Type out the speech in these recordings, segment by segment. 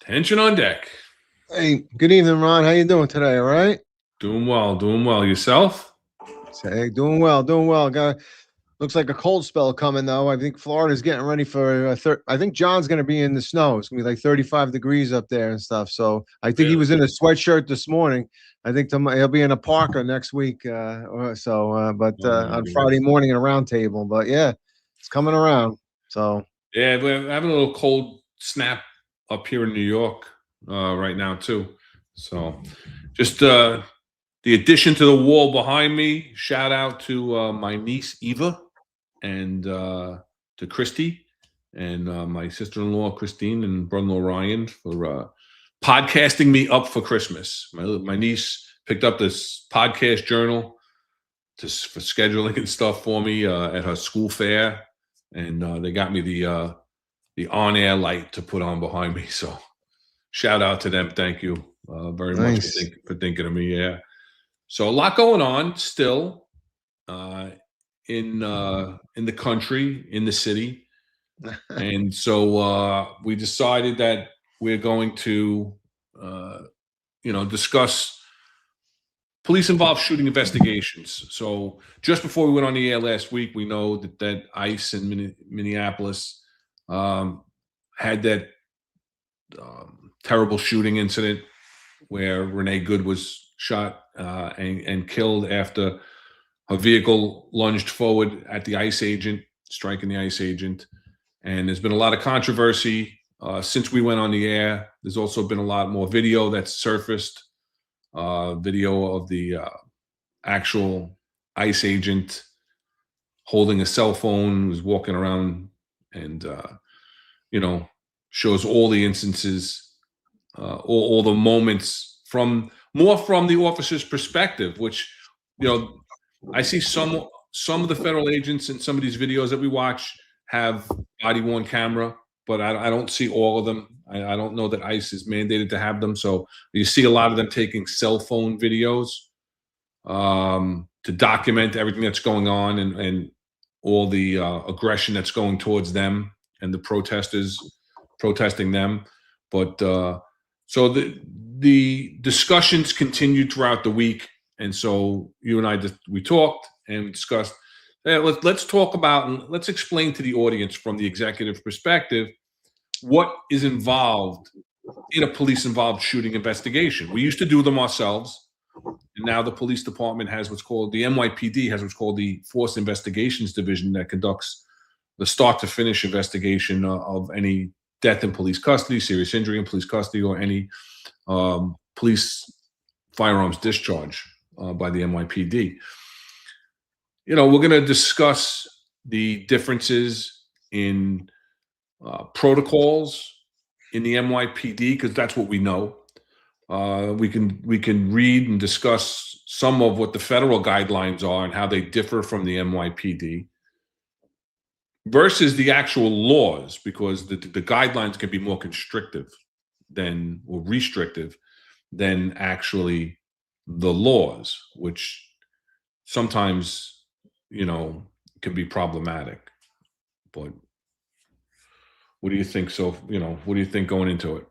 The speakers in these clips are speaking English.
Tension on deck. Hey, good evening, Ron. How you doing today? All right? Doing well. Yourself? Hey, doing well. Looks like a cold spell coming though. I think Florida's getting ready for. I think John's going to be in the snow. It's going to be like 35 degrees up there and stuff. So I think he was in a sweatshirt this morning. I think he'll be in a parka next week or so. On Friday morning at a round table. But yeah, it's coming around. So yeah, we're having a little cold snap up here in New York right now too. So just the addition to the wall behind me. Shout out to my niece Eva and to Christy and my sister-in-law Christine and brother-in-law Ryan for podcasting me up for Christmas. My niece picked up this podcast journal just for scheduling and stuff for me at her school fair, and they got me the on-air light to put on behind me. So shout out to them. Thank you very much for thinking of me. Yeah. So a lot going on still in the country, in the city. And so we decided that we're going to, discuss police-involved shooting investigations. So just before we went on the air last week, we know that ICE in Minneapolis had that terrible shooting incident where Renee Good was shot and killed after her vehicle lunged forward at the ICE agent, striking the ICE agent. And there's been a lot of controversy since we went on the air. There's also been a lot more video that's surfaced, video of the actual ICE agent holding a cell phone, was walking around and, shows all the instances, all the moments from the officer's perspective, which, I see some of the federal agents in some of these videos that we watch have body-worn camera, but I don't see all of them. I don't know that ICE is mandated to have them. So you see a lot of them taking cell phone videos to document everything that's going on and all the aggression that's going towards them and the protesters protesting them. But so the discussions continued throughout the week. And so you and I we talked and we discussed, let's talk about and let's explain to the audience from the executive perspective what is involved in a police-involved shooting investigation. We used to do them ourselves, and now the police department has what's called, the NYPD has what's called the Force Investigations Division that conducts the start-to-finish investigation of any death in police custody, serious injury in police custody, or any police firearms discharge by the NYPD. We're going to discuss the differences in protocols in the NYPD because that's what we know. We can read and discuss some of what the federal guidelines are and how they differ from the NYPD versus the actual laws, because the guidelines can be more constrictive or restrictive than actually the laws, which sometimes can be problematic. But what do you think? So, what do you think going into it?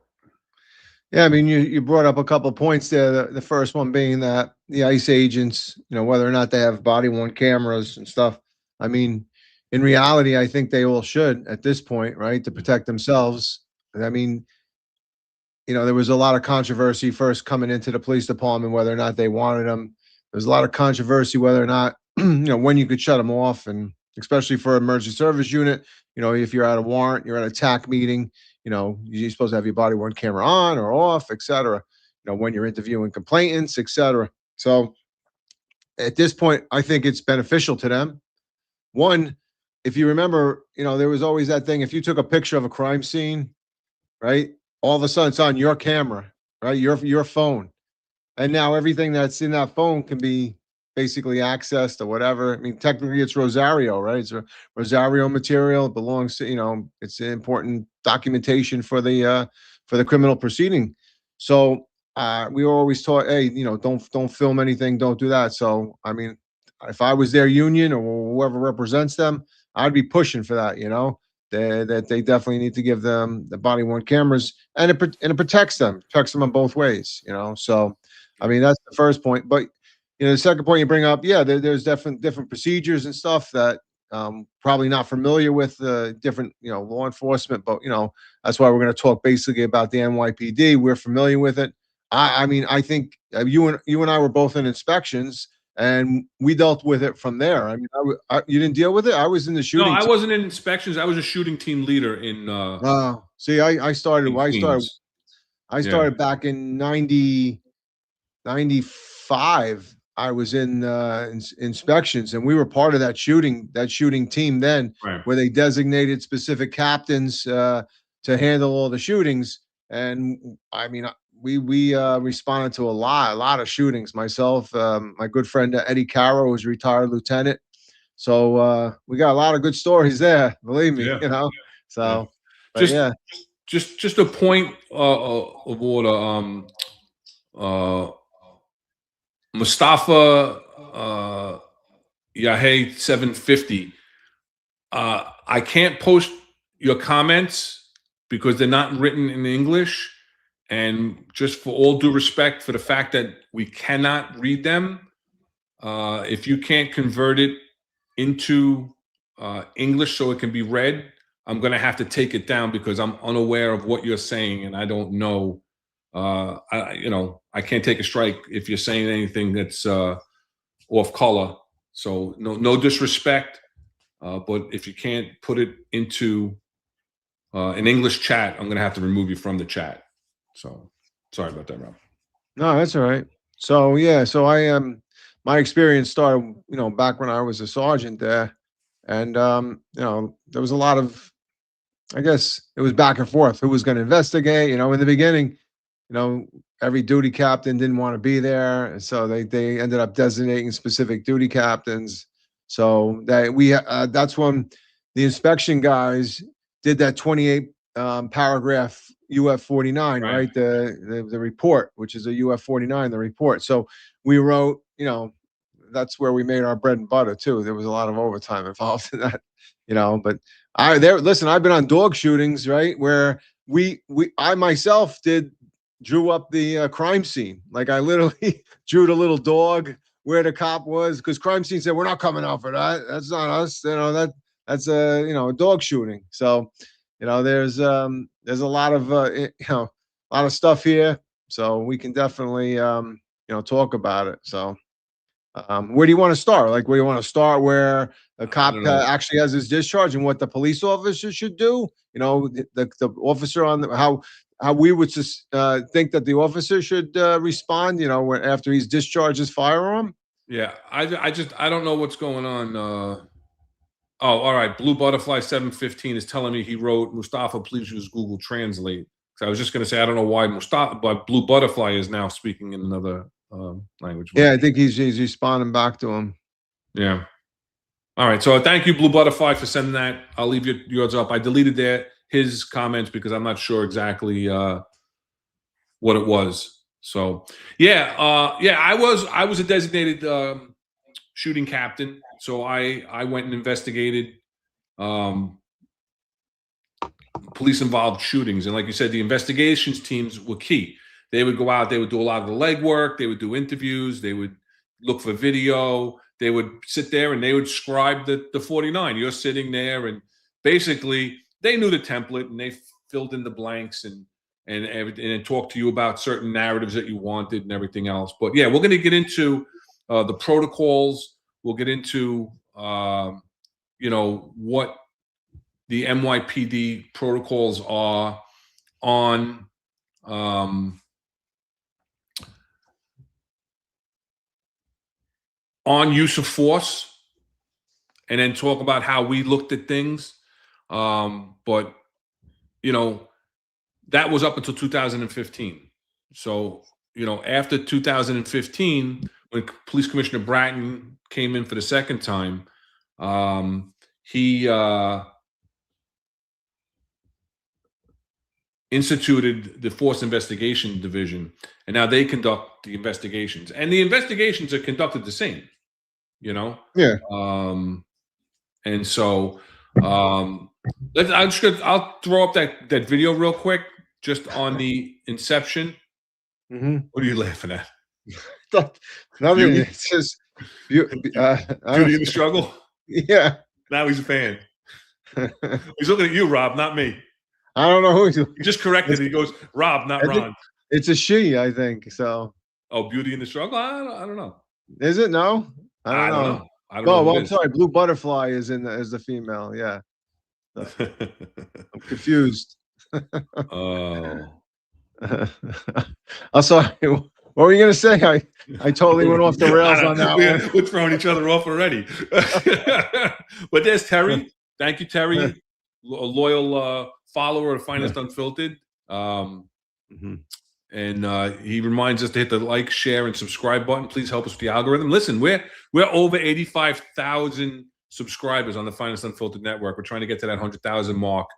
Yeah, I mean, you brought up a couple of points there. The first one being that the ICE agents, whether or not they have body-worn cameras and stuff. I mean, in reality, I think they all should at this point, right, to protect themselves. I mean, there was a lot of controversy first coming into the police department, whether or not they wanted them. There's a lot of controversy whether or not, when you could shut them off, and especially for emergency service unit, if you're at a warrant, you're at a TAC meeting, you're supposed to have your body-worn camera on or off, et cetera, when you're interviewing complainants, et cetera. So at this point, I think it's beneficial to them. One, if you remember, there was always that thing, if you took a picture of a crime scene, right? All of a sudden it's on your camera, right? Your phone. And now everything that's in that phone can be basically accessed or whatever. I mean, technically it's Rosario, right? It's a Rosario material. It belongs to, it's important documentation for the criminal proceeding. So we were always taught, hey, don't film anything, don't do that. So I mean, if I was their union or whoever represents them, I'd be pushing for that, that they definitely need to give them the body worn cameras, and it protects them in both ways, So I mean, that's the first point. But the second point you bring up, yeah, there's different procedures and stuff that probably not familiar with different law enforcement, but that's why we're going to talk basically about the NYPD. We're familiar with it. I mean, I think you and I were both in inspections, and we dealt with it from there. I mean, you didn't deal with it. I was in the No, shooting. I wasn't in inspections. I was a shooting team leader in See, I started. in I started. Queens. I Yeah, started back in 95. I was in inspections, and we were part of that shooting team then, right. where they designated specific captains to handle all the shootings. And I mean, we responded to a lot of shootings. Myself, my good friend Eddie Caro, who's a retired lieutenant. So we got a lot of good stories there, believe me, Yeah, yeah. So, but Just yeah. just a point of order. Uh, Mustafa Yahay 750. I can't post your comments because they're not written in English. And just for all due respect for the fact that we cannot read them, if you can't convert it into English so it can be read, I'm going to have to take it down because I'm unaware of what you're saying and I don't know. I can't take a strike if you're saying anything that's off color. So no disrespect, but if you can't put it into an English chat, I'm going to have to remove you from the chat. So sorry about that, Rob. No, that's all right. So yeah, so I my experience started, back when I was a sergeant there, and there was a lot of, I guess it was back and forth. Who was going to investigate? In the beginning, you know, every duty captain didn't want to be there, and so they ended up designating specific duty captains. So that's when the inspection guys did that 28 paragraph UF 49, Right. right? The report, which is a UF 49, the report. So we wrote, that's where we made our bread and butter too. There was a lot of overtime involved in that, but listen, I've been on dog shootings, right? Where I myself drew up the crime scene. Like I literally drew the little dog where the cop was, because crime scene said, we're not coming out for that. That's not us. That's a dog shooting. So, there's a lot of a lot of stuff here. So we can definitely talk about it. So where do you want to start? Like, where you want to start where a I cop don't know. actually has his discharge and what the police officer should do? The officer on how we would think that the officer should respond. After he's discharged his firearm. Yeah, I don't know what's going on. Oh, all right. Blue Butterfly 715 is telling me he wrote Mustafa, please use Google Translate. So I was just going to say I don't know why Mustafa, but Blue Butterfly is now speaking in another language. But Yeah, I think he's responding back to him. yeah. All right. So thank you, Blue Butterfly, for sending that. I'll leave yours up. I deleted his comments because I'm not sure exactly what it was. So yeah, I was a designated shooting captain. So I went and investigated um, police involved shootings, and like you said, the investigations teams were key. They would go out, they would do a lot of the legwork, they would do interviews, they would look for video, they would sit there and they would scribe the 49. You're sitting there, and basically they knew the template and they filled in the blanks and everything, and talked to you about certain narratives that you wanted and everything else. But yeah, we're going to get into the protocols. We'll get into what the NYPD protocols are on um, on use of force, and then talk about how we looked at things. But you know, that was up until 2015. So, after 2015, when Police Commissioner Bratton came in for the second time, he instituted the Force Investigation Division, and now they conduct the investigations. And the investigations are conducted the same, Yeah. And so I'll throw up that video real quick, just on the inception. Mhm. What are you laughing at? Nothing. Beauty? It's just Beauty in the struggle? yeah. Now he's a fan. He's looking at you, Rob, not me. I don't know who he's. He just corrected it. He goes, Rob, not Ron. It's a she, I think. So. Oh, Beauty in the Struggle? I don't know. Is it? No, I don't know. I don't know. Oh, well, I'm sorry. Blue Butterfly is the female. Yeah. I'm confused. Oh. I'm sorry. What were you gonna say? I totally went off the rails on that one. We're throwing each other off already. But there's Terry. Thank you, Terry, a loyal follower of Finest Unfiltered. And he reminds us to hit the like, share, and subscribe button. Please help us with the algorithm. Listen, we're over 85,000 subscribers on the Finest Unfiltered network. We're trying to get to that 100,000 mark.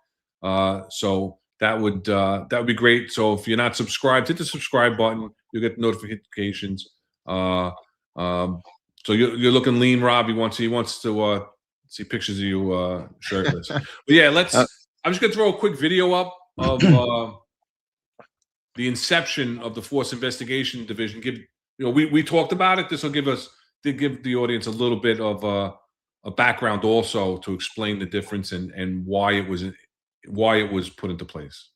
So that would be great. So if you're not subscribed, hit the subscribe button. You'll get notifications. So you're looking lean, Rob. He wants to see pictures of you shirtless. But yeah, I'm just gonna throw a quick video up of the inception of the Force Investigation Division. We talked about it. This will give the audience a little bit of a background also to explain the difference and why it was put into place.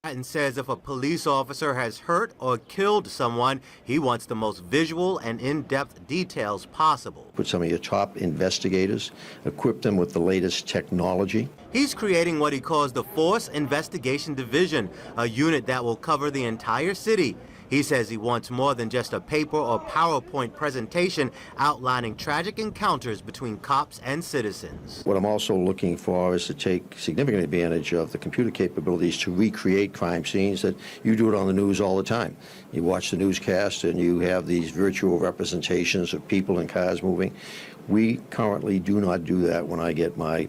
And says if a police officer has hurt or killed someone, he wants the most visual and in-depth details possible. Put some of your top investigators, equip them with the latest technology. He's creating what he calls the Force Investigation Division, a unit that will cover the entire city. He says he wants more than just a paper or PowerPoint presentation outlining tragic encounters between cops and citizens. What I'm also looking for is to take significant advantage of the computer capabilities to recreate crime scenes that you do it on the news all the time. You watch the newscast and you have these virtual representations of people and cars moving. We currently do not do that when I get my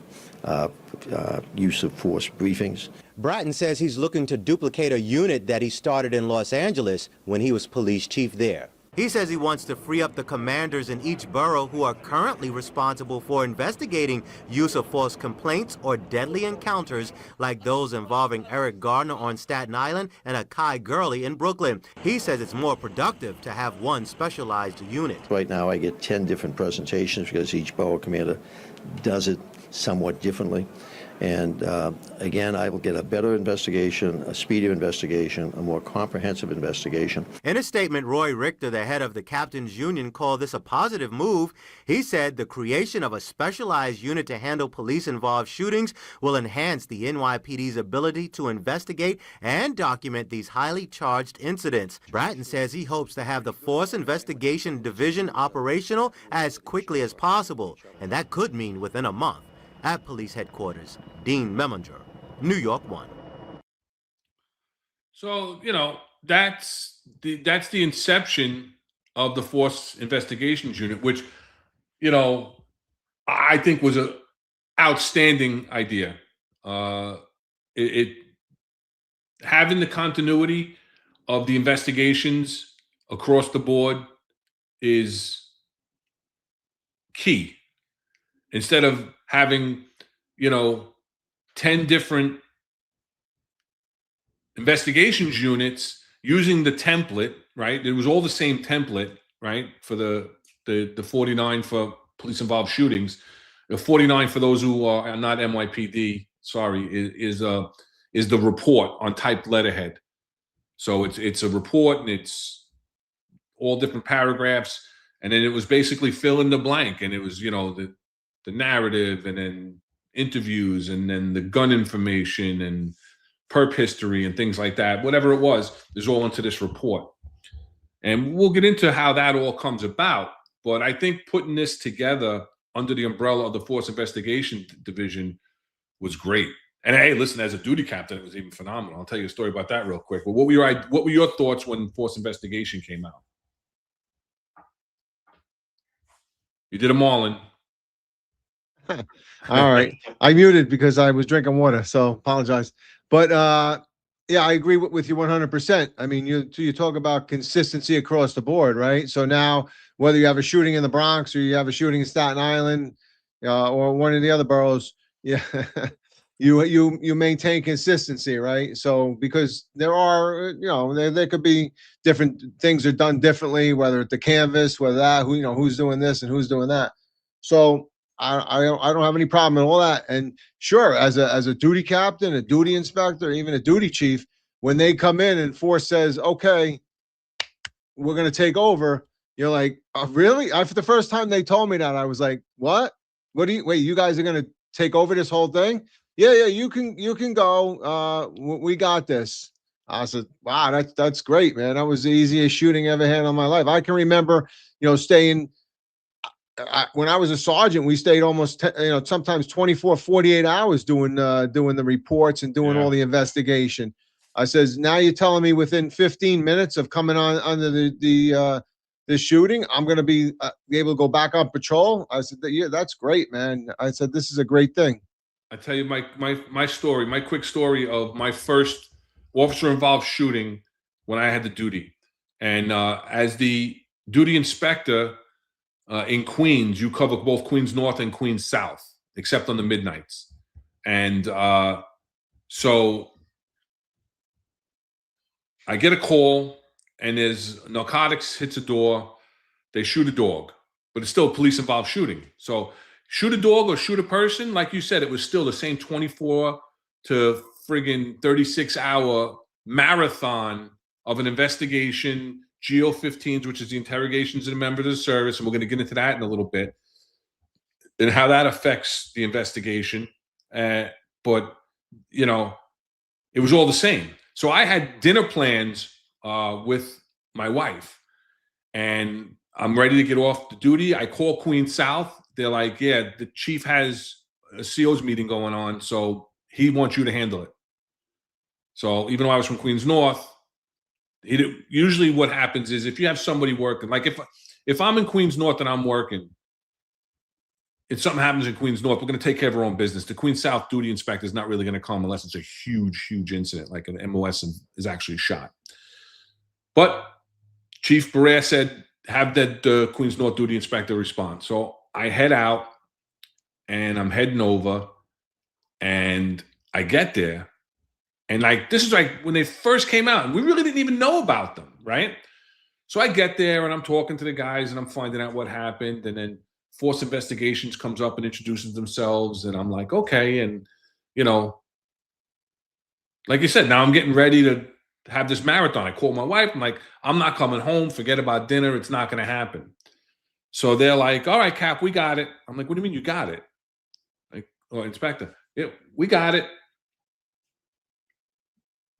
use of force briefings. Bratton says he's looking to duplicate a unit that he started in Los Angeles when he was police chief there. He says he wants to free up the commanders in each borough who are currently responsible for investigating use of force complaints or deadly encounters like those involving Eric Gardner on Staten Island and Akai Gurley in Brooklyn. He says it's more productive to have one specialized unit. Right now I get 10 different presentations because each borough commander does it somewhat differently. And again, I will get a better investigation, a speedier investigation, a more comprehensive investigation. In a statement, Roy Richter, the head of the Captains Union, called this a positive move. He said the creation of a specialized unit to handle police-involved shootings will enhance the NYPD's ability to investigate and document these highly charged incidents. Bratton says he hopes to have the Force Investigation Division operational as quickly as possible, and that could mean within a month. At police headquarters, Dean Meminger, New York 1. So, that's the inception of the Force Investigations Unit, which, I think was an outstanding idea. It having the continuity of the investigations across the board is key. Instead of having, 10 different investigations units using the template, right? It was all the same template, right? For the 49 for police involved shootings, the 49 for those who are not NYPD, sorry, is the report on typed letterhead. So it's a report and it's all different paragraphs. And then it was basically fill in the blank. And it was, the narrative and then interviews and then the gun information and perp history and things like that. Whatever it was, is all into this report. And we'll get into how that all comes about. But I think putting this together under the umbrella of the Force Investigation Division was great. And hey, listen, as a duty captain, it was even phenomenal. I'll tell you a story about that real quick. But what were your thoughts when Force Investigation came out? You did them all in. All right. I muted because I was drinking water, so apologize. But yeah, I agree with you 100%. I mean, you talk about consistency across the board, right? So now, whether you have a shooting in the Bronx or you have a shooting in Staten Island, or one of the other boroughs, yeah, you maintain consistency, right? So because there are, there could be different things are done differently, whether it's the canvas, whether that who's doing this and who's doing that. So I don't have any problem with all that. And sure, as a duty captain, a duty inspector, even a duty chief, when they come in and Force says, "Okay, we're going to take over," you're like, "Really?" For the first time they told me that, I was like, "What? What do you wait? You guys are going to take over this whole thing?" Yeah, you can go. We got this. I said, "Wow, that's great, man. That was the easiest shooting I ever had in my life." I can remember, staying. When I was a sergeant, we stayed almost, sometimes 24, 48 hours doing the reports and doing all the investigation. I says, now you're telling me within 15 minutes of coming on under the shooting, I'm going to be able to go back on patrol. I said, yeah, that's great, man. I said, this is a great thing. I tell you my story, my quick story of my first officer involved shooting when I had the duty, and as the duty inspector. In Queens, you cover both Queens North and Queens South, except on the midnights. And so I get a call, and there's narcotics hits a door. They shoot a dog, but it's still a police-involved shooting. So shoot a dog or shoot a person, like you said, it was still the same 24 to friggin' 36-hour marathon of an investigation, GO-15s, which is the interrogations of the members of the service, and we're going to get into that in a little bit, and how that affects the investigation. But, it was all the same. So I had dinner plans with my wife, and I'm ready to get off the duty. I call Queens South. They're like, yeah, the chief has a CO's meeting going on, so he wants you to handle it. So even though I was from Queens North, usually what happens is if you have somebody working, like if I'm in Queens North and I'm working, if something happens in Queens North, we're going to take care of our own business. The Queens South duty inspector is not really going to come unless it's a huge, huge incident, like an MOS is actually shot. But Chief Barrera said, have the Queens North duty inspector respond. So I head out, and I'm heading over, and I get there. And this is like when they first came out, and we really didn't even know about them, right? So I get there, and I'm talking to the guys, and I'm finding out what happened. And then Force Investigations comes up and introduces themselves, and I'm like, okay. And, like you said, now I'm getting ready to have this marathon. I call my wife. I'm like, I'm not coming home. Forget about dinner. It's not going to happen. So they're like, all right, Cap, we got it. I'm like, what do you mean you got it? Like, oh, Inspector, yeah, we got it.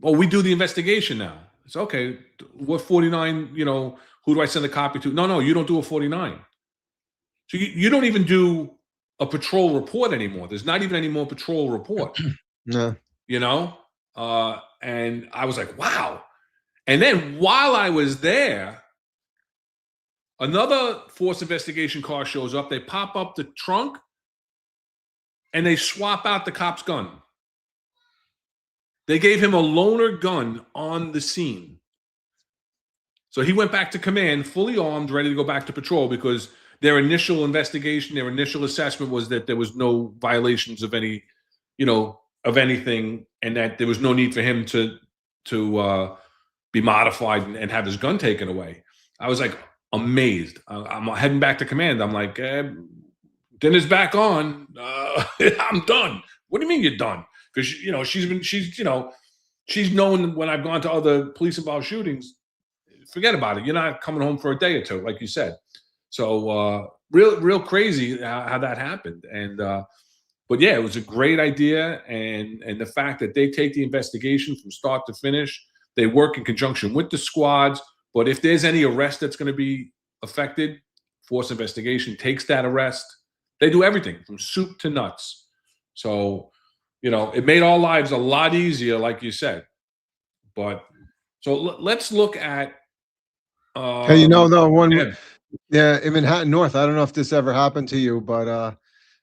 Oh, we do the investigation now. It's okay. What 49, who do I send a copy to? No, you don't do a 49. So you don't even do a patrol report anymore. There's not even any more patrol report. No. And I was like, wow. And then while I was there, another Force Investigation car shows up. They pop up the trunk, and they swap out the cop's gun. They gave him a loaner gun on the scene. So he went back to command, fully armed, ready to go back to patrol, because their initial investigation, their initial assessment was that there was no violations of any, of anything, and that there was no need for him to be modified and have his gun taken away. I was like amazed. I'm heading back to command. I'm like, dinner's back on. I'm done. What do you mean you're done? Because she's known when I've gone to other police involved shootings. Forget about it. You're not coming home for a day or two, like you said. So real crazy how that happened. And but yeah, it was a great idea, and the fact that they take the investigation from start to finish, they work in conjunction with the squads. But if there's any arrest that's going to be affected, Force Investigation takes that arrest. They do everything from soup to nuts. So it made our lives a lot easier, like you said. But so let's look at. Hey, though, yeah, yeah, in Manhattan North, I don't know if this ever happened to you, but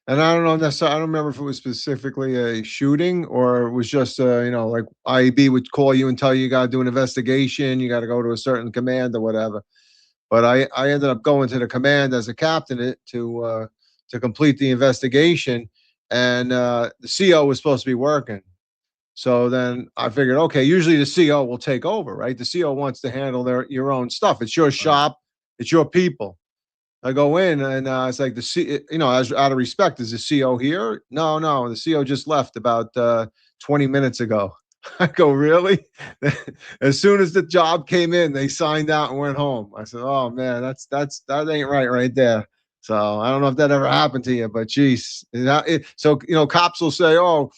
and I don't know necessarily, I don't remember if it was specifically a shooting or it was just like IEB would call you and tell you got to do an investigation, you got to go to a certain command or whatever. But I ended up going to the command as a captain to complete the investigation, and the CO was supposed to be working. So then I figured, okay, usually the CO will take over, right? The CO wants to handle your own stuff. It's your shop, it's your people. I go in and it's like as out of respect, is the CO here? No, no, the CO just left about 20 minutes ago. I go, really? As soon as the job came in, they signed out and went home. I said, oh man, that ain't right there. So I don't know if that ever happened to you, but geez, so cops will say, oh,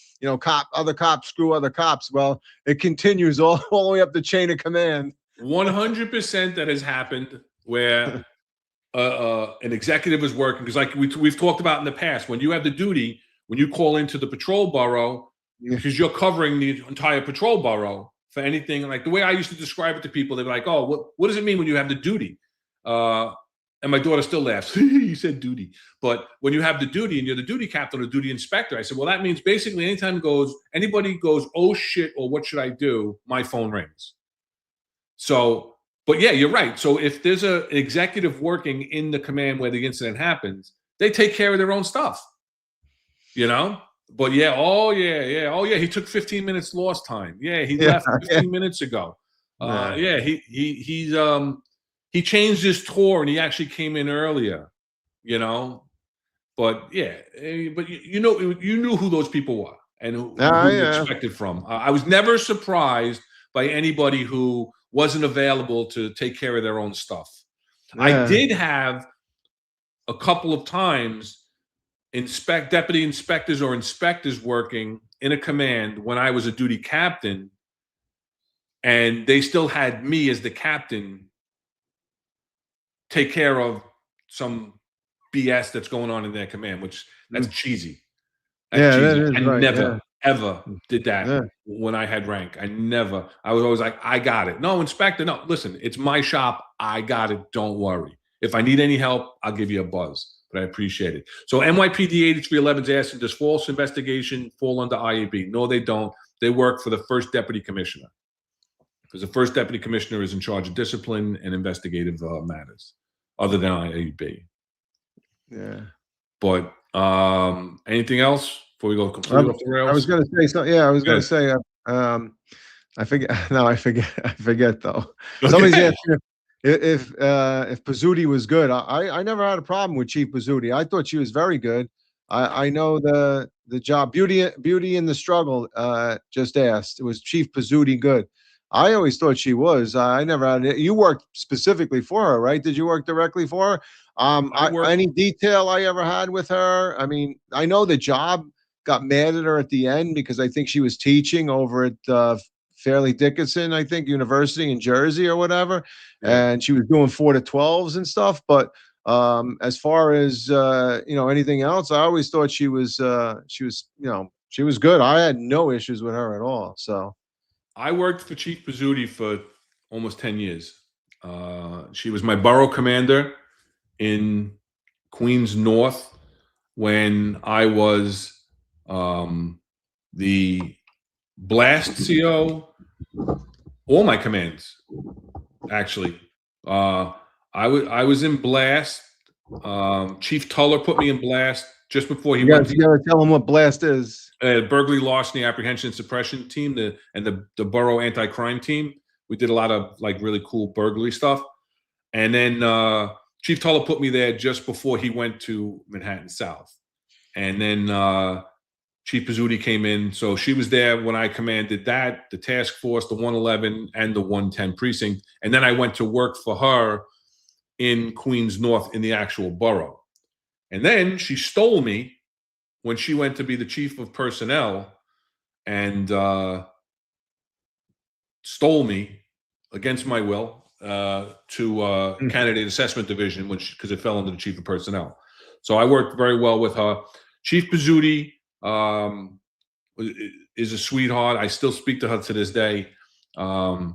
other cops screw other cops. Well, it continues all the way up the chain of command. 100% that has happened where an executive is working, because like we've talked about in the past, when you have the duty, when you call into the patrol borough, because you're covering the entire patrol borough for anything. Like the way I used to describe it to people, they're like, oh, what does it mean when you have the duty? And my daughter still laughs. You said duty. But when you have the duty and you're the duty captain or duty inspector, I said, well, that means basically anytime anybody goes, oh shit, or what should I do? My phone rings. So, but yeah, you're right. So if there's an executive working in the command where the incident happens, they take care of their own stuff, But yeah, oh yeah, he took 15 minutes lost time. Yeah, he left 15 minutes ago. Yeah, he changed his tour and he actually came in earlier, But yeah, but you knew who those people were and who you expected from. I was never surprised by anybody who wasn't available to take care of their own stuff. I did have a couple of times deputy inspectors or inspectors working in a command when I was a duty captain, and they still had me as the captain take care of some BS that's going on in their command, which that's cheesy. That's cheesy. I never ever did that when I had rank. I was always like, I got it. No, inspector, no, listen, it's my shop. I got it. Don't worry. If I need any help, I'll give you a buzz. But I appreciate it. So NYPD 8311 is asking, does false investigation fall under IAB? No, they don't. They work for the first deputy commissioner, because the first deputy commissioner is in charge of discipline and investigative matters, other than IAB. Yeah. But anything else before we go completely off the rails? I was going to say something. Yeah, I was going to say. I forget. No, I forget though. Okay. Somebody's asking if Pizzuti was good. I never had a problem with Chief Pizzuti. I thought she was very good. I know the job. Beauty in the Struggle just asked, was Chief Pizzuti good? I always thought she was. I never had it. You worked specifically for her, right? Did you work directly for her? Any detail I ever had with her? I mean, I know the job got mad at her at the end because I think she was teaching over at Fairleigh Dickinson, I think, University in Jersey or whatever, and she was doing 4 to 12s and stuff. But as far as anything else, I always thought she was good. I had no issues with her at all. So I worked for Chief Pizzuti for almost 10 years. She was my borough commander in Queens North when I was the blast CO. All my commands, actually. I was in blast. Chief Tuller put me in blast just before he went. You gotta tell him what blast is. Burglary, larceny, apprehension, suppression team, the borough anti-crime team. We did a lot of like really cool burglary stuff, and then Chief Tuller put me there just before he went to Manhattan South, and then Chief Pizzuti came in. So she was there when I commanded that, the task force, the 111 and the 110 precinct, and then I went to work for her in Queens North in the actual borough, and then she stole me when she went to be the chief of personnel, and stole me against my will to candidate assessment division, because it fell under the chief of personnel. So I worked very well with her. Chief Pizzuti is a sweetheart. I still speak to her to this day. I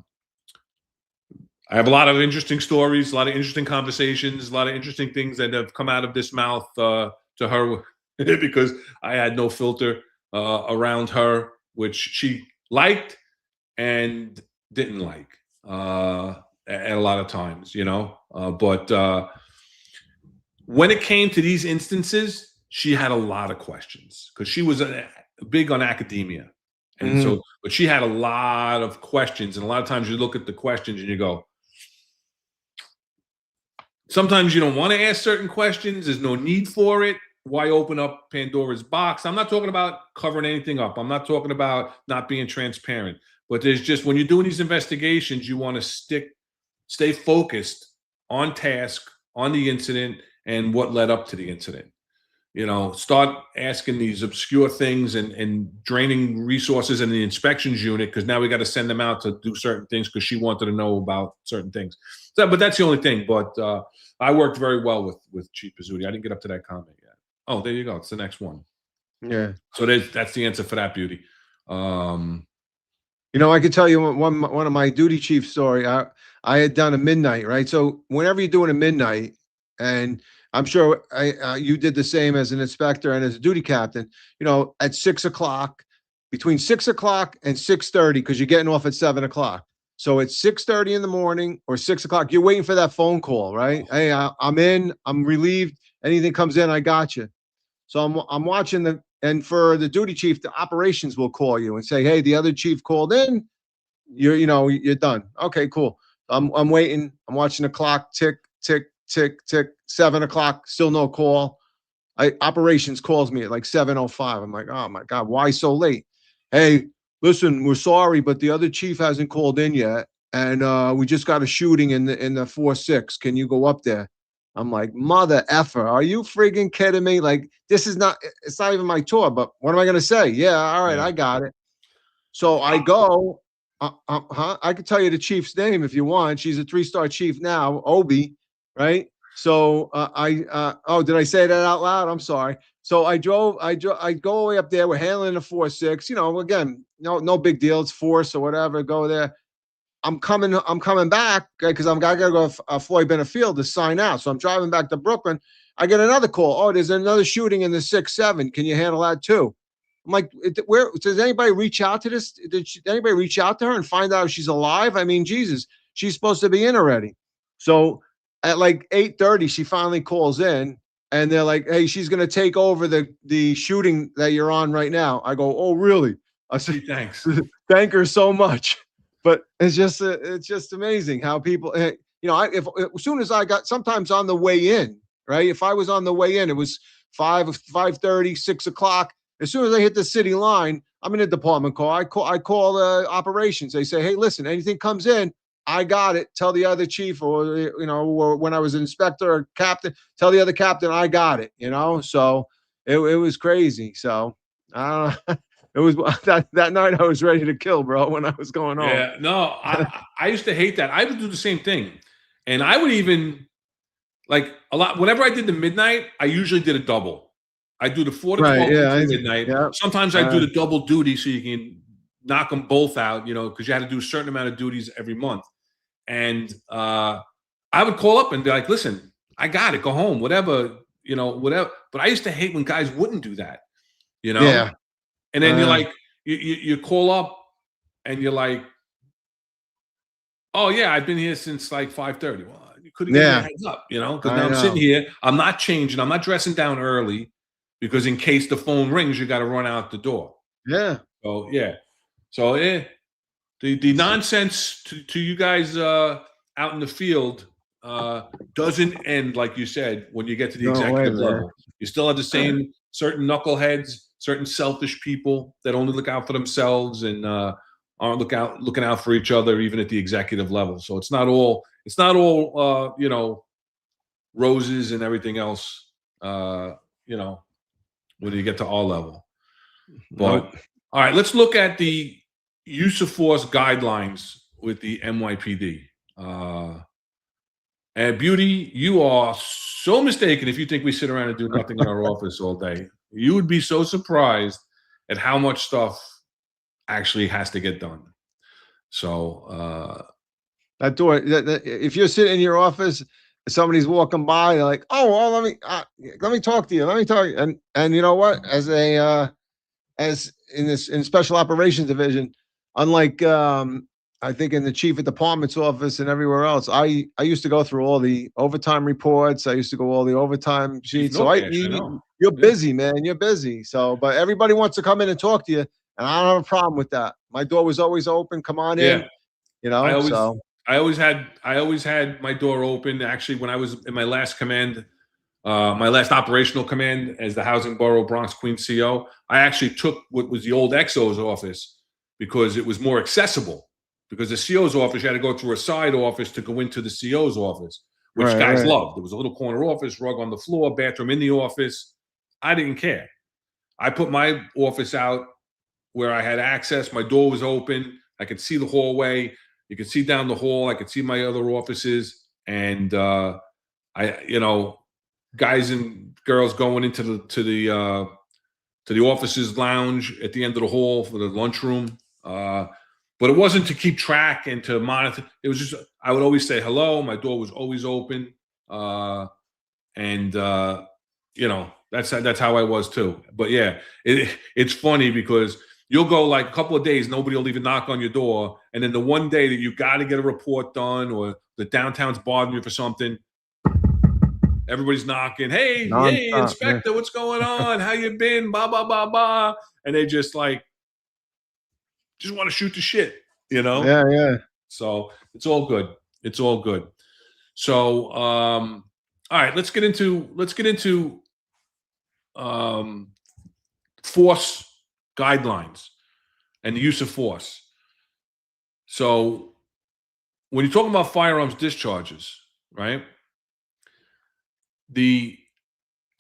have a lot of interesting stories, a lot of interesting conversations, a lot of interesting things that have come out of this mouth to her because I had no filter around her, which she liked and didn't like at a lot of times, but when it came to these instances, she had a lot of questions because she was big on academia. And so, but she had a lot of questions. And a lot of times you look at the questions and you go, sometimes you don't want to ask certain questions. There's no need for it. Why open up Pandora's box? I'm not talking about covering anything up. I'm not talking about not being transparent. But there's just, when you're doing these investigations, you want to stay focused on task, on the incident, and what led up to the incident. Start asking these obscure things and draining resources in the inspections unit because now we got to send them out to do certain things because she wanted to know about certain things. But that's the only thing. But I worked very well with Chief Pizzuti. I didn't get up to that comment yet. Oh, there you go. It's the next one. Yeah. So that's the answer for that, Beauty. I could tell you one of my duty chief story. I had done a midnight, right? So whenever you're doing a midnight, and I'm sure you did the same as an inspector and as a duty captain, at 6 o'clock, between 6 o'clock and 6:30, because you're getting off at 7 o'clock. So at 6:30 in the morning or 6 o'clock, you're waiting for that phone call, right? Hey, I'm in, I'm relieved. Anything comes in, I got you. So I'm watching and for the duty chief, the operations will call you and say, hey, the other chief called in. You're done. Okay, cool. I'm waiting. I'm watching the clock tick, tick, tick, tick. 7 o'clock, still no call. Operations calls me at like 7:05. I'm like, oh my God, why so late? Hey, listen, we're sorry, but the other chief hasn't called in yet. And we just got a shooting in the 4-6. Can you go up there? I'm like, mother effer, are you friggin' kidding me? Like, it's not even my tour, but what am I gonna say? Yeah, all right, I got it. So I go, I could tell you the chief's name if you want. She's a 3-star chief now, Obi, right? So did I say that out loud? I'm sorry. So I go all the way up there. We're handling the 4-6. Again, no big deal. It's force or whatever. Go there. I'm coming back because I gotta go to Floyd Bennett Field to sign out. So I'm driving back to Brooklyn. I get another call. Oh, there's another shooting in the 6-7. Can you handle that too? I'm like, where does anybody reach out to this? Did anybody reach out to her and find out if she's alive? I mean, Jesus, she's supposed to be in already. So at like 8:30, she finally calls in and they're like, hey, she's gonna take over the shooting that you're on right now. I go, oh, really? I said, thanks. Thank her so much. But it's just amazing how people, if as soon as I got, sometimes on the way in, right? If I was on the way in, it was 5:30, 6 o'clock. As soon as I hit the city line, I'm in a department call. I call the operations. They say, hey, listen, anything comes in, I got it. Tell the other chief, or when I was an inspector or captain, tell the other captain I got it. So it was crazy. So I don't know. It was that night I was ready to kill, bro, when I was going home. Yeah, no, I used to hate that. I would do the same thing. And I would even, like, a lot, whenever I did the midnight, I usually did a double. I do the 4 to 12 to midnight. Yeah. Sometimes I do the double duty so you can knock them both out, because you had to do a certain amount of duties every month. And I would call up and be like, listen, I got it. Go home, whatever, whatever. But I used to hate when guys wouldn't do that, Yeah. And then you're like, you call up and you're like, oh yeah, I've been here since like 5:30. Well, you could have given me a heads up, because now I'm sitting here, I'm not changing, I'm not dressing down early because in case the phone rings, you got to run out the door. Yeah. So yeah. So the nonsense to you guys out in the field doesn't end, like you said, when you get to the executive level. You still have the same certain knuckleheads, certain selfish people that only look out for themselves and aren't looking out for each other, even at the executive level. So it's not all roses and everything else, when you get to our level. But all right, let's look at the use of force guidelines with the NYPD. And Beauty, you are so mistaken if you think we sit around and do nothing in our office all day. You would be so surprised at how much stuff actually has to get done. So That door, if you're sitting in your office, somebody's walking by, they're like, "Oh, well, let me talk to you. Let me talk." And you know what? As in special operations division, unlike I think in the chief of department's office and everywhere else, I used to go through all the overtime reports. I used to go all the overtime sheets. So Notecash, I know. you're Yeah. busy, man. You're busy. So, but everybody wants to come in and talk to you, and I don't have a problem with that. My door was always open. Come on in. Yeah. You I know. always, So I always had my door open. Actually, when I was in my last command, my last operational command as the Housing Borough Bronx Queens CO, I actually took what was the old XO's office because it was more accessible. Because the CO's office, you had to go through a side office to go into the CO's office, which guys loved. There was a little corner office, rug on the floor, bathroom in the office. I didn't care. I put my office out where I had access. My door was open. I could see the hallway. You could see down the hall. I could see my other offices. And guys and girls going into the offices lounge at the end of the hall for the lunchroom. But it wasn't to keep track and to monitor. It was just, I would always say hello. My door was always open. That's how I was too. But yeah, it's funny because you'll go like a couple of days, nobody will even knock on your door. And then the one day that you got to get a report done or the downtown's bothering you for something, everybody's knocking. Hey, Inspector, what's going on? How you been? Blah, blah, blah, blah. And they just want to shoot the shit, yeah. So it's all good. It's all good. So, all right, let's get into force guidelines and the use of force. So when you're talking about firearms discharges, right? The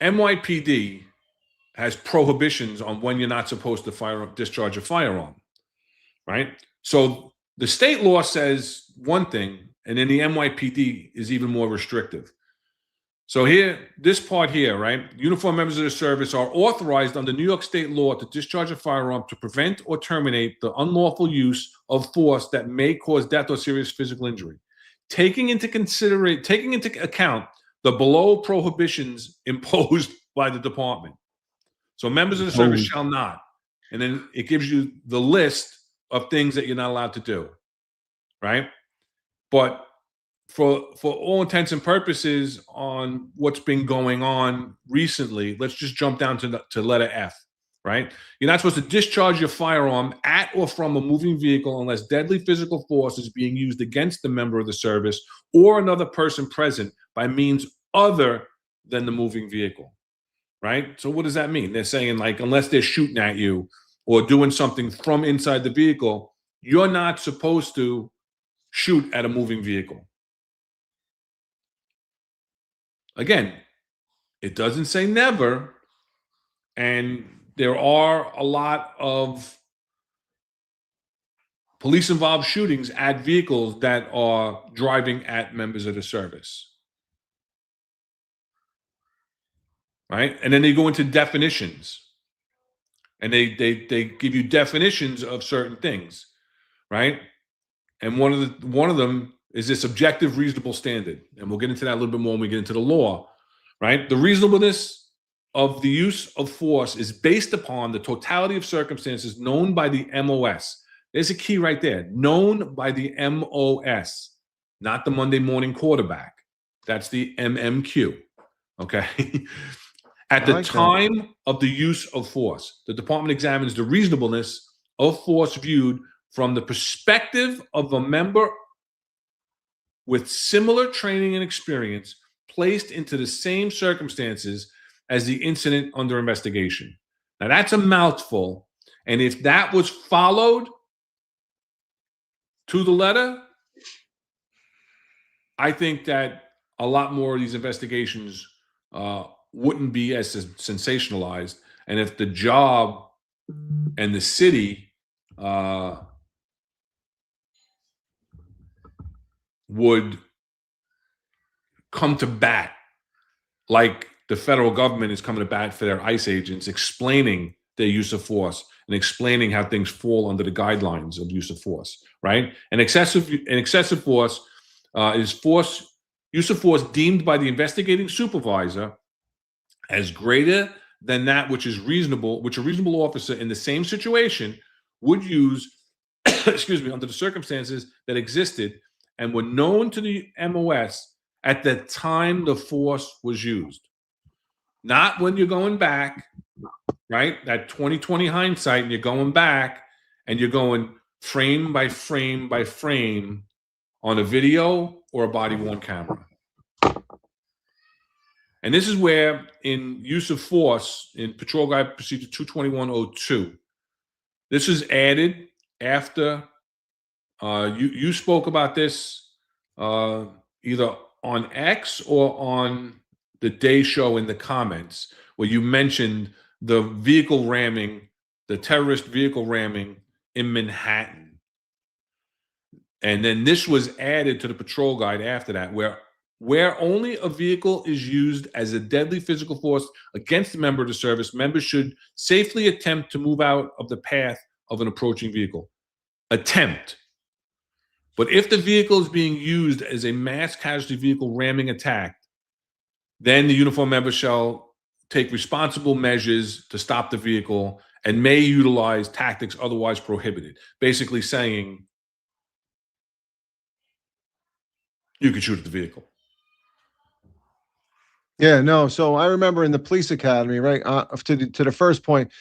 NYPD has prohibitions on when you're not supposed to discharge a firearm, right? So the state law says one thing, and then the NYPD is even more restrictive. So here, this part here, right? Uniformed members of the service are authorized under New York state law to discharge a firearm to prevent or terminate the unlawful use of force that may cause death or serious physical injury, taking into account the below prohibitions imposed by the department. So members of the service shall not. And then it gives you the list of things that you're not allowed to do, right? But for all intents and purposes on what's been going on recently, let's just jump down to letter F, right? You're not supposed to discharge your firearm at or from a moving vehicle unless deadly physical force is being used against the member of the service or another person present by means other than the moving vehicle, right? So what does that mean? They're saying unless they're shooting at you or doing something from inside the vehicle, you're not supposed to shoot at a moving vehicle. Again, it doesn't say never, and there are a lot of police-involved shootings at vehicles that are driving at members of the service, right? And then they go into definitions, and they give you definitions of certain things, right? And one of them is this objective reasonable standard. And we'll get into that a little bit more when we get into the law, right? The reasonableness of the use of force is based upon the totality of circumstances known by the MOS. There's a key right there. Known by the MOS, not the Monday morning quarterback. That's the MMQ, okay? At the time of the use of force, the department examines the reasonableness of force viewed from the perspective of a member with similar training and experience placed into the same circumstances as the incident under investigation. Now that's a mouthful. And if that was followed to the letter, I think that a lot more of these investigations wouldn't be as sensationalized. And if the job and the city would come to bat like the federal government is coming to bat for their ICE agents, explaining their use of force and explaining how things fall under the guidelines of use of force, right? And excessive force is use of force deemed by the investigating supervisor as greater than that which is reasonable, which a reasonable officer in the same situation would use, excuse me, under the circumstances that existed and were known to the MOS at the time the force was used. Not when you're going back, right? That 2020 hindsight, and you're going back and you're going frame by frame by frame on a video or a body-worn camera. And this is where, in use of force, in Patrol Guide Procedure 221.02, this is added after you spoke about this either on X or on the Day Show in the comments, where you mentioned the vehicle ramming, the terrorist vehicle ramming in Manhattan. And then this was added to the patrol guide after that, where only a vehicle is used as a deadly physical force against a member of the service, members should safely attempt to move out of the path of an approaching vehicle. Attempt. But if the vehicle is being used as a mass casualty vehicle ramming attack, then the uniformed member shall take responsible measures to stop the vehicle and may utilize tactics otherwise prohibited. Basically saying you can shoot at the vehicle. Yeah, no. So I remember in the police academy, right, to the first point,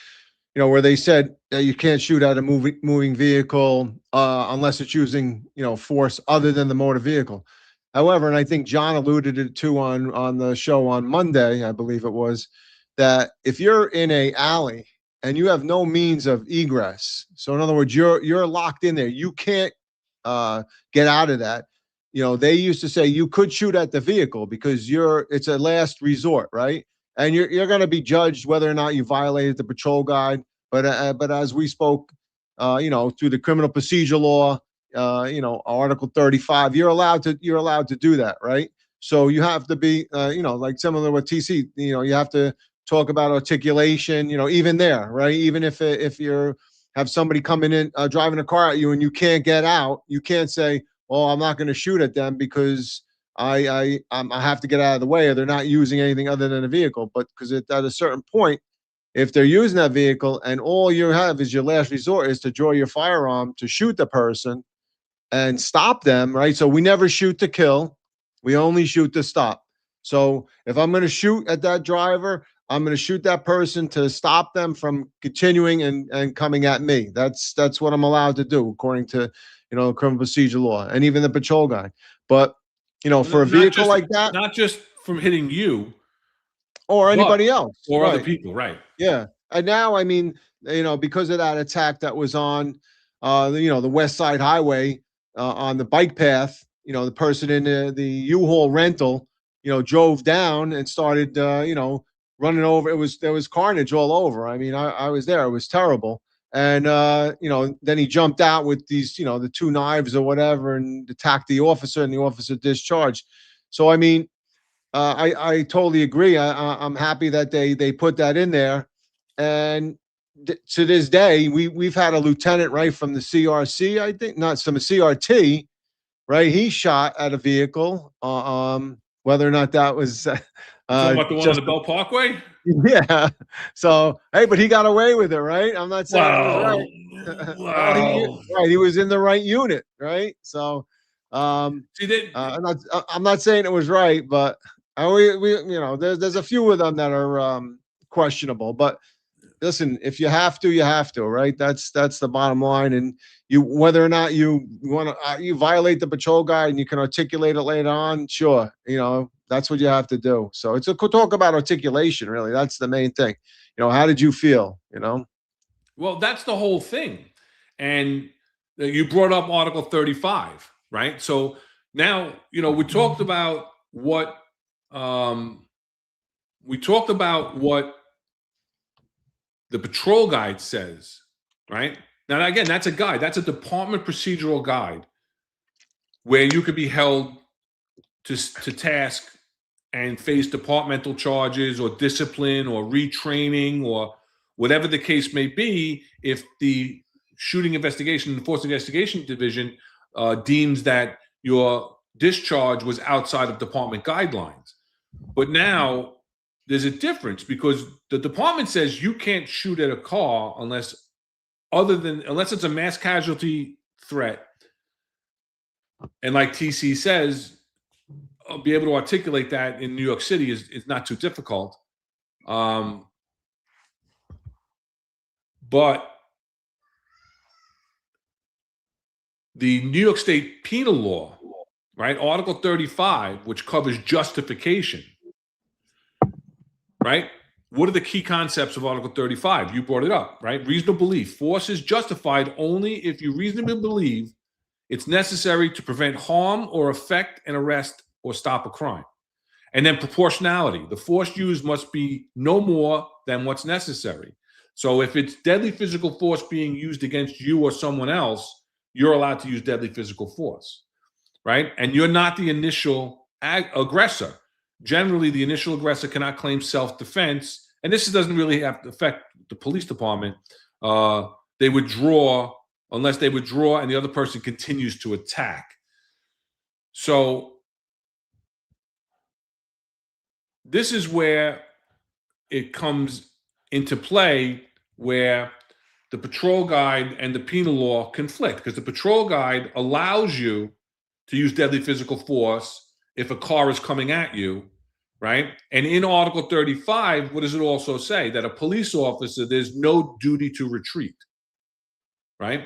you know, where they said you can't shoot at a moving vehicle unless it's using, you know, force other than the motor vehicle. However, and I think John alluded it to on the show on Monday, I believe it was, that if you're in a alley and you have no means of egress, so in other words, you're locked in there, you can't get out of that. You know, they used to say you could shoot at the vehicle because it's a last resort, right? And you're going to be judged whether or not you violated the patrol guide. But as we spoke, you know, through the criminal procedure law, you know, Article 35, you're allowed to do that, right? So you have to be, you know, like similar with TC, you know, you have to talk about articulation, you know, even there, right? Even if you're have somebody coming in, driving a car at you and you can't get out, you can't say, well, I'm not going to shoot at them because I have to get out of the way, or they're not using anything other than a vehicle. But because at a certain point, if they're using that vehicle and all you have is your last resort is to draw your firearm to shoot the person and stop them, right? So we never shoot to kill. We only shoot to stop. So if I'm going to shoot at that driver, I'm going to shoot that person to stop them from continuing and coming at me. That's what I'm allowed to do according to, you know, criminal procedure law and even the patrol guide. But, you know, for a vehicle like that, not just from hitting you or anybody else, or right, other people, right? Yeah. And now, I mean, you know, because of that attack that was on, you know, the West Side Highway on the bike path, you know, the person in the U-Haul rental, you know, drove down and started, you know, running over. There was carnage all over. I mean, I was there. It was terrible. And, you know, then he jumped out with these, you know, the two knives or whatever and attacked the officer, and the officer discharged. So, I mean, I totally agree. I'm happy that they put that in there. And to this day, we've had a lieutenant, right, from the CRC, I think, not some CRT, right? He shot at a vehicle. Whether or not that was Talking about the one on the Bell Parkway? Yeah. So, hey, but he got away with it, right? I'm not saying it was right. Wow. Right. He was in the right unit, right? So, See, I'm not saying it was right, but we you know, there's a few of them that are questionable. But listen, if you have to, you have to, right? That's the bottom line. And you, whether or not you want to, you violate the patrol guide and you can articulate it later on, sure, you know, that's what you have to do. So it's a talk about articulation, really. That's the main thing. You know, how did you feel? You know? well, that's the whole thing. And you brought up Article 35, right? So now, you know, we talked about what the patrol guide says, right? Now, again, that's a guide. That's a department procedural guide where you could be held to task and face departmental charges or discipline or retraining or whatever the case may be, if the shooting investigation and force investigation division deems that your discharge was outside of department guidelines. But now there's a difference, because the department says you can't shoot at a car unless it's a mass casualty threat. And like TC says, I'll be able to articulate that in New York City is not too difficult. But the New York State penal law, right, Article 35, which covers justification, right? What are the key concepts of Article 35? You brought it up, right? Reasonable belief. Force is justified only if you reasonably believe it's necessary to prevent harm or affect an arrest or stop a crime. And then proportionality. The force used must be no more than what's necessary. So if it's deadly physical force being used against you or someone else, you're allowed to use deadly physical force, right? And you're not the initial aggressor. Generally, the initial aggressor cannot claim self-defense, and this doesn't really have to affect the police department. They withdraw unless they withdraw and the other person continues to attack. So this is where it comes into play, where the patrol guide and the penal law conflict, because the patrol guide allows you to use deadly physical force if a car is coming at you, right? And in Article 35, what does it also say? That a police officer, there's no duty to retreat, right?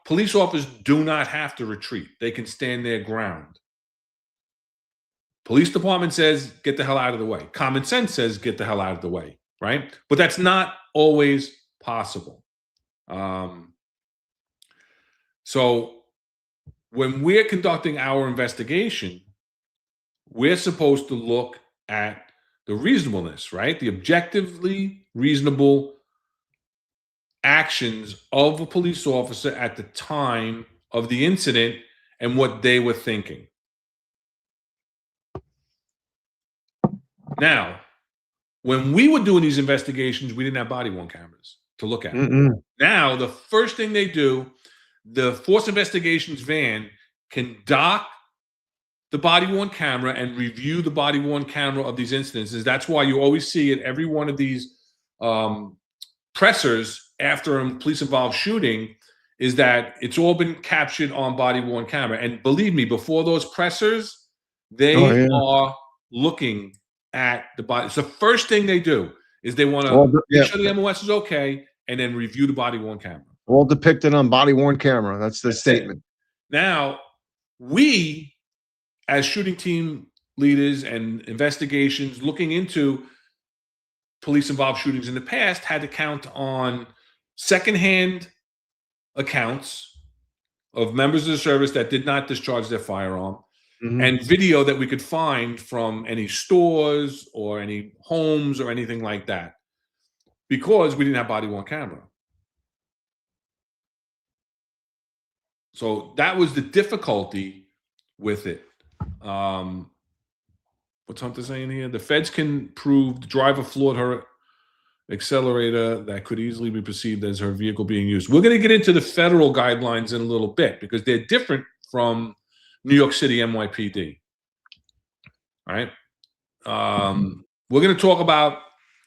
Police officers do not have to retreat. They can stand their ground. Police department says, get the hell out of the way. Common sense says, get the hell out of the way, right? But that's not always possible. So when we're conducting our investigation, we're supposed to look at the reasonableness, right? The objectively reasonable actions of a police officer at the time of the incident and what they were thinking. Now, when we were doing these investigations, we didn't have body-worn cameras to look at. Now, the first thing they do, the force investigations van can dock the body-worn camera and review the body-worn camera of these incidences. That's why you always see at every one of these pressers after a police-involved shooting is that it's all been captured on body-worn camera. And believe me, before those pressers, they are looking at the body. It's the first thing they do is they want to make sure the MOS is okay and then review the body-worn camera. All depicted on body-worn camera. That's the statement. Now, we, as shooting team leaders and investigations looking into police-involved shootings in the past, had to count on secondhand accounts of members of the service that did not discharge their firearm, and video that we could find from any stores or any homes or anything like that, because we didn't have body-worn camera. So that was the difficulty with it. What's Hunter saying here? The feds can prove the driver floored her accelerator that could easily be perceived as her vehicle being used. We're going to get into the federal guidelines in a little bit because they're different from New York City NYPD. All right. We're going to talk about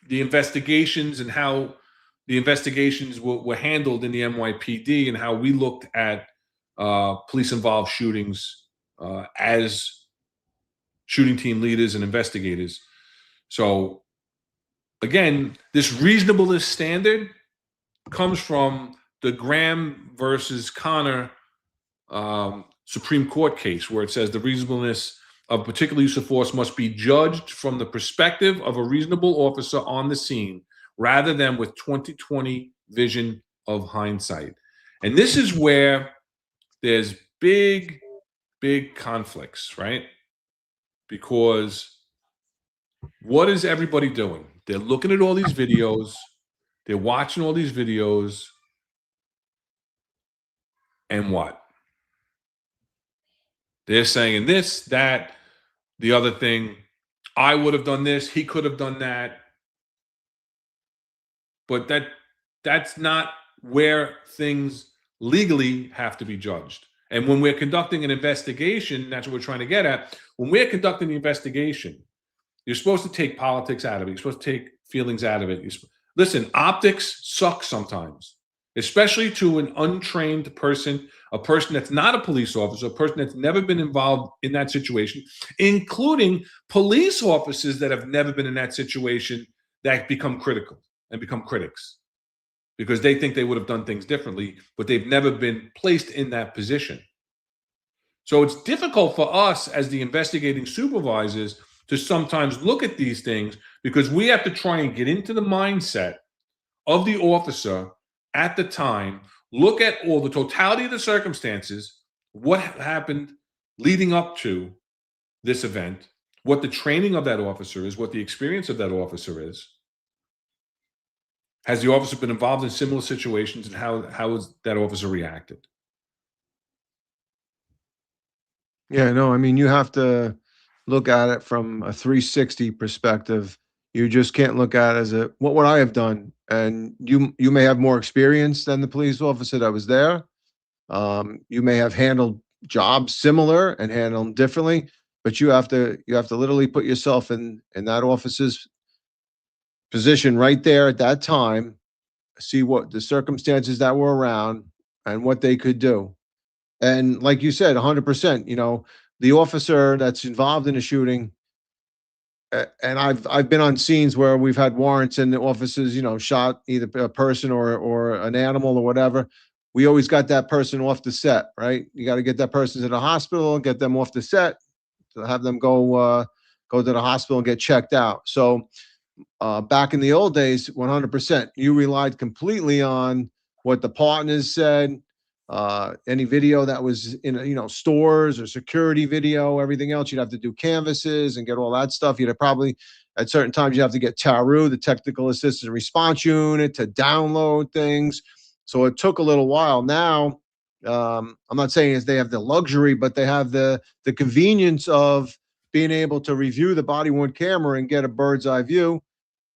the investigations and how the investigations were handled in the NYPD and how we looked at police-involved shootings as shooting team leaders and investigators. So again, this reasonableness standard comes from the Graham versus Connor Supreme Court case, where it says the reasonableness of particular use of force must be judged from the perspective of a reasonable officer on the scene rather than with 20/20 vision of hindsight. And this is where there's big conflicts, right? Because what is everybody doing? They're looking at all these videos. They're watching all these videos. And what? They're saying this, that, the other thing. I would have done this. He could have done that. but that's not where things legally have to be judged. And when we're conducting an investigation, that's what we're trying to get at. When we're conducting the investigation, you're supposed to take politics out of it. You're supposed to take feelings out of it. Listen, optics suck sometimes, especially to an untrained person, a person that's not a police officer, a person that's never been involved in that situation, including police officers that have never been in that situation that become critical and become critics because they think they would have done things differently, but they've never been placed in that position. So it's difficult for us as the investigating supervisors to sometimes look at these things because we have to try and get into the mindset of the officer at the time, look at all the totality of the circumstances, what happened leading up to this event, what the training of that officer is, what the experience of that officer is. Has the officer been involved in similar situations, and how has that officer reacted? Yeah, no, I mean, you have to look at it from a 360 perspective. You just can't look at it as a what would I have done? And you may have more experience than the police officer that was there. You may have handled jobs similar and handled them differently, but you have to literally put yourself in that officer's position right there at that time, see what the circumstances that were around and what they could do. And like you said, 100%, the officer that's involved in a shooting, and I've been on scenes where we've had warrants and the officers, shot either a person or an animal or whatever. We always got that person off the set, right? You got to get that person to the hospital, get them off the set, to have them go to the hospital and get checked out. So back in the old days, 100%, you relied completely on what the partners said, any video that was in, stores or security video, everything else, you'd have to do canvases and get all that stuff. You'd have probably, at certain times, you have to get TARU, the technical assistance response unit, to download things. So it took a little while. Now, I'm not saying is they have the luxury, but they have the convenience of being able to review the body worn camera and get a bird's eye view.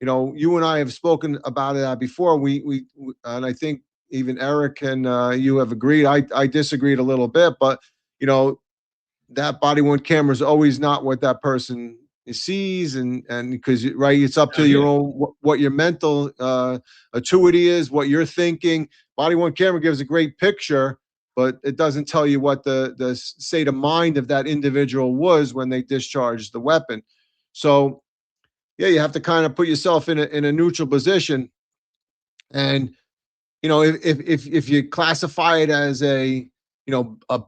You and I have spoken about that before. We and I think even Eric and you have agreed. I disagreed a little bit, but that body worn camera is always not what that person sees, and because right, it's up to your own what your mental acuity is, what you're thinking. Body worn camera gives a great picture, but it doesn't tell you what the state of mind of that individual was when they discharged the weapon. So yeah, you have to kind of put yourself in a neutral position. And if you classify it as a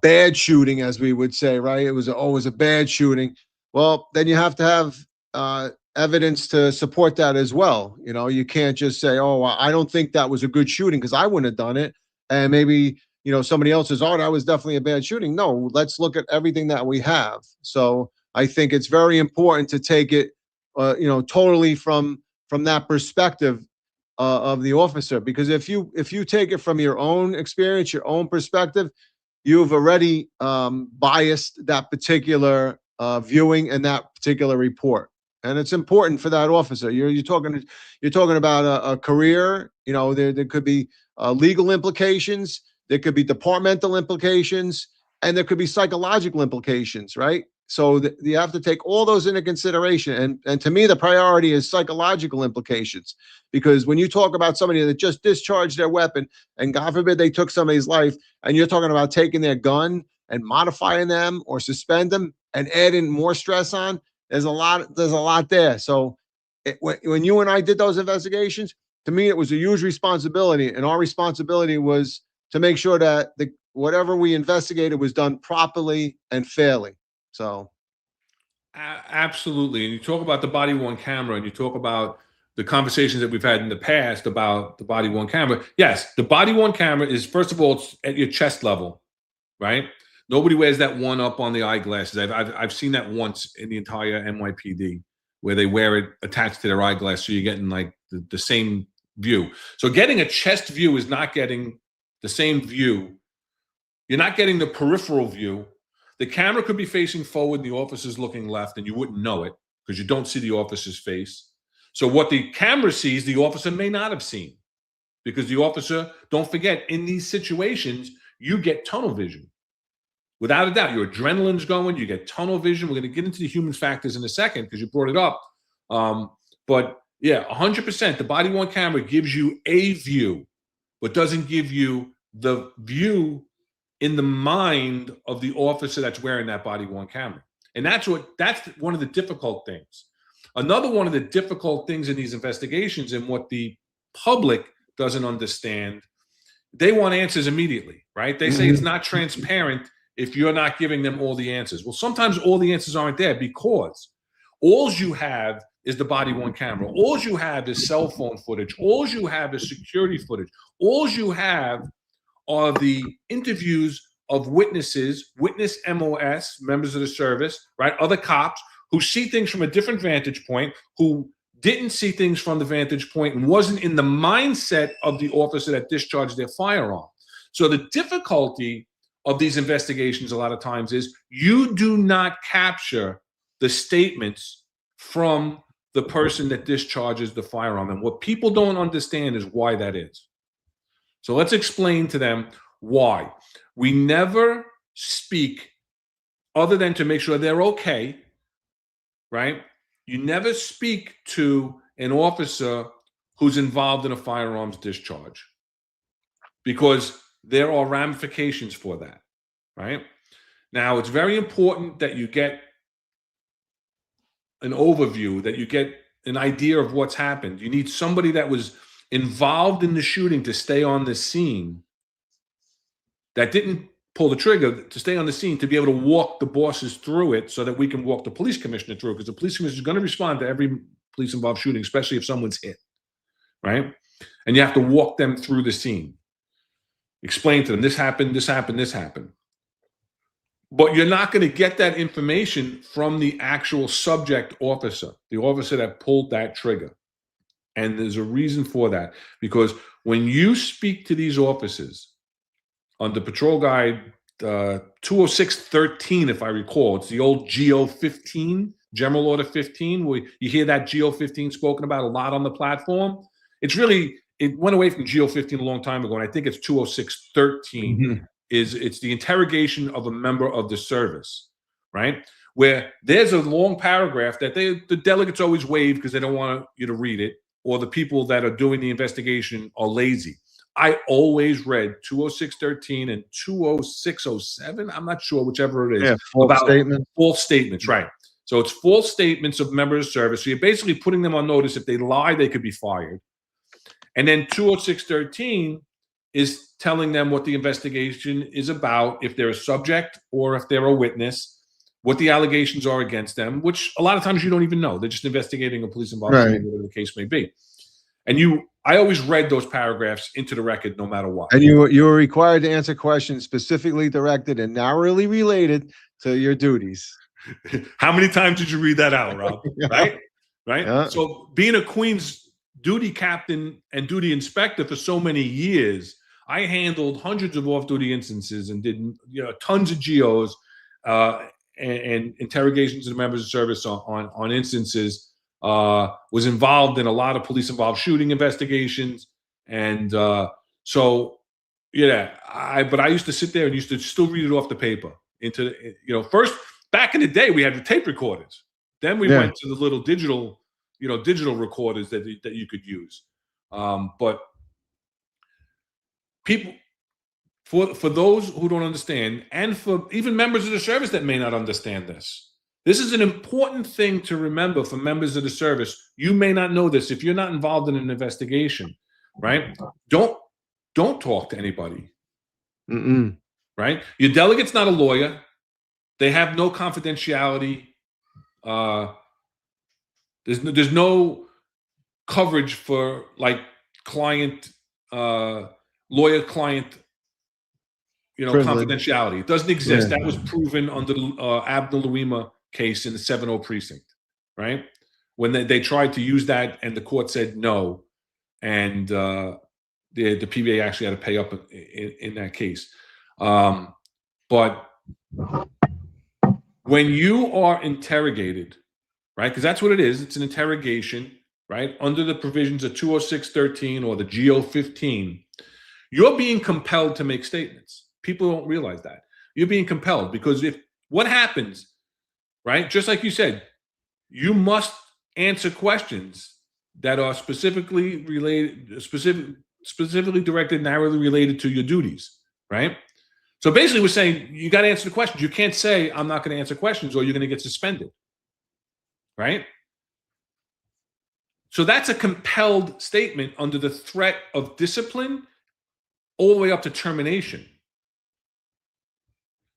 bad shooting, as we would say, right? It was always a bad shooting. Well, then you have to have evidence to support that as well. You can't just say, "Oh, I don't think that was a good shooting because I wouldn't have done it," and maybe somebody else says, "Oh, that was definitely a bad shooting." No, let's look at everything that we have. So I think it's very important to take it, totally from that perspective of the officer, because if you take it from your own experience, your own perspective, you've already biased that particular viewing and that particular report, and it's important for that officer. You're talking about a career. There could be legal implications, there could be departmental implications, and there could be psychological implications, right? So you have to take all those into consideration. And to me, the priority is psychological implications, because when you talk about somebody that just discharged their weapon and God forbid they took somebody's life, and you're talking about taking their gun and modifying them or suspend them and adding more stress on, there's a lot there. So when you and I did those investigations, to me, it was a huge responsibility. And our responsibility was to make sure that whatever we investigated was done properly and fairly. So Absolutely. And you talk about the body worn camera, and you talk about the conversations that we've had in the past about the body worn camera. Yes, the body worn camera is, first of all, it's at your chest level, right? Nobody wears that one up on the eyeglasses. I've seen that once in the entire NYPD, where they wear it attached to their eyeglass, so you're getting like the same view. So getting a chest view is not getting the same view. You're not getting the peripheral view. The camera could be facing forward and the officer's looking left, and you wouldn't know it because you don't see the officer's face. So what the camera sees, the officer may not have seen, because the officer, don't forget, in these situations, you get tunnel vision. Without a doubt, your adrenaline's going, you get tunnel vision. We're going to get into the human factors in a second because you brought it up. But yeah, 100%, the body-worn camera gives you a view, but doesn't give you the view in the mind of the officer that's wearing that body-worn camera. And that's one of the difficult things. Another one of the difficult things in these investigations, and what the public doesn't understand, they want answers immediately, right? They say it's not transparent if you're not giving them all the answers. Well, sometimes all the answers aren't there, because all you have is the body-worn camera. All you have is cell phone footage. All you have is security footage. All you have are the interviews of witnesses, witness MOS, members of the service, right? Other cops who see things from a different vantage point, who didn't see things from the vantage point and wasn't in the mindset of the officer that discharged their firearm. So the difficulty of these investigations a lot of times is you do not capture the statements from the person that discharges the firearm. And what people don't understand is why that is. So let's explain to them why. We never speak other than to make sure they're okay, right? You never speak to an officer who's involved in a firearms discharge, because there are ramifications for that, right? Now, it's very important that you get an overview, that you get an idea of what's happened. You need somebody that was involved in the shooting to stay on the scene, that didn't pull the trigger, to stay on the scene, to be able to walk the bosses through it so that we can walk the police commissioner through it, because the police commissioner is going to respond to every police involved shooting, especially if someone's hit, right? And you have to walk them through the scene. Explain to them, this happened, this happened, this happened. But you're not going to get that information from the actual subject officer, the officer that pulled that trigger. And there's a reason for that, because when you speak to these officers under Patrol Guide 206-13, if I recall, it's the old GO 15, General Order 15, where you hear that GO 15 spoken about a lot on the platform. It's really, it went away from GO 15 a long time ago, and I think it's 206-13. It's the interrogation of a member of the service, right? Where there's a long paragraph that the delegates always waive because they don't want you to read it, or the people that are doing the investigation are lazy. I always read 206-13 and 206-07. I'm not sure, whichever it is. Yeah, false statements. False statements, right. So it's false statements of members of service. So you're basically putting them on notice. If they lie, they could be fired. And then 206-13 is telling them what the investigation is about, if they're a subject or if they're a witness, what the allegations are against them, which a lot of times you don't even know. They're just investigating a police involvement, right, whatever the case may be. And I always read those paragraphs into the record no matter what. And you were required to answer questions specifically directed and narrowly related to your duties. How many times did you read that out, Rob? Yeah. Right? Yeah. So being a Queens duty captain and duty inspector for so many years, I handled hundreds of off-duty instances and did tons of GOs and interrogations of members of service on instances. Was involved in a lot of police-involved shooting investigations, and so yeah. But I used to sit there and used to still read it off the paper. First back in the day we had the tape recorders. Then we went to the little digital recorders that you could use. But people, for those who don't understand, and for even members of the service that may not understand this is an important thing to remember for members of the service. You may not know this if you're not involved in an investigation, right? Don't talk to anybody, right? Your delegate's not a lawyer. They have no confidentiality. There's no coverage for like lawyer-client, confidentiality. It doesn't exist. That was proven under the Abner Louima case in the 7-0 precinct, right? When they tried to use that and the court said no, and the PBA actually had to pay up in that case. But when you are interrogated, right, because that's what it is, it's an interrogation, right, under the provisions of 206.13 or the GO15, you're being compelled to make statements. People don't realize that. You're being compelled because if what happens, right, just like you said, you must answer questions that are specifically related, specifically directed, narrowly related to your duties, right? So basically, we're saying you got to answer the questions. You can't say, I'm not going to answer questions or you're going to get suspended, right? So that's a compelled statement under the threat of discipline all the way up to termination.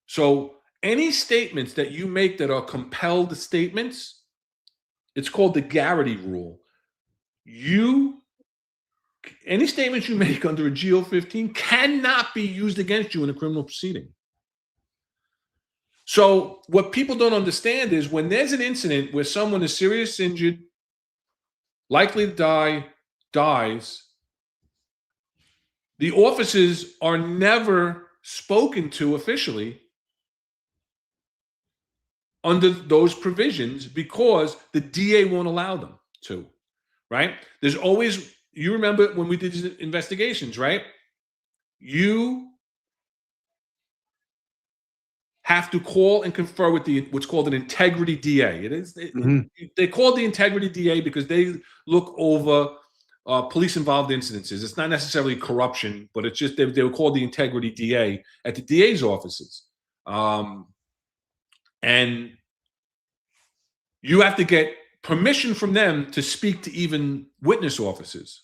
So any statements that you make that are compelled statements, it's called the Garrity rule. Any statements you make under a GO15 cannot be used against you in a criminal proceeding. So what people don't understand is when there's an incident where someone is seriously injured, likely to die, dies, the officers are never spoken to officially under those provisions because the DA won't allow them to, right? There's always, you remember when we did these investigations, right? You have to call and confer with what's called an integrity DA. They call it the integrity DA because they look over police-involved incidences. It's not necessarily corruption, but it's just they were called the integrity DA at the DA's offices. And you have to get permission from them to speak to even witness officers.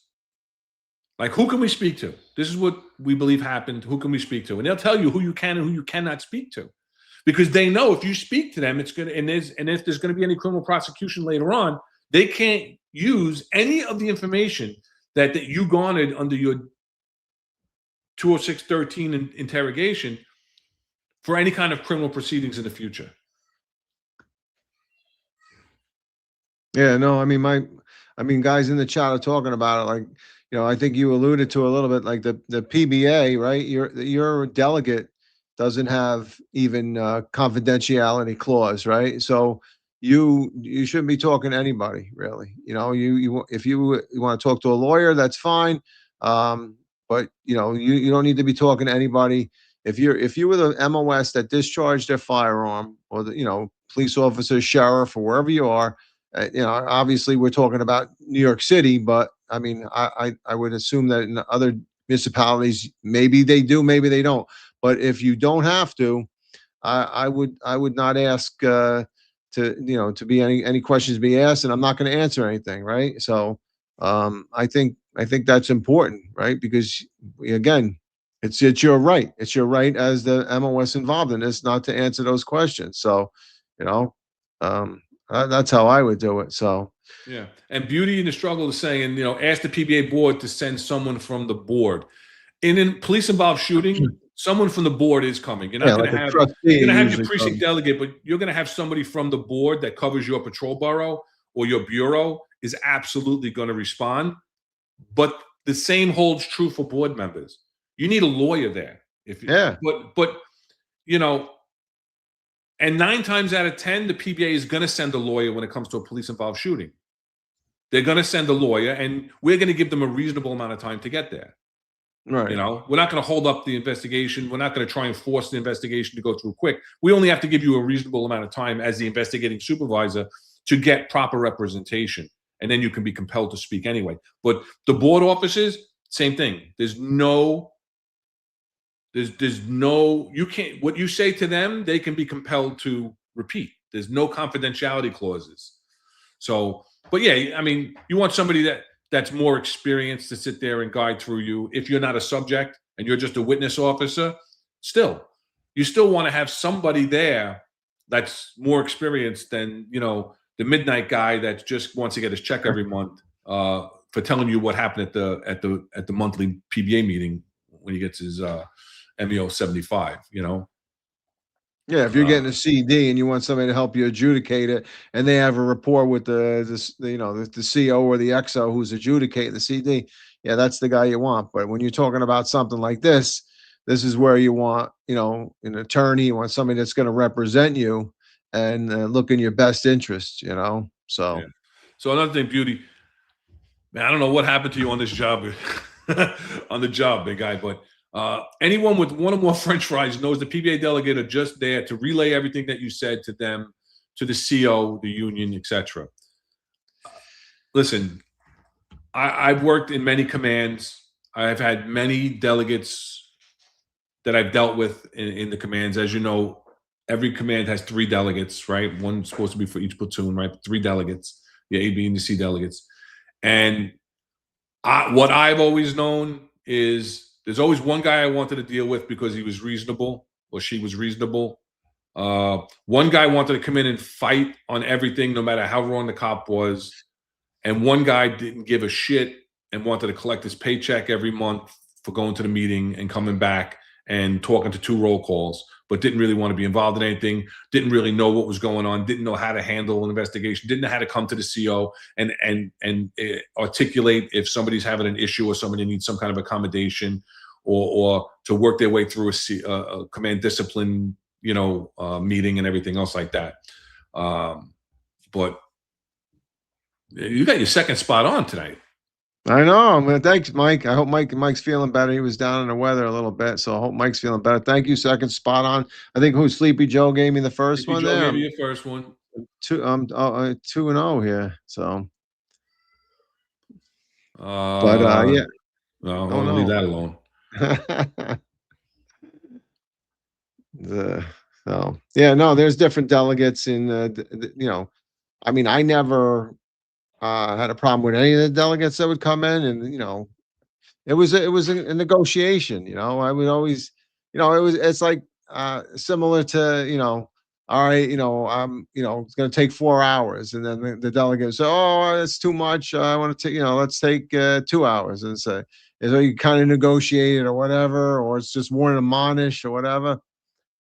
Like, who can we speak to? This is what we believe happened. Who can we speak to? And they'll tell you who you can and who you cannot speak to. Because they know if you speak to them, it's going to, and if there's going to be any criminal prosecution later on, they can't use any of the information that you garnered under your 206.13 interrogation for any kind of criminal proceedings in the future. Yeah, no, I mean, guys in the chat are talking about it. Like, I think you alluded to a little bit, like the PBA, right? Your delegate doesn't have even confidentiality clause, right? So you shouldn't be talking to anybody, really. If you want to talk to a lawyer, that's fine. But you don't need to be talking to anybody. If you were the MOS that discharged their firearm, or the police officer, sheriff, or wherever you are, obviously we're talking about New York City, but I mean, I would assume that in other municipalities, maybe they do, maybe they don't. But if you don't have to, I would not ask to be any questions be asked, and I'm not going to answer anything, right? So I think that's important, right? Because again, it's your right. It's your right as the MOS involved in this not to answer those questions. So that's how I would do it. So yeah, and beauty in the struggle is saying, ask the PBA board to send someone from the board. In police-involved shooting, someone from the board is coming. You're not going to have your precinct delegate, but you're going to have somebody from the board that covers your patrol borough or your bureau is absolutely going to respond. But the same holds true for board members. You need a lawyer there. But and 9 times out of 10, the PBA is going to send a lawyer when it comes to a police-involved shooting. They're going to send a lawyer, and we're going to give them a reasonable amount of time to get there. Right. We're not going to hold up the investigation. We're not going to try and force the investigation to go through quick. We only have to give you a reasonable amount of time as the investigating supervisor to get proper representation. And then you can be compelled to speak anyway. But the board officers, same thing. You can't, what you say to them, they can be compelled to repeat. There's no confidentiality clauses. So, but yeah, I mean, you want somebody that's more experienced to sit there and guide through you. If you're not a subject and you're just a witness officer, you still want to have somebody there that's more experienced than, the midnight guy that just wants to get his check every month for telling you what happened at the monthly PBA meeting when he gets his MEO 75, Yeah, if you're getting a CD and you want somebody to help you adjudicate it, and they have a rapport with the CO or the XO who's adjudicating the CD, yeah, that's the guy you want. But when you're talking about something like this is where you want, an attorney. You want somebody that's going to represent you and look in your best interest. So. Yeah. So another thing, beauty. Man, I don't know what happened to you on this job, on the job, big guy. But anyone with one or more French fries knows the PBA delegate are just there to relay everything that you said to them, to the CO, the union, etc. Listen, I've worked in many commands. I've had many delegates that I've dealt with in the commands. As you know, every command has 3 delegates, right? One's supposed to be for each platoon, right? 3 delegates, the A, B, and the C delegates. And what I've always known is there's always one guy I wanted to deal with because he was reasonable or she was reasonable. One guy wanted to come in and fight on everything, no matter how wrong the cop was. And one guy didn't give a shit and wanted to collect his paycheck every month for going to the meeting and coming back and talking to 2 roll calls, but didn't really want to be involved in anything, didn't really know what was going on, didn't know how to handle an investigation, didn't know how to come to the CO and articulate if somebody's having an issue or somebody needs some kind of accommodation, or to work their way through a command discipline, meeting and everything else like that. But you got your second spot on tonight. I know. Thanks, Mike. I hope Mike's feeling better. He was down in the weather a little bit, so I hope Mike's feeling better. Thank you. Second spot on. I think Sleepy Joe gave me the first one Joe there. gave you your first one. 2-0 here. So, Yeah. No, I want to leave that alone. There's different delegates in. I mean, I never had a problem with any of the delegates that would come in, and it was a negotiation. I would always, it's like similar to all right, it's going to take 4 hours, and then the delegate says, oh, it's too much. I want to take, let's take 2 hours, and say, so you kind of negotiate it or whatever, or it's just warn and admonish or whatever.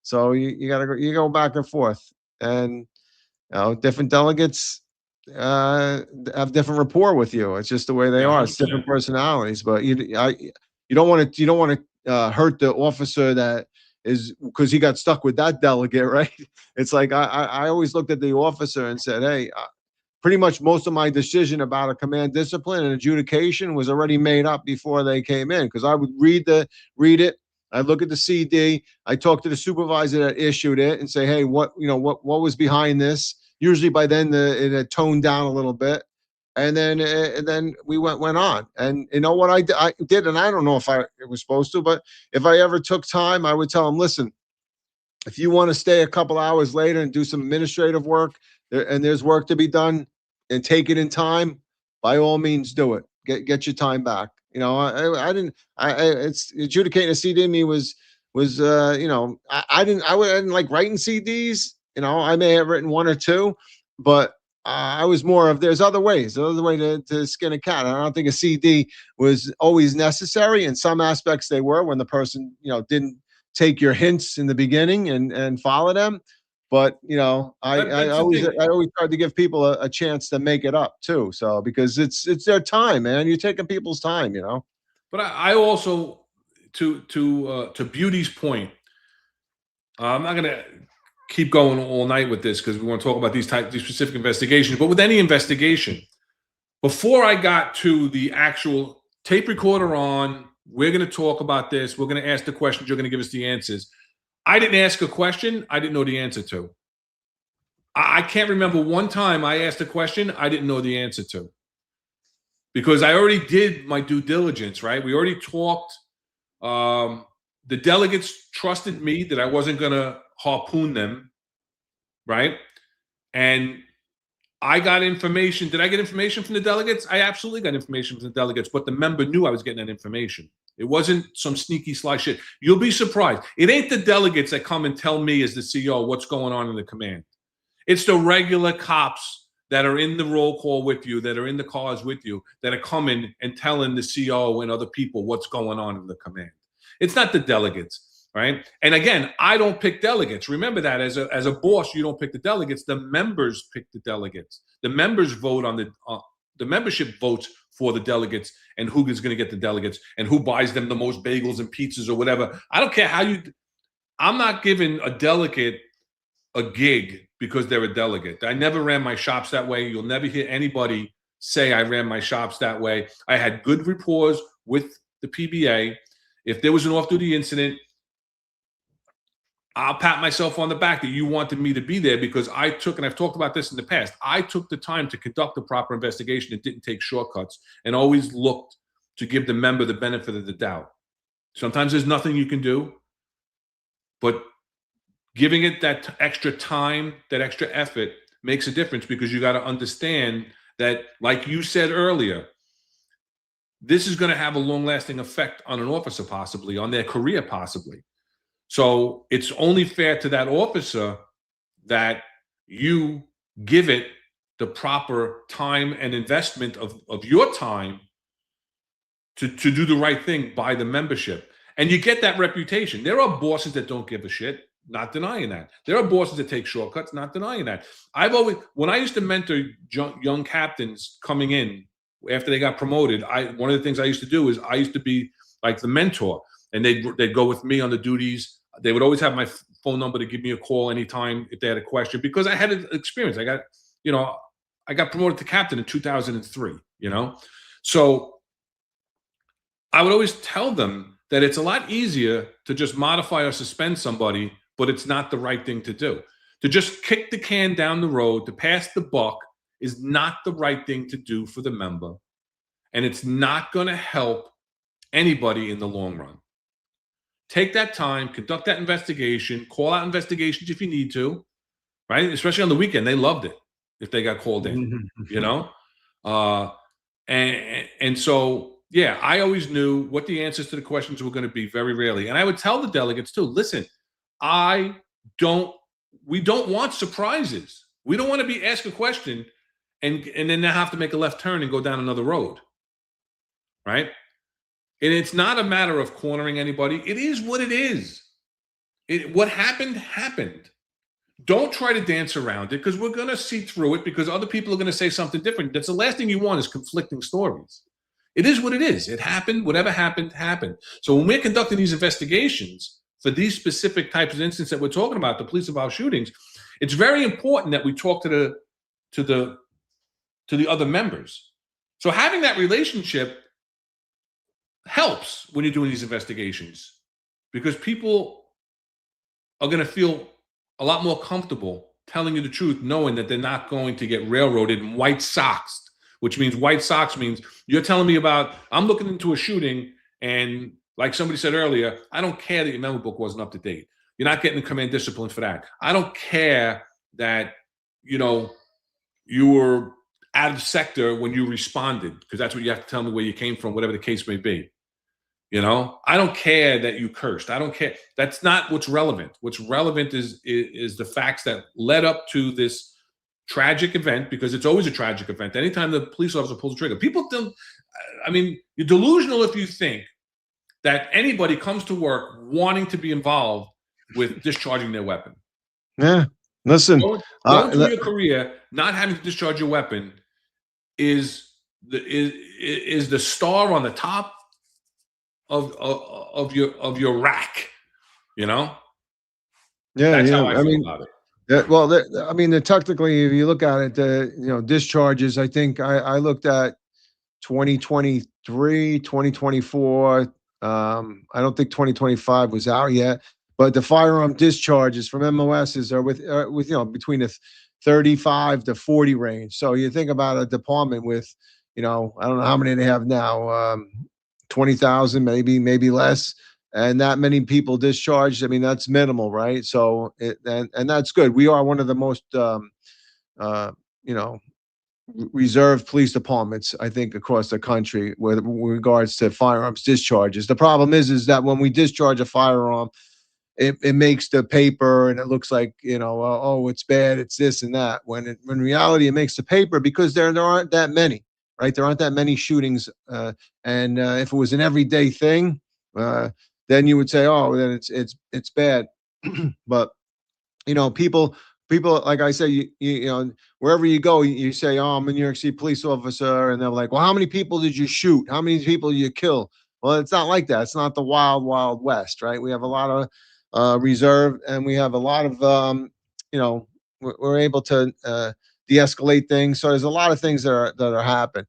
So you go back and forth, and different delegates have different rapport with you. It's just the way they are. It's different personalities, but you don't want to hurt the officer that is, because he got stuck with that delegate, right? It's like I always looked at the officer and said, hey, pretty much most of my decision about a command discipline and adjudication was already made up before they came in, because I would read it. I look at the CD. I talk to the supervisor that issued it and say, hey, what was behind this? Usually by then it had toned down a little bit, and then we went on. And you know what I did, and I don't know if I was supposed to, but if I ever took time, I would tell them, listen, if you want to stay a couple hours later and do some administrative work, and there's work to be done, and take it in time, by all means do it. Get your time back. It's adjudicating a CD to me was I didn't like writing CDs. I may have written 1 or 2, but I was more of, there's other ways. There's other way to skin a cat. I don't think a CD was always necessary. In some aspects they were, when the person, didn't take your hints in the beginning and follow them. But, I always tried to give people a chance to make it up too. So, because it's their time, man. You're taking people's time, But I also, to Beauty's point, I'm not going to keep going all night with this because we want to talk about these specific investigations. But with any investigation, before I got to the actual tape recorder on, we're going to talk about this, we're going to ask the questions, you're going to give us the answers. I didn't ask a question I didn't know the answer to. I can't remember one time I asked a question I didn't know the answer to, because I already did my due diligence, right? We already talked. The delegates trusted me that I wasn't going to harpoon them, right? And I got information. Did I get information from the delegates? I absolutely got information from the delegates, but the member knew I was getting that information. It wasn't some sneaky sly shit. You'll be surprised. It ain't the delegates that come and tell me as the CO what's going on in the command. It's the regular cops that are in the roll call with you, that are in the cars with you, that are coming and telling the CO and other people what's going on in the command. It's not the delegates, right? And again, I don't pick delegates. Remember that as a boss, you don't pick the delegates. The members pick the delegates. The members vote on the membership votes for the delegates and who is going to get the delegates and who buys them the most bagels and pizzas or whatever. I don't care how I'm not giving a delegate a gig because they're a delegate. I never ran my shops that way. You'll never hear anybody say I ran my shops that way. I had good rapport with the PBA. If there was an off-duty incident, I'll pat myself on the back that you wanted me to be there because I took, and I've talked about this in the past, I took the time to conduct the proper investigation and didn't take shortcuts and always looked to give the member the benefit of the doubt. Sometimes there's nothing you can do, but giving it that extra time, that extra effort makes a difference because you got to understand that, like you said earlier, this is going to have a long-lasting effect on an officer, possibly, on their career, possibly. So it's only fair to that officer that you give it the proper time and investment of your time to do the right thing by the membership. And you get that reputation. There are bosses that don't give a shit, not denying that. There are bosses that take shortcuts, not denying that. When I used to mentor young captains coming in after they got promoted, one of the things I used to do is I used to be like the mentor, and they'd go with me on the duties. They would always have my phone number to give me a call anytime if they had a question because I had experience. I got promoted to captain in 2003, So I would always tell them that it's a lot easier to just modify or suspend somebody, but it's not the right thing to do. To just kick the can down the road, to pass the buck is not the right thing to do for the member. And it's not going to help anybody in the long run. Take that time, conduct that investigation, call out investigations if you need to, right? Especially on the weekend. They loved it if they got called in, And so, yeah, I always knew what the answers to the questions were going to be very rarely. And I would tell the delegates too, listen, we don't want surprises. We don't want to be asked a question and then they have to make a left turn and go down another road, right? And it's not a matter of cornering anybody. It is what it is. What happened, happened. Don't try to dance around it because we're going to see through it because other people are going to say something different. That's the last thing you want is conflicting stories. It is what it is. It happened. Whatever happened, happened. So when we're conducting these investigations for these specific types of incidents that we're talking about, the police-involved shootings, it's very important that we talk to the other members. So having that relationship helps when you're doing these investigations because people are going to feel a lot more comfortable telling you the truth, knowing that they're not going to get railroaded and white soxed, which means white socks means you're telling me about, I'm looking into a shooting and like somebody said earlier, I don't care that your memo book wasn't up to date. You're not getting the command discipline for that. I don't care that, you were out of sector when you responded, because that's what you have to tell me where you came from, whatever the case may be. I don't care that you cursed. I don't care. That's not what's relevant. What's relevant is the facts that led up to this tragic event, because it's always a tragic event. Anytime the police officer pulls the trigger, people don't, you're delusional if you think that anybody comes to work wanting to be involved with discharging their weapon. Yeah. Listen, going through your career, not having to discharge your weapon is the star on the top of your rack, Yeah, That's yeah. how I feel about it. Technically, if you look at it, discharges. I think I looked at 2023, 2024. I don't think 2025 was out yet. But the firearm discharges from MOSs are with between the 35 to 40 range. So you think about a department with, I don't know how many they have now, 20,000, maybe less, and that many people discharged. That's minimal, right? So and that's good. We are one of the most, reserved police departments, I think, across the country with regards to firearms discharges. The problem is that when we discharge a firearm, it makes the paper and it looks like, oh, it's bad, it's this and that. When in reality, it makes the paper because there aren't that many, right? There aren't that many shootings. And if it was an everyday thing, then you would say, oh, then it's bad. But, people, like I say, wherever you go, you say, oh, I'm a New York City police officer. And they're like, well, how many people did you shoot? How many people did you kill? Well, it's not like that. It's not the wild, wild west, right? We have a lot of reserve, and we have a lot of, we're able to de-escalate things. So there's a lot of things that are happening.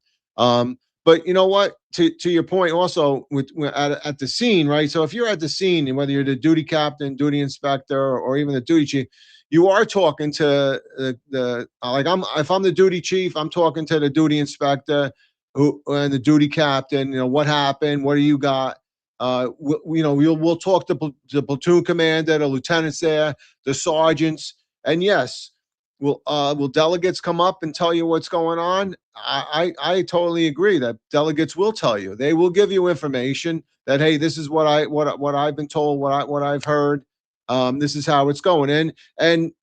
But you know what? To your point, also at the scene, right? So if you're at the scene, and whether you're the duty captain, duty inspector, or even the duty chief, you are talking to the like if I'm the duty chief, I'm talking to the duty inspector, and the duty captain. You know what happened? What do you got? We'll talk to the platoon commander, the lieutenants there, the sergeants, and yes, will delegates come up and tell you what's going on? I totally agree that delegates will tell you. They will give you information that, hey, this is what I've been told, what I've heard. This is how it's going, and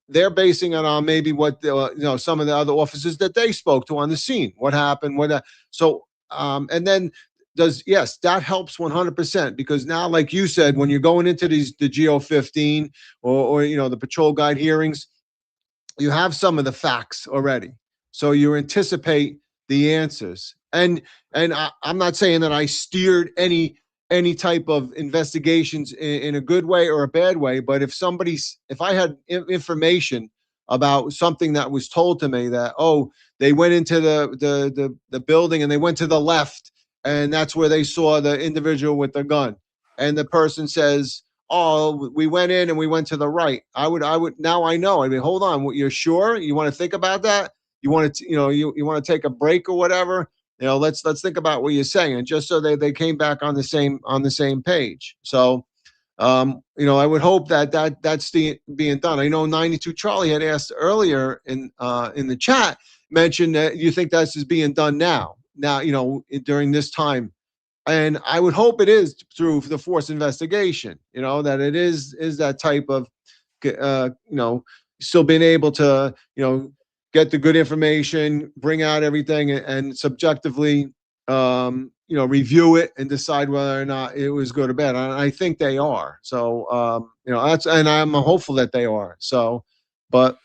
they're basing it on maybe what some of the other officers that they spoke to on the scene. What happened? And then yes, that helps 100%, because now, like you said, when you're going into the GO 15 or the patrol guide hearings, you have some of the facts already, so you anticipate the answers. And I'm not saying that I steered any type of investigations in a good way or a bad way, but if I had information about something that was told to me that, oh, they went into the building and they went to the left, and that's where they saw the individual with the gun, and the person says, oh, we went in and we went to the right, I would now I know. I mean, hold on, you're sure you want to think about that? You want to you want to take a break or whatever? Let's think about what you're saying, and just so they came back on the same page. So I would hope that's being done. I know 92 Charlie had asked earlier in the chat, mentioned that you think this is being done now during this time. And I would hope it is through the force investigation, that it is that type of, still being able to, get the good information, bring out everything, and subjectively, review it and decide whether or not it was good or bad. And I think they are. So, and I'm hopeful that they are. So, but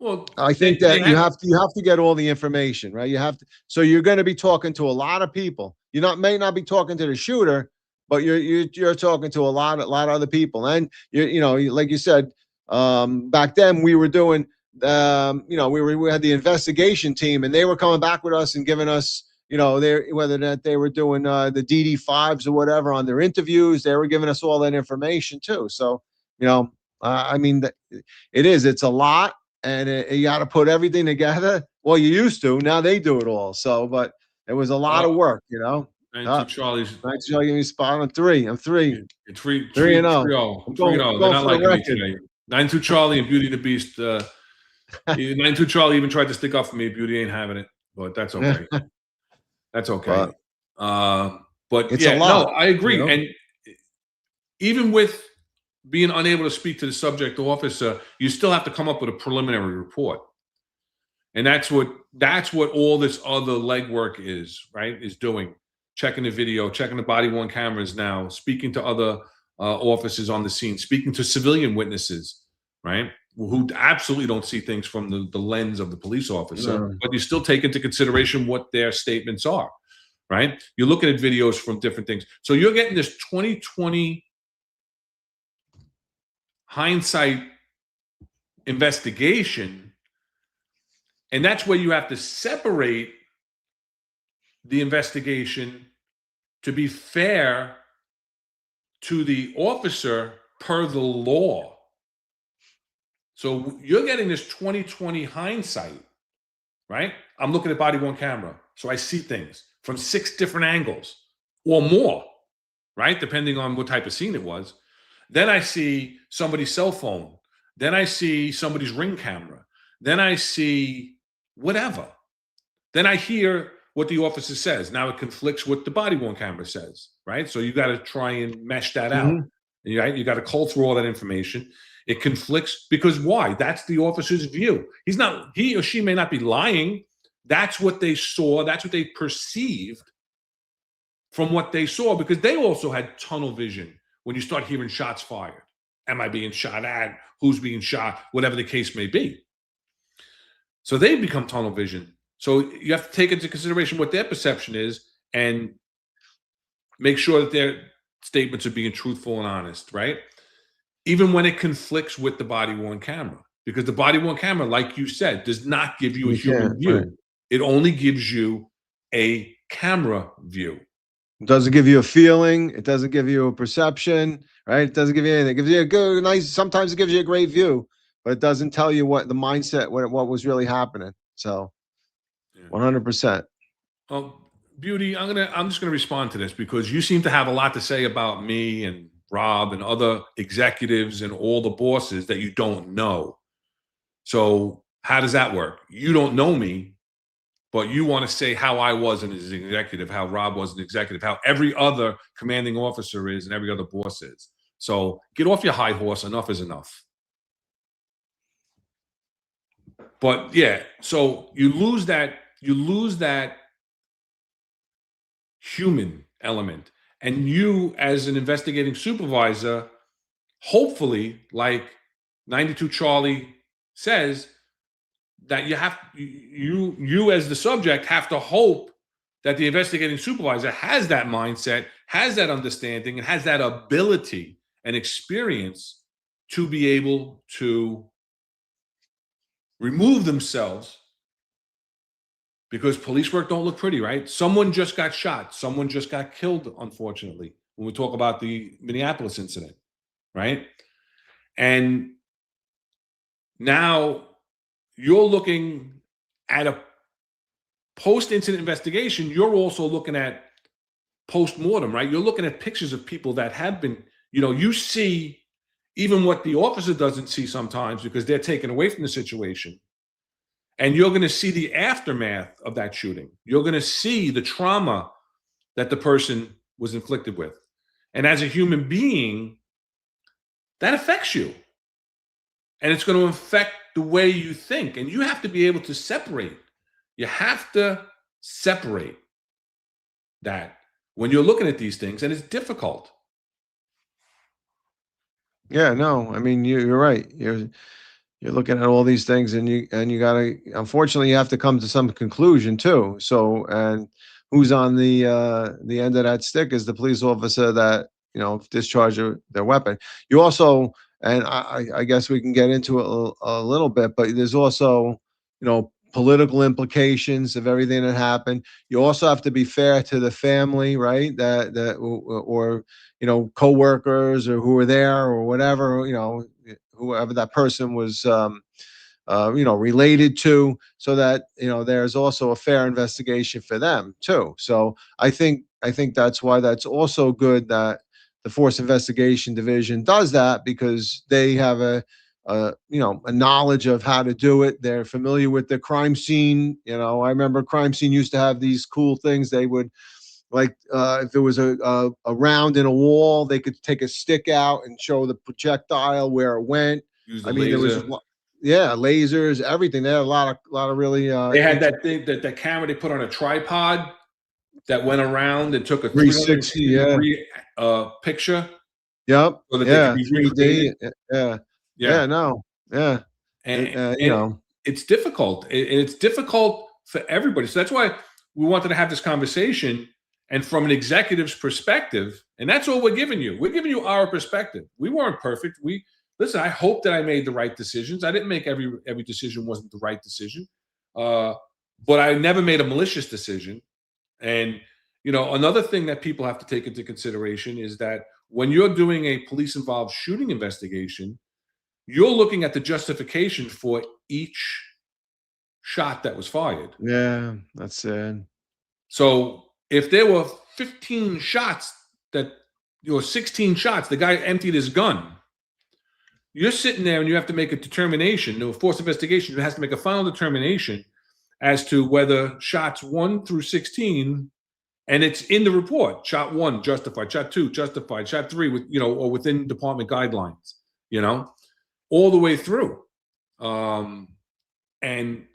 Well, I think that you have to get all the information, right? You have to. So you're going to be talking to a lot of people. You may not be talking to the shooter, but you're talking to a lot of other people. And like you said, back then we were doing, we had the investigation team, and they were coming back with us and giving us, whether that they were doing the DD5s or whatever on their interviews, they were giving us all that information too. So, I mean, it's a lot. And you got to put everything together. Well, you used to. Now they do it all. So, but it was a lot of work, 92 Charlie's. 92 Charlie gave me a spot on 3. I'm 3. 3-0. 3-0. 3-0. They're not liking me today. 92 Charlie and Beauty the Beast. 92 Charlie even tried to stick up for me. Beauty ain't having it, but that's okay. That's okay. But it's yeah, a lot, no, I agree. And even with being unable to speak to the subject officer, you still have to come up with a preliminary report. And that's what all this other legwork is, right? Is doing. Checking the video, checking the body-worn cameras now, speaking to other officers on the scene, speaking to civilian witnesses, right? Who absolutely don't see things from the lens of the police officer, but you still take into consideration what their statements are, right? You're looking at videos from different things. So you're getting this 2020 hindsight investigation, and that's where you have to separate the investigation to be fair to the officer per the law. So you're getting this 2020 hindsight, right? I'm looking at body-worn camera, so I see things from 6 different angles or more, right? Depending on what type of scene it was. Then I see somebody's cell phone. Then I see somebody's Ring camera. Then I see whatever. Then I hear what the officer says. Now it conflicts with the body-worn camera says, right? So you got to try and mesh that out. Right? You got to cull through all that information. It conflicts because why? That's the officer's view. He or she may not be lying. That's what they saw. That's what they perceived from what they saw, because they also had tunnel vision. When you start hearing shots fired, am I being shot at? Who's being shot? Whatever the case may be. So they become tunnel vision. So you have to take into consideration what their perception is and make sure that their statements are being truthful and honest, right? Even when it conflicts with the body-worn camera. because the body-worn camera, like you said, does not give you a You human can't, view. right. It only gives you a camera view. It doesn't give you a feeling. It doesn't give you a perception, right? It doesn't give you anything. It gives you a good, nice. Sometimes it gives you a great view, but it doesn't tell you what the mindset, what was really happening. So, Yeah. 100%. Well, Beauty, I'm just gonna respond to this because you seem to have a lot to say about me and Rob and other executives and all the bosses that you don't know. So how does that work? You don't know me, but you want to say how I was as an executive, how Rob was an executive, how every other commanding officer is and every other boss is. So get off your high horse. Enough is enough. But yeah, so you lose that human element. And you, as an investigating supervisor, hopefully, like 92 Charlie says, that you as the subject have to hope that the investigating supervisor has that mindset, has that understanding, and has that ability and experience to be able to remove themselves, because police work don't look pretty, right? Someone just got shot, someone just got killed, unfortunately, when we talk about the Minneapolis incident, right? And now you're looking at a post-incident investigation. You're also looking at post-mortem, right? You're looking at pictures of people that have been, you see even what the officer doesn't see sometimes because they're taken away from the situation. And you're going to see the aftermath of that shooting. You're going to see the trauma that the person was inflicted with. And as a human being, that affects you. And it's going to affect the way you think. And you have to be able to separate. You have to separate that when you're looking at these things, and it's difficult. Yeah, no, I mean, you're right. You're looking at all these things, and you gotta. Unfortunately, you have to come to some conclusion too. So, and who's on the end of that stick is the police officer that discharged their weapon. You also, and I guess we can get into it a little bit, but there's also political implications of everything that happened. You also have to be fair to the family, right? That or coworkers or who were there or whatever, whoever that person was related to, so that there's also a fair investigation for them too. So I think that's why that's also good that the Force Investigation Division does that, because they have a knowledge of how to do it. They're familiar with the crime scene. I remember crime scene used to have these cool things. They would, like, if there was a round in a wall, they could take a stick out and show the projectile where it went. Use the I mean, there was, laser. yeah, lasers, everything. They had a lot of really They had that thing, that camera they put on a tripod that went around and took a 360, 360 yeah. degree picture Yep, so that they could yeah, be 3D, recreated. yeah, Yeah. yeah, no, yeah, And, you and know, it's difficult. It's difficult for everybody. So that's why we wanted to have this conversation. And from an executive's perspective, and that's all we're giving you. We're giving you our perspective. We weren't perfect. Listen, I hope that I made the right decisions. I didn't make every decision wasn't the right decision. But I never made a malicious decision. And another thing that people have to take into consideration is that when you're doing a police involved shooting investigation, you're looking at the justification for each shot that was fired. yeah, that's sad. So if there were 15 shots that, 16 shots, the guy emptied his gun. You're sitting there and you have to make a determination. A force investigation has to make a final determination as to whether shots 1 through 16, and it's in the report. Shot 1 justified, shot 2 justified, shot 3 with or within department guidelines. All the way through. And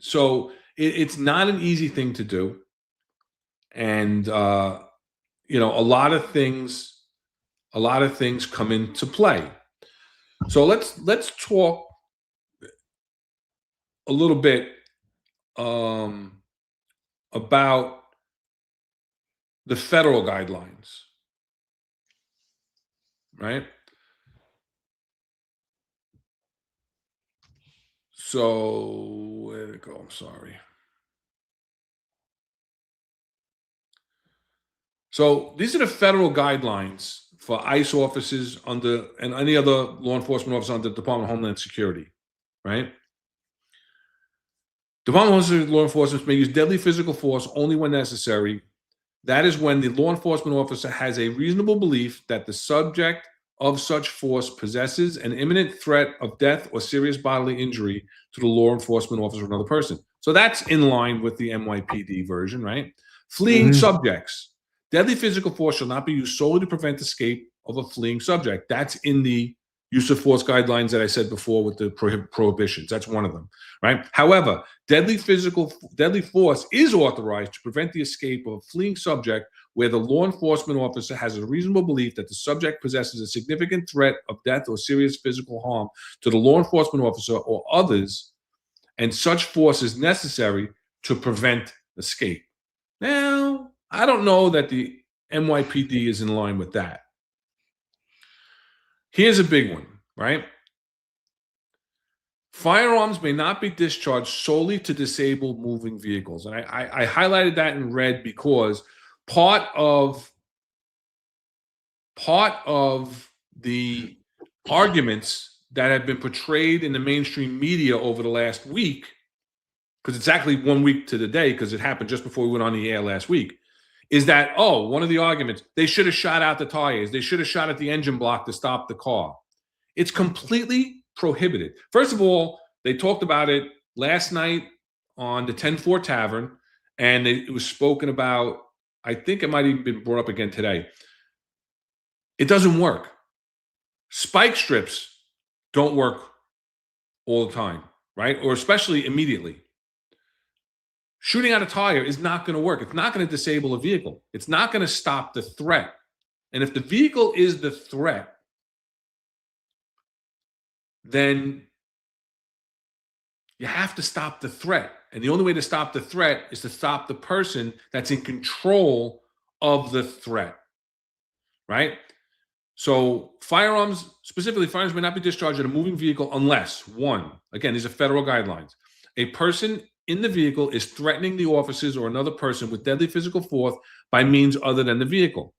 so it's not an easy thing to do. And a lot of things come into play. So let's talk a little bit about the federal guidelines, right? So where did it go? I'm sorry. So these are the federal guidelines for ICE officers under and any other law enforcement officer under the Department of Homeland Security, right? Department of law enforcement may use deadly physical force only when necessary. That is when the law enforcement officer has a reasonable belief that the subject of such force possesses an imminent threat of death or serious bodily injury to the law enforcement officer or another person. So that's in line with the NYPD version, right? Fleeing subjects. Deadly physical force shall not be used solely to prevent escape of a fleeing subject. That's in the use of force guidelines that I said before with the prohibitions. That's one of them, right? However, deadly force is authorized to prevent the escape of a fleeing subject where the law enforcement officer has a reasonable belief that the subject possesses a significant threat of death or serious physical harm to the law enforcement officer or others, and such force is necessary to prevent escape. Now, I don't know that the NYPD is in line with that. Here's a big one, right? Firearms may not be discharged solely to disable moving vehicles. And I highlighted that in red because part of the arguments that have been portrayed in the mainstream media over the last week, because it's actually 1 week to the day because it happened just before we went on the air last week, is that, one of the arguments, they should have shot out the tires. They should have shot at the engine block to stop the car. It's completely prohibited. First of all, they talked about it last night on the 10-4 Tavern, and it was spoken about, I think it might even been brought up again today. It doesn't work. Spike strips don't work all the time, right? Or especially immediately. Shooting out a tire is not going to work. It's not going to disable a vehicle. It's not going to stop the threat. And if the vehicle is the threat, then you have to stop the threat. And the only way to stop the threat is to stop the person that's in control of the threat, right? So firearms, specifically firearms, may not be discharged at a moving vehicle unless, one, again, these are federal guidelines, a person in the vehicle is threatening the officers or another person with deadly physical force by means other than the vehicle.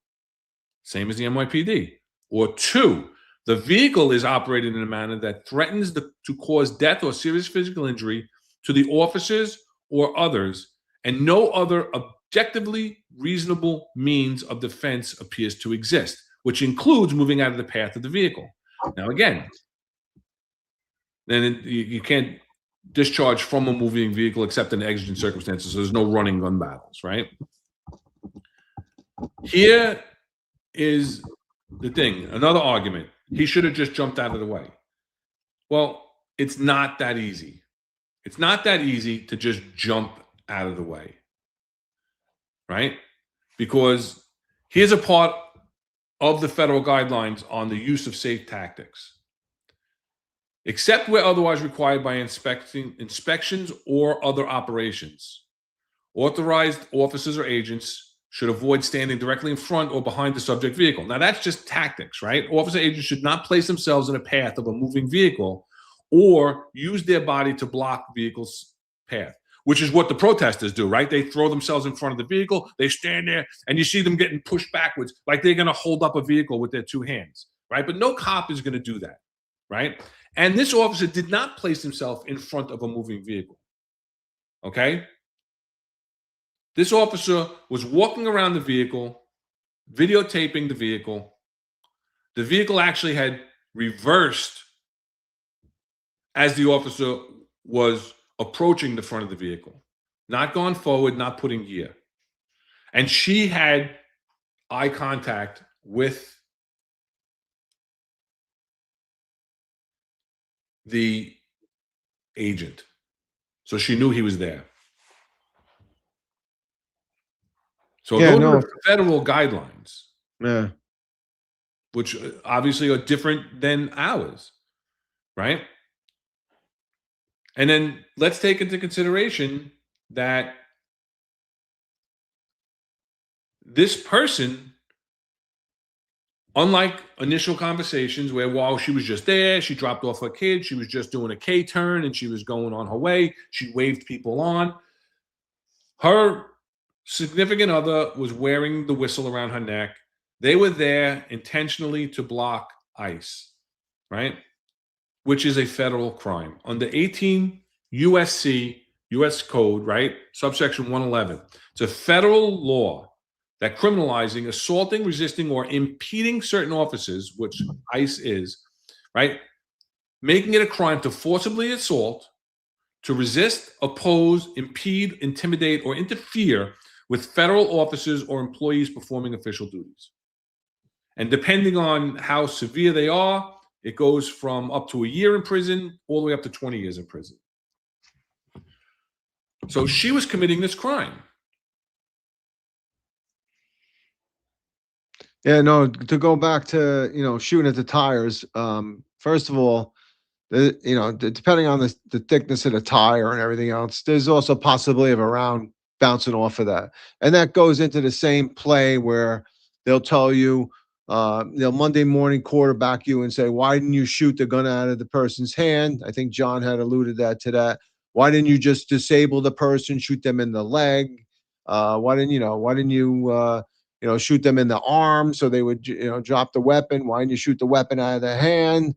Same as the NYPD. Or two, the vehicle is operated in a manner that threatens to cause death or serious physical injury to the officers or others, and no other objectively reasonable means of defense appears to exist, which includes moving out of the path of the vehicle. Now, again, then you can't discharge from a moving vehicle except in exigent circumstances. So there's no running gun battles, right? Here is the thing. Another argument. He should have just jumped out of the way. Well, it's not that easy. It's not that easy to just jump out of the way, right? Because here's a part of the federal guidelines on the use of safe tactics. Except where otherwise required by inspections or other operations. Authorized officers or agents should avoid standing directly in front or behind the subject vehicle. Now, that's just tactics, right? Officer agents should not place themselves in a path of a moving vehicle or use their body to block the vehicle's path, which is what the protesters do, right? They throw themselves in front of the vehicle, they stand there, and you see them getting pushed backwards like they're going to hold up a vehicle with their two hands, right? But no cop is going to do that, right? And this officer did not place himself in front of a moving vehicle, okay? This officer was walking around the vehicle, videotaping the vehicle. The vehicle actually had reversed as the officer was approaching the front of the vehicle, not gone forward, not putting gear. And she had eye contact with the agent. So she knew he was there. So those are federal guidelines, which obviously are different than ours, right? And then let's take into consideration that this person Unlike initial conversations where while she was just there, she dropped off her kid, she was just doing a K-turn and she was going on her way, she waved people on. Her significant other was wearing the whistle around her neck. They were there intentionally to block ICE, right? Which is a federal crime. Under 18 USC, US Code, right? Subsection 111. It's a federal law that criminalizing assaulting, resisting, or impeding certain officers, which ICE is, right? Making it a crime to forcibly assault, to resist, oppose, impede, intimidate, or interfere with federal officers or employees performing official duties. And depending on how severe they are, it goes from up to a year in prison all the way up to 20 years in prison. So she was committing this crime. Yeah, no, to go back to, shooting at the tires, first of all, depending on the thickness of the tire and everything else, there's also possibility of a round bouncing off of that. And that goes into the same play where they'll tell you, they'll Monday morning quarterback you and say, why didn't you shoot the gun out of the person's hand? I think John had alluded to that. Why didn't you just disable the person, shoot them in the leg? Why didn't you shoot them in the arm so they would, drop the weapon? Why didn't you shoot the weapon out of the hand?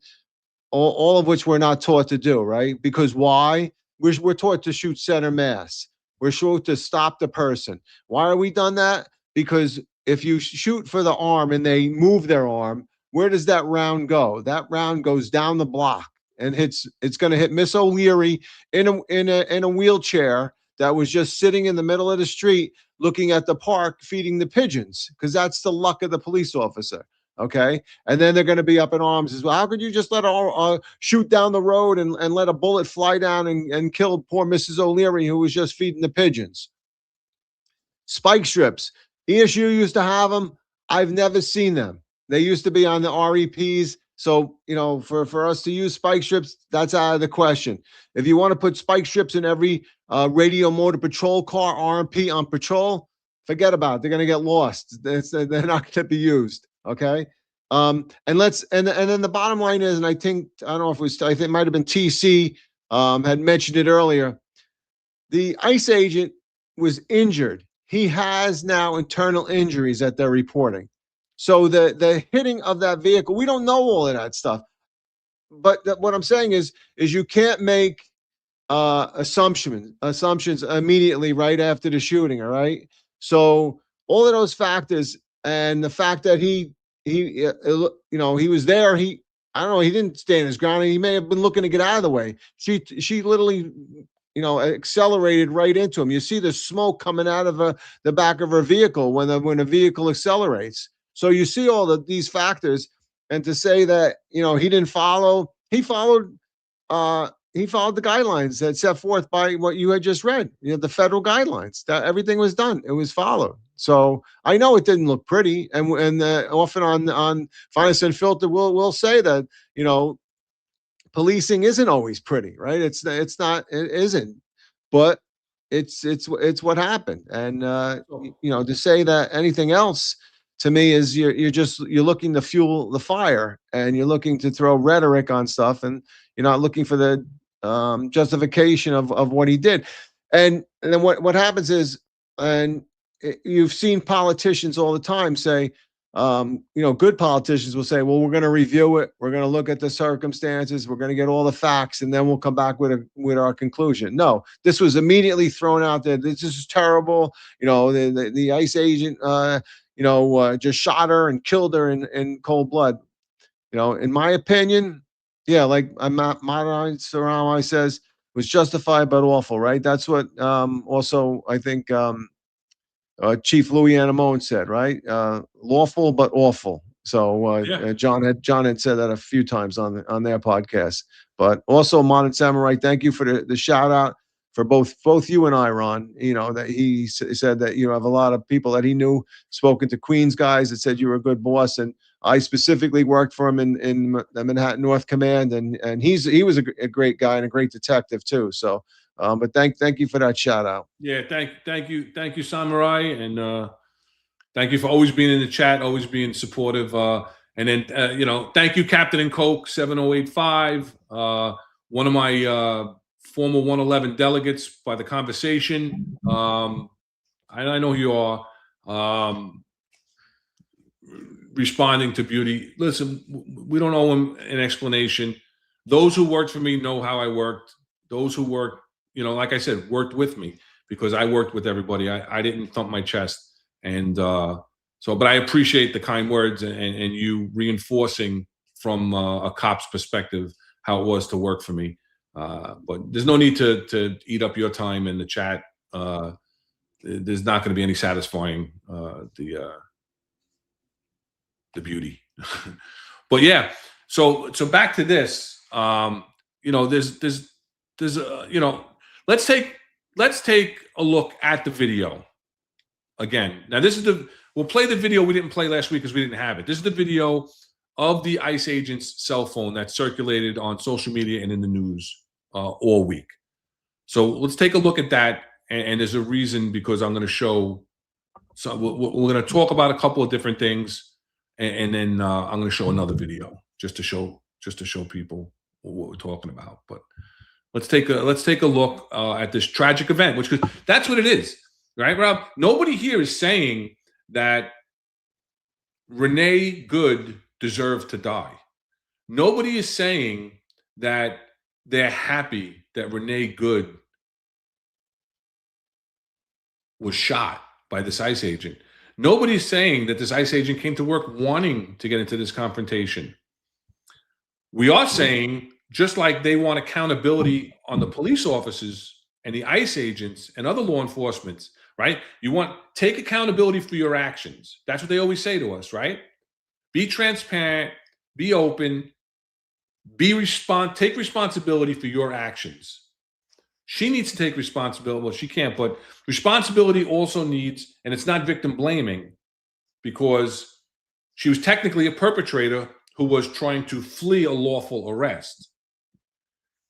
All of which we're not taught to do, right? Because why? We're taught to shoot center mass. We're taught to stop the person. Why are we done that? Because if you shoot for the arm and they move their arm, where does that round go? That round goes down the block and it's going to hit Miss O'Leary in a wheelchair that was just sitting in the middle of the street looking at the park feeding the pigeons, because that's the luck of the police officer. Okay. And then they're going to be up in arms as well. How could you just let her shoot down the road and let a bullet fly down and kill poor Mrs. O'Leary, who was just feeding the pigeons? Spike strips. ESU used to have them. I've never seen them. They used to be on the REPs. So, for us to use spike strips, that's out of the question. If you want to put spike strips in every radio motor patrol car, RMP on patrol, forget about it. They're going to get lost. They're not going to be used. Okay. And then the bottom line is, and I think it might have been TC had mentioned it earlier. The ICE agent was injured. He has now internal injuries that they're reporting. So the hitting of that vehicle, we don't know all of that stuff. But what I'm saying is you can't make assumptions immediately right after the shooting. All right. So all of those factors and the fact that he was there. I don't know. He didn't stand his ground. He may have been looking to get out of the way. She literally, accelerated right into him. You see the smoke coming out of the back of her vehicle when a vehicle accelerates. So you see all these factors, and to say that he didn't follow, he followed the guidelines that set forth by what you had just read. The federal guidelines. That everything was done. It was followed. So I know it didn't look pretty, and often on Finest Unfiltered, we'll say that policing isn't always pretty, right? It isn't, but it's what happened, and to say that anything else to me is you're looking to fuel the fire, and you're looking to throw rhetoric on stuff, and you're not looking for the justification of what he did, and then what happens is, and you've seen politicians all the time say, good politicians will say, well, we're going to review it. We're going to look at the circumstances. We're going to get all the facts, and then we'll come back with our conclusion. No, this was immediately thrown out there. This is terrible. The ICE agent, just shot her and killed her in cold blood. In my opinion, yeah, like Madan Saramai says, was justified but awful, right? That's what also I think Chief Louis Anamone said, right? Lawful but awful. So Yeah. John had said that a few times on their podcast. But also, Modern Samurai, thank you for the shout out for both you and I, Ron. That he said that you have a lot of people that he knew, spoken to Queens guys that said you were a good boss, and I specifically worked for him in the Manhattan North Command, and he was a great guy and a great detective too. So. But thank you for that shout out. Yeah, thank you, Samurai, and thank you for always being in the chat, always being supportive. And then, thank you, Captain and Coke 7085, one of my former 111 delegates by the conversation. I know who you are. Responding to Beauty. Listen, we don't owe him an explanation. Those who worked for me know how I worked. Those who worked, like I said, worked with me because I worked with everybody. I didn't thump my chest. And but I appreciate the kind words and you reinforcing from a cop's perspective how it was to work for me. But there's no need to eat up your time in the chat. There's not going to be any satisfying the beauty. But yeah, so back to this. Let's take a look at the video again. Now we'll play the video we didn't play last week because we didn't have it. This is the video of the ICE agent's cell phone that circulated on social media and in the news all week. So let's take a look at that. And there's a reason, because I'm going to show. So we're going to talk about a couple of different things, and then I'm going to show another video just to show people what we're talking about. But let's take a look at this tragic event, which that's what it is, right, Rob? Nobody here is saying that Renee Good deserved to die. Nobody is saying that they're happy that Renee Good was shot by this ICE agent. Nobody's saying that this ICE agent came to work wanting to get into this confrontation. We are saying, just like they want accountability on the police officers and the ICE agents and other law enforcement, right? Take accountability for your actions. That's what they always say to us, right? Be transparent, be open, take responsibility for your actions. She needs to take responsibility. Well, she can't, but responsibility also needs, and it's not victim blaming, because she was technically a perpetrator who was trying to flee a lawful arrest,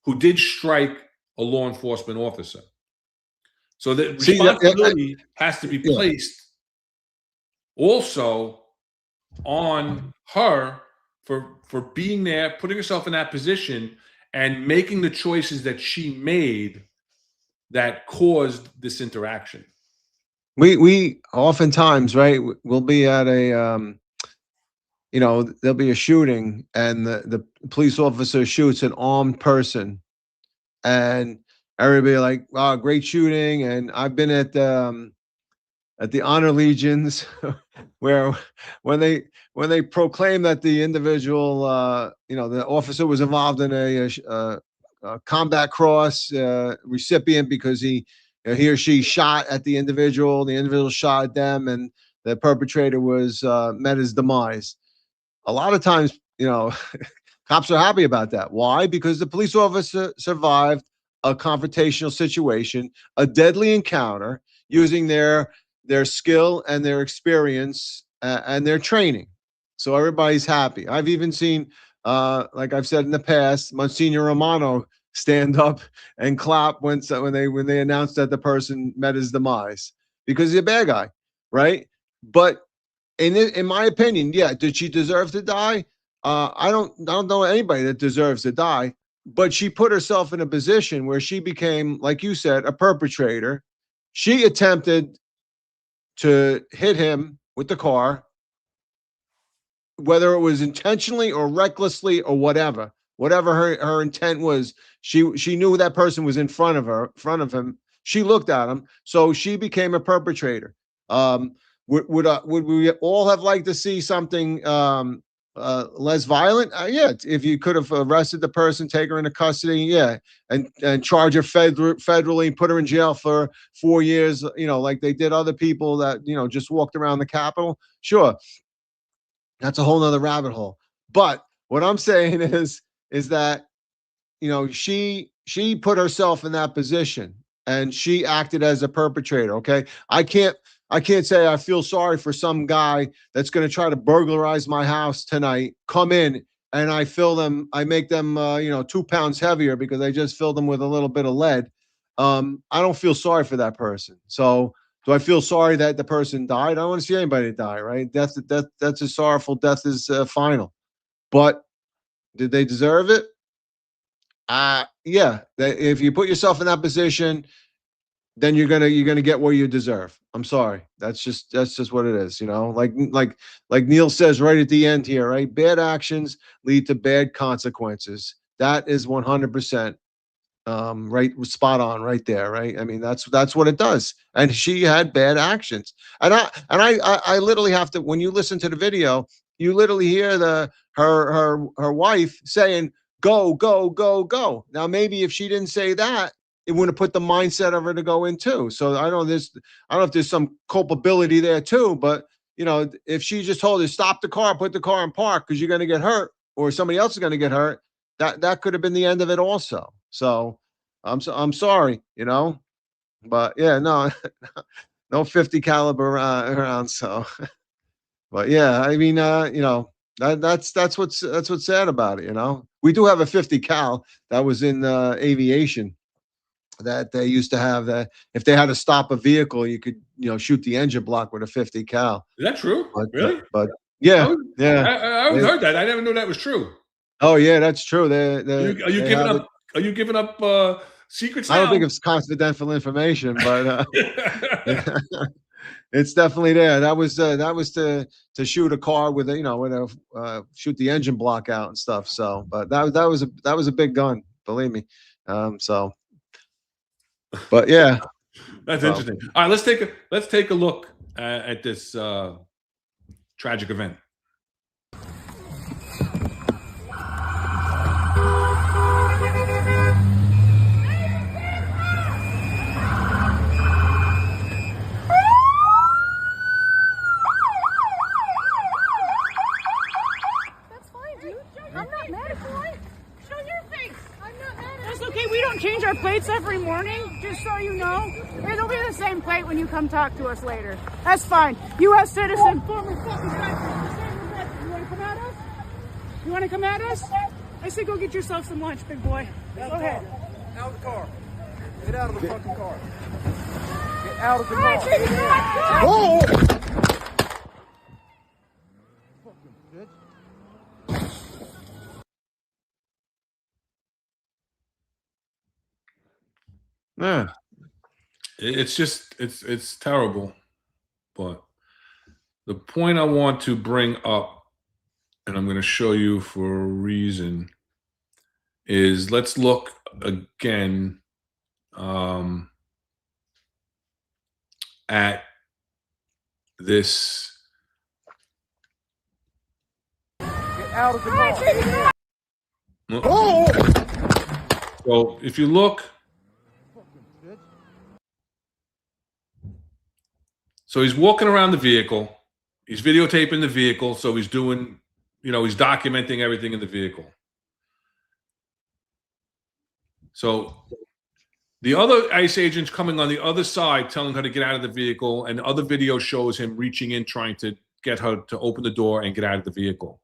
who did strike a law enforcement officer. So the responsibility has to be placed also on her for being there, putting herself in that position, and making the choices that she made that caused this interaction. We oftentimes, right, we'll be at a there'll be a shooting and the police officer shoots an armed person, and everybody like, wow, great shooting. And I've been at the honor legions where when they proclaim that the individual the officer was involved in a combat cross recipient because he or she shot at the individual shot at them, and the perpetrator was met his demise. A lot of times, cops are happy about that. Why? Because the police officer survived a confrontational situation, a deadly encounter, using their skill and their experience and their training. So everybody's happy. I've even seen, like I've said in the past, Monsignor Romano stand up and clap when they announced that the person met his demise, because he's a bad guy, right? But in my opinion, yeah, did she deserve to die? I don't know anybody that deserves to die, but she put herself in a position where she became, like you said, a perpetrator. She attempted to hit him with the car, whether it was intentionally or recklessly or whatever her intent was. She knew that person was in front of him. She looked at him, so she became a perpetrator. Would we all have liked to see something less violent? Yeah, if you could have arrested the person, take her into custody, yeah, and charge her federally, put her in jail for 4 years, like they did other people that just walked around the Capitol. Sure, that's a whole nother rabbit hole. But what I'm saying is that she put herself in that position and she acted as a perpetrator. Okay, I can't say I feel sorry for some guy that's going to try to burglarize my house tonight, come in, and I make them 2 pounds heavier because I just filled them with a little bit of lead. I don't feel sorry for that person. So Do I feel sorry that the person died? I don't want to see anybody die, right? That's a sorrowful death is final. But did they deserve it? Yeah. If you put yourself in that position, then you're gonna get what you deserve. I'm sorry. That's just what it is, you know. Like Neil says right at the end here, right? Bad actions lead to bad consequences. That is 100% right, spot on right there, right? I mean, that's what it does. And she had bad actions. And I literally have to, when you listen to the video, you literally hear her wife saying, go, go, go, go. Now, maybe if she didn't say that, it would have put the mindset of her to go in too. So I don't know if there's some culpability there too, but you know, if she just told her stop the car, put the car in park because you're going to get hurt or somebody else is going to get hurt, that could have been the end of it also. So I'm sorry, you know, but yeah, no, no 50 caliber around. So, but yeah, I mean, you know, that's what's sad about it. You know, we do have a 50 cal that was in aviation that they used to have that if they had to stop a vehicle, you could, you know, shoot the engine block with a 50 cal. Is that true? But, Really? but yeah, I, yeah. I always heard that. I never knew that was true. Oh yeah, that's true. Are you they giving have up? Are you giving up secrets I don't now? think it's confidential information, but it's definitely there. That was to shoot a car with a, you know, with a shoot the engine block out and stuff. So, but that was a big gun, believe me. So, but yeah, That's so. interesting. All right, let's take a look at this tragic event. Change our plates every morning, just so you know. It'll be the same plate when you come talk to us later. That's fine. U.S. citizen, former fucking veteran. You want to come at us? You want to come at us? I say go get yourself some lunch, big boy. Go ahead. Out of the car. Get out of the fucking car. Get out of the car. Whoa! Yeah. It's just it's terrible, but the point I want to bring up, and I'm going to show you for a reason, is let's look again at this. Get out of the car. Oh! So if you look, so he's walking around the vehicle, he's videotaping the vehicle, so he's doing, you know, he's documenting everything in the vehicle. So the other ICE agent's coming on the other side, telling her to get out of the vehicle, and the other video shows him reaching in, trying to get her to open the door and get out of the vehicle.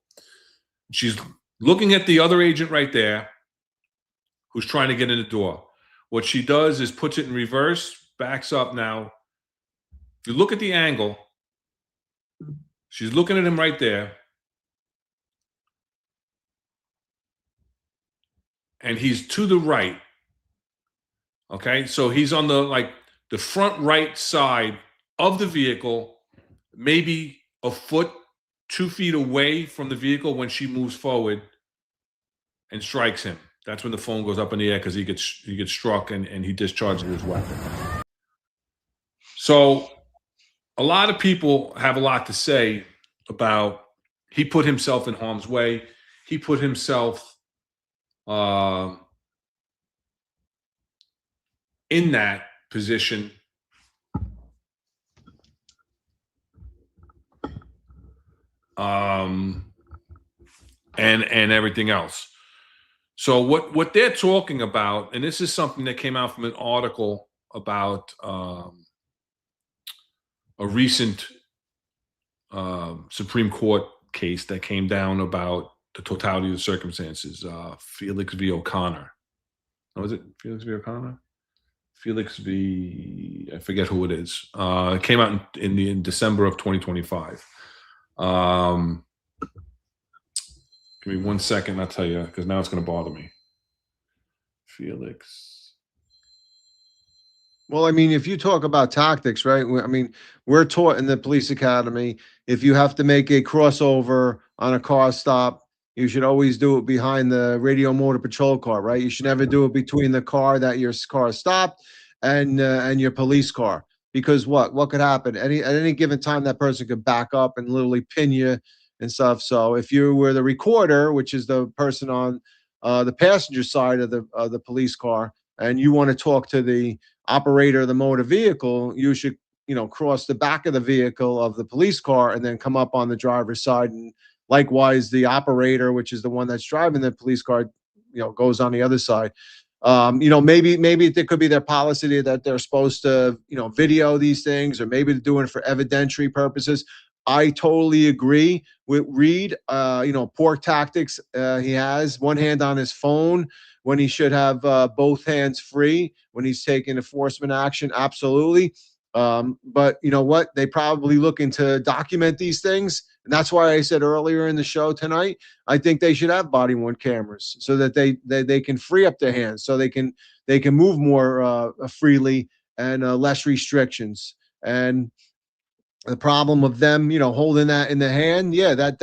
She's looking at the other agent right there, who's trying to get in the door. What she does is puts it in reverse, backs up now. If you look at the angle, she's looking at him right there. And he's to the right. Okay, so he's on the front right side of the vehicle, maybe a foot, 2 feet away from the vehicle when she moves forward and strikes him. That's when the phone goes up in the air because he gets struck and he discharges his weapon. So a lot of people have a lot to say about he put himself in harm's way. He put himself in that position. And everything else. So what they're talking about, and this is something that came out from an article about a recent Supreme Court case that came down about the totality of the circumstances. Felix v. O'Connor. Oh, was it Felix v. O'Connor? Felix v. I forget who it is. It came out in December of 2025. Give me 1 second. I'll tell you, because now it's going to bother me. Felix. Well, I mean, if you talk about tactics, right? I mean, we're taught in the police academy, if you have to make a crossover on a car stop, you should always do it behind the radio motor patrol car, right? You should never do it between the car that your car stopped and your police car, because what could happen? At any given time, that person could back up and literally pin you and stuff. So if you were the recorder, which is the person on the passenger side of the police car, and you want to talk to the operator of the motor vehicle, you should, cross the back of the vehicle of the police car and then come up on the driver's side. And likewise, the operator, which is the one that's driving the police car, goes on the other side. Maybe there could be their policy that they're supposed to, video these things, or maybe they're doing it for evidentiary purposes. I totally agree with Reed. Poor tactics. He has one hand on his phone when he should have both hands free when he's taking enforcement action. Absolutely. But you know what? They probably looking to document these things. And that's why I said earlier in the show tonight, I think they should have body-worn cameras so that they can free up their hands, so they can move more freely and less restrictions. And the problem of them, holding that in the hand, yeah, that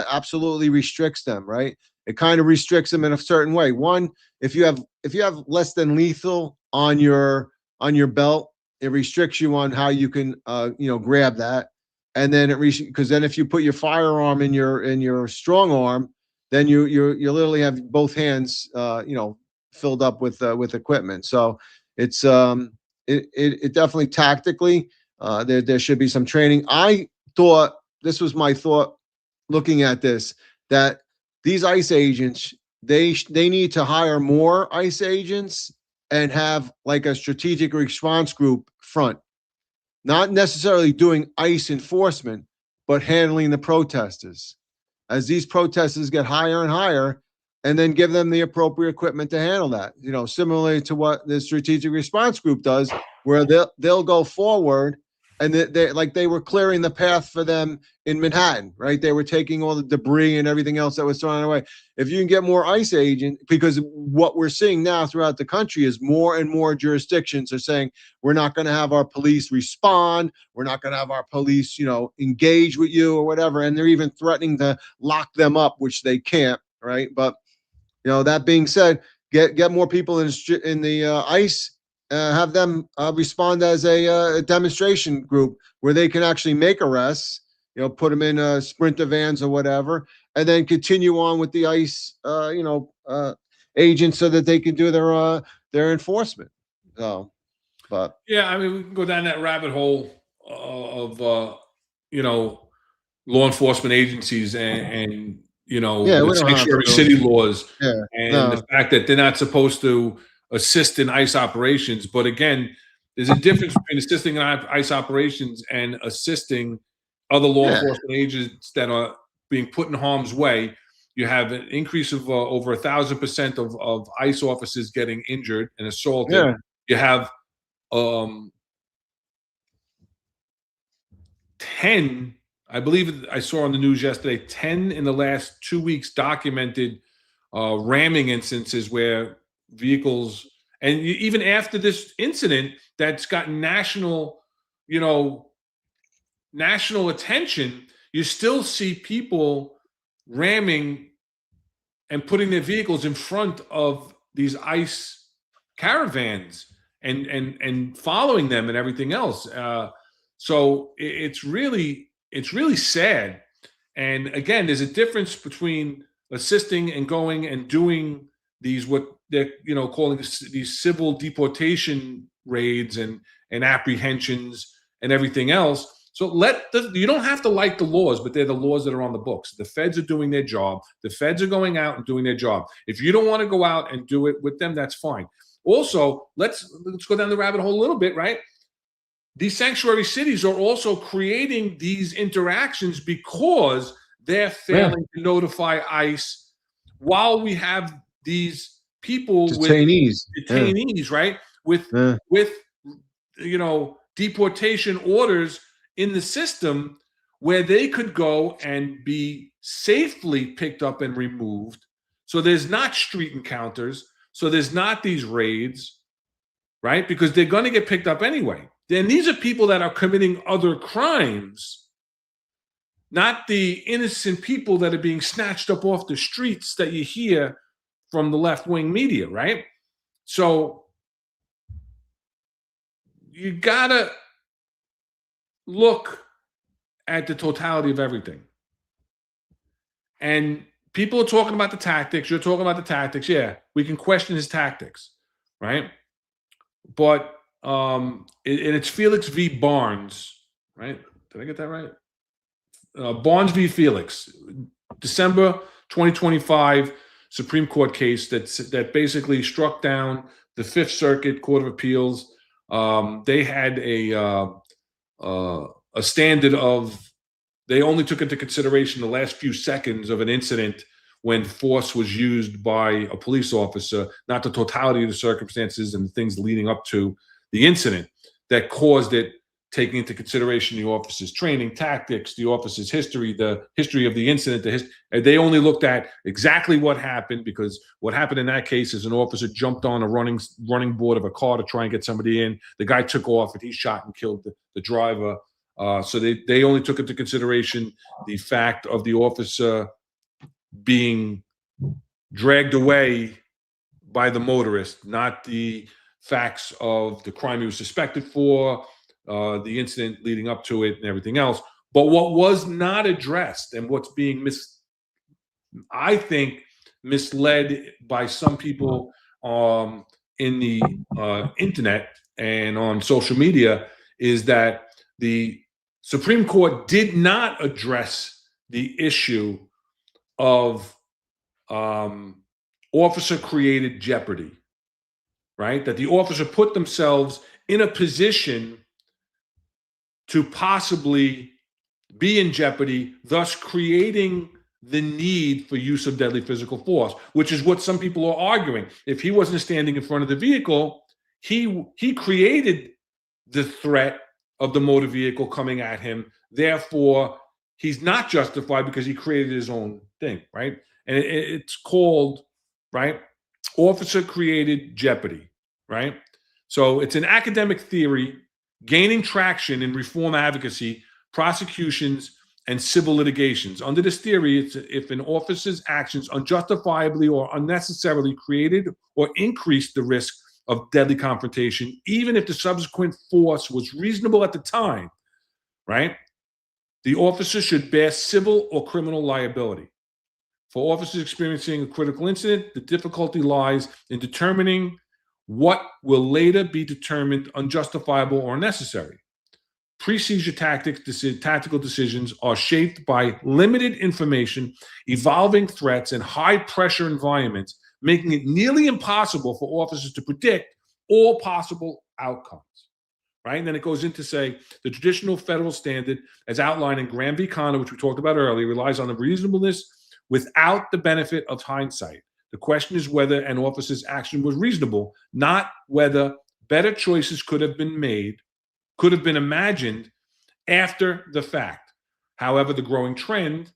absolutely restricts them, right? It kind of restricts them in a certain way. One, if you have less than lethal on your belt, it restricts you on how you can grab that. And then because then if you put your firearm in your strong arm, then you literally have both hands filled up with equipment. So it's it definitely tactically there should be some training. I thought, this was my thought looking at this, that these ICE agents, they need to hire more ICE agents and have like a strategic response group front. Not necessarily doing ICE enforcement, but handling the protesters. As these protesters get higher and higher, and then give them the appropriate equipment to handle that. Similarly to what the strategic response group does, where they'll go forward, and they were clearing the path for them in Manhattan, right? They were taking all the debris and everything else that was thrown away. If you can get more ICE agents, because what we're seeing now throughout the country is more and more jurisdictions are saying, we're not going to have our police respond. We're not going to have our police, engage with you or whatever. And they're even threatening to lock them up, which they can't, right? But, that being said, get more people in the ICE, have them respond as a demonstration group where they can actually make arrests, put them in Sprinter vans or whatever, and then continue on with the ICE, agents so that they can do their enforcement. So, but yeah, I mean, we can go down that rabbit hole of law enforcement agencies and the sanctuary city laws, and the fact that they're not supposed to assist in ICE operations. But again, there's a difference between assisting in ICE operations and assisting other law enforcement agents that are being put in harm's way. You have an increase of over 1,000% of ICE officers getting injured and assaulted. Yeah. You have 10, I believe I saw on the news yesterday, 10 in the last 2 weeks documented ramming instances where vehicles, and even after this incident that's gotten national attention, you still see people ramming and putting their vehicles in front of these ICE caravans and following them and everything else. So it's really sad. And again, there's a difference between assisting and going and doing these, what they're calling these civil deportation raids and apprehensions and everything else. So you don't have to like the laws, but they're the laws that are on the books. The feds are doing their job. The feds are going out and doing their job. If you don't want to go out and do it with them, that's fine. Also, let's go down the rabbit hole a little bit, right? These sanctuary cities are also creating these interactions because they're failing to notify ICE while we have these people detainees, right? with Yeah. deportation orders in the system where they could go and be safely picked up and removed. So there's not street encounters. So there's not these raids, right? Because they're going to get picked up anyway. Then these are people that are committing other crimes, not the innocent people that are being snatched up off the streets that you hear from the left-wing media, right? So you gotta look at the totality of everything. And people are talking about the tactics. You're talking about the tactics. Yeah, we can question his tactics, right? But and it's Felix v. Barnes, right? Did I get that right? Barnes v. Felix, December 2025 Supreme Court case that basically struck down the Fifth Circuit Court of Appeals. They had a standard of, they only took into consideration the last few seconds of an incident when force was used by a police officer, not the totality of the circumstances and the things leading up to the incident that caused it, taking into consideration the officer's training, tactics, the officer's history, the history of the incident. They only looked at exactly what happened, because what happened in that case is an officer jumped on a running board of a car to try and get somebody in. The guy took off and he shot and killed the driver. So they only took into consideration the fact of the officer being dragged away by the motorist, not the facts of the crime he was suspected for, the incident leading up to it and everything else. But what was not addressed and what's being I think misled by some people in the internet and on social media is that the Supreme Court did not address the issue of officer-created jeopardy, right? That the officer put themselves in a position to possibly be in jeopardy, thus creating the need for use of deadly physical force, which is what some people are arguing. If he wasn't standing in front of the vehicle, he created the threat of the motor vehicle coming at him. Therefore, he's not justified because he created his own thing, right? And it's called, right, officer-created jeopardy, right? So it's an academic theory gaining traction in reform advocacy, prosecutions, and civil litigations. Under this theory, it's if an officer's actions unjustifiably or unnecessarily created or increased the risk of deadly confrontation, even if the subsequent force was reasonable at the time, right? The officer should bear civil or criminal liability. For officers experiencing a critical incident, the difficulty lies in determining what will later be determined unjustifiable or necessary. Pre-seizure tactical decisions are shaped by limited information, evolving threats, and high-pressure environments, making it nearly impossible for officers to predict all possible outcomes, right? And then it goes into say, the traditional federal standard, as outlined in Graham v. Connor, which we talked about earlier, relies on the reasonableness without the benefit of hindsight. The question is whether an officer's action was reasonable, not whether better choices could have been made, could have been imagined after the fact. However, the growing trend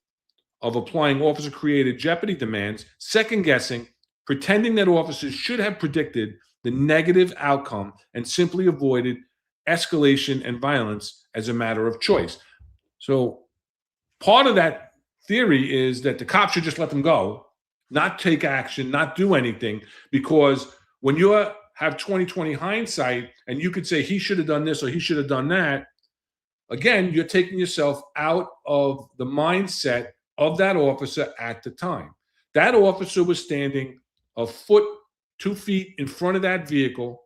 of applying officer-created jeopardy demands, second-guessing, pretending that officers should have predicted the negative outcome and simply avoided escalation and violence as a matter of choice. So part of that theory is that the cops should just let them go, not take action, not do anything, because when you have 20/20 hindsight and you could say he should have done this or he should have done that, again, you're taking yourself out of the mindset of that officer at the time. That officer was standing a foot, 2 feet in front of that vehicle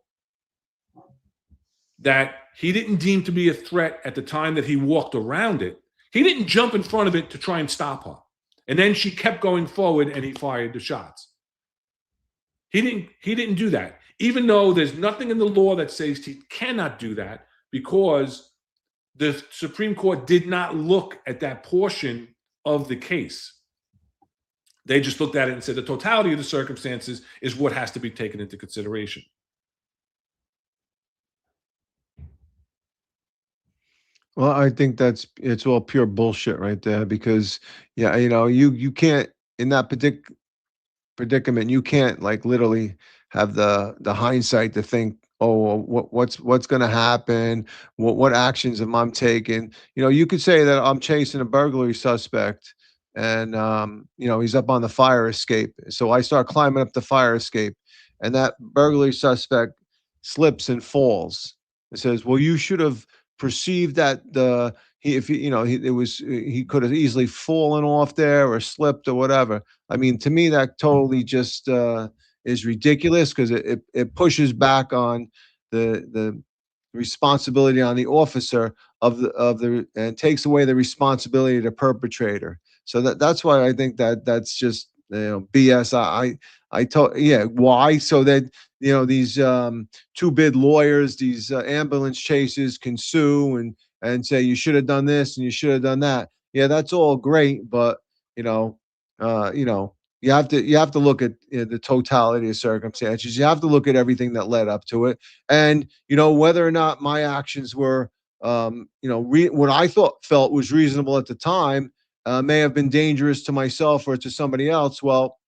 that he didn't deem to be a threat at the time that he walked around it. He didn't jump in front of it to try and stop her. And then she kept going forward and he fired the shots. He didn't do that, even though there's nothing in the law that says he cannot do that, because the Supreme Court did not look at that portion of the case. They just looked at it and said the totality of the circumstances is what has to be taken into consideration. Well, I think it's all pure bullshit right there because yeah, you can't in that predicament, you can't like literally have the hindsight to think, oh, well, what's going to happen, what actions am I taking. You could say that I'm chasing a burglary suspect, and he's up on the fire escape, so I start climbing up the fire escape, and that burglary suspect slips and falls. It says, well, you should have perceived that the he if he, it was he could have easily fallen off there or slipped or whatever. I mean, to me, that totally just is ridiculous because it pushes back on the responsibility on the officer of the and takes away the responsibility of the perpetrator. So that's why I think that's just BS. I told yeah why so that these two bid lawyers, these ambulance chasers can sue and say you should have done this and you should have done that. Yeah, that's all great, but you know you have to look at the totality of circumstances. You have to look at everything that led up to it, and whether or not my actions were, what I felt was reasonable at the time, may have been dangerous to myself or to somebody else. Well,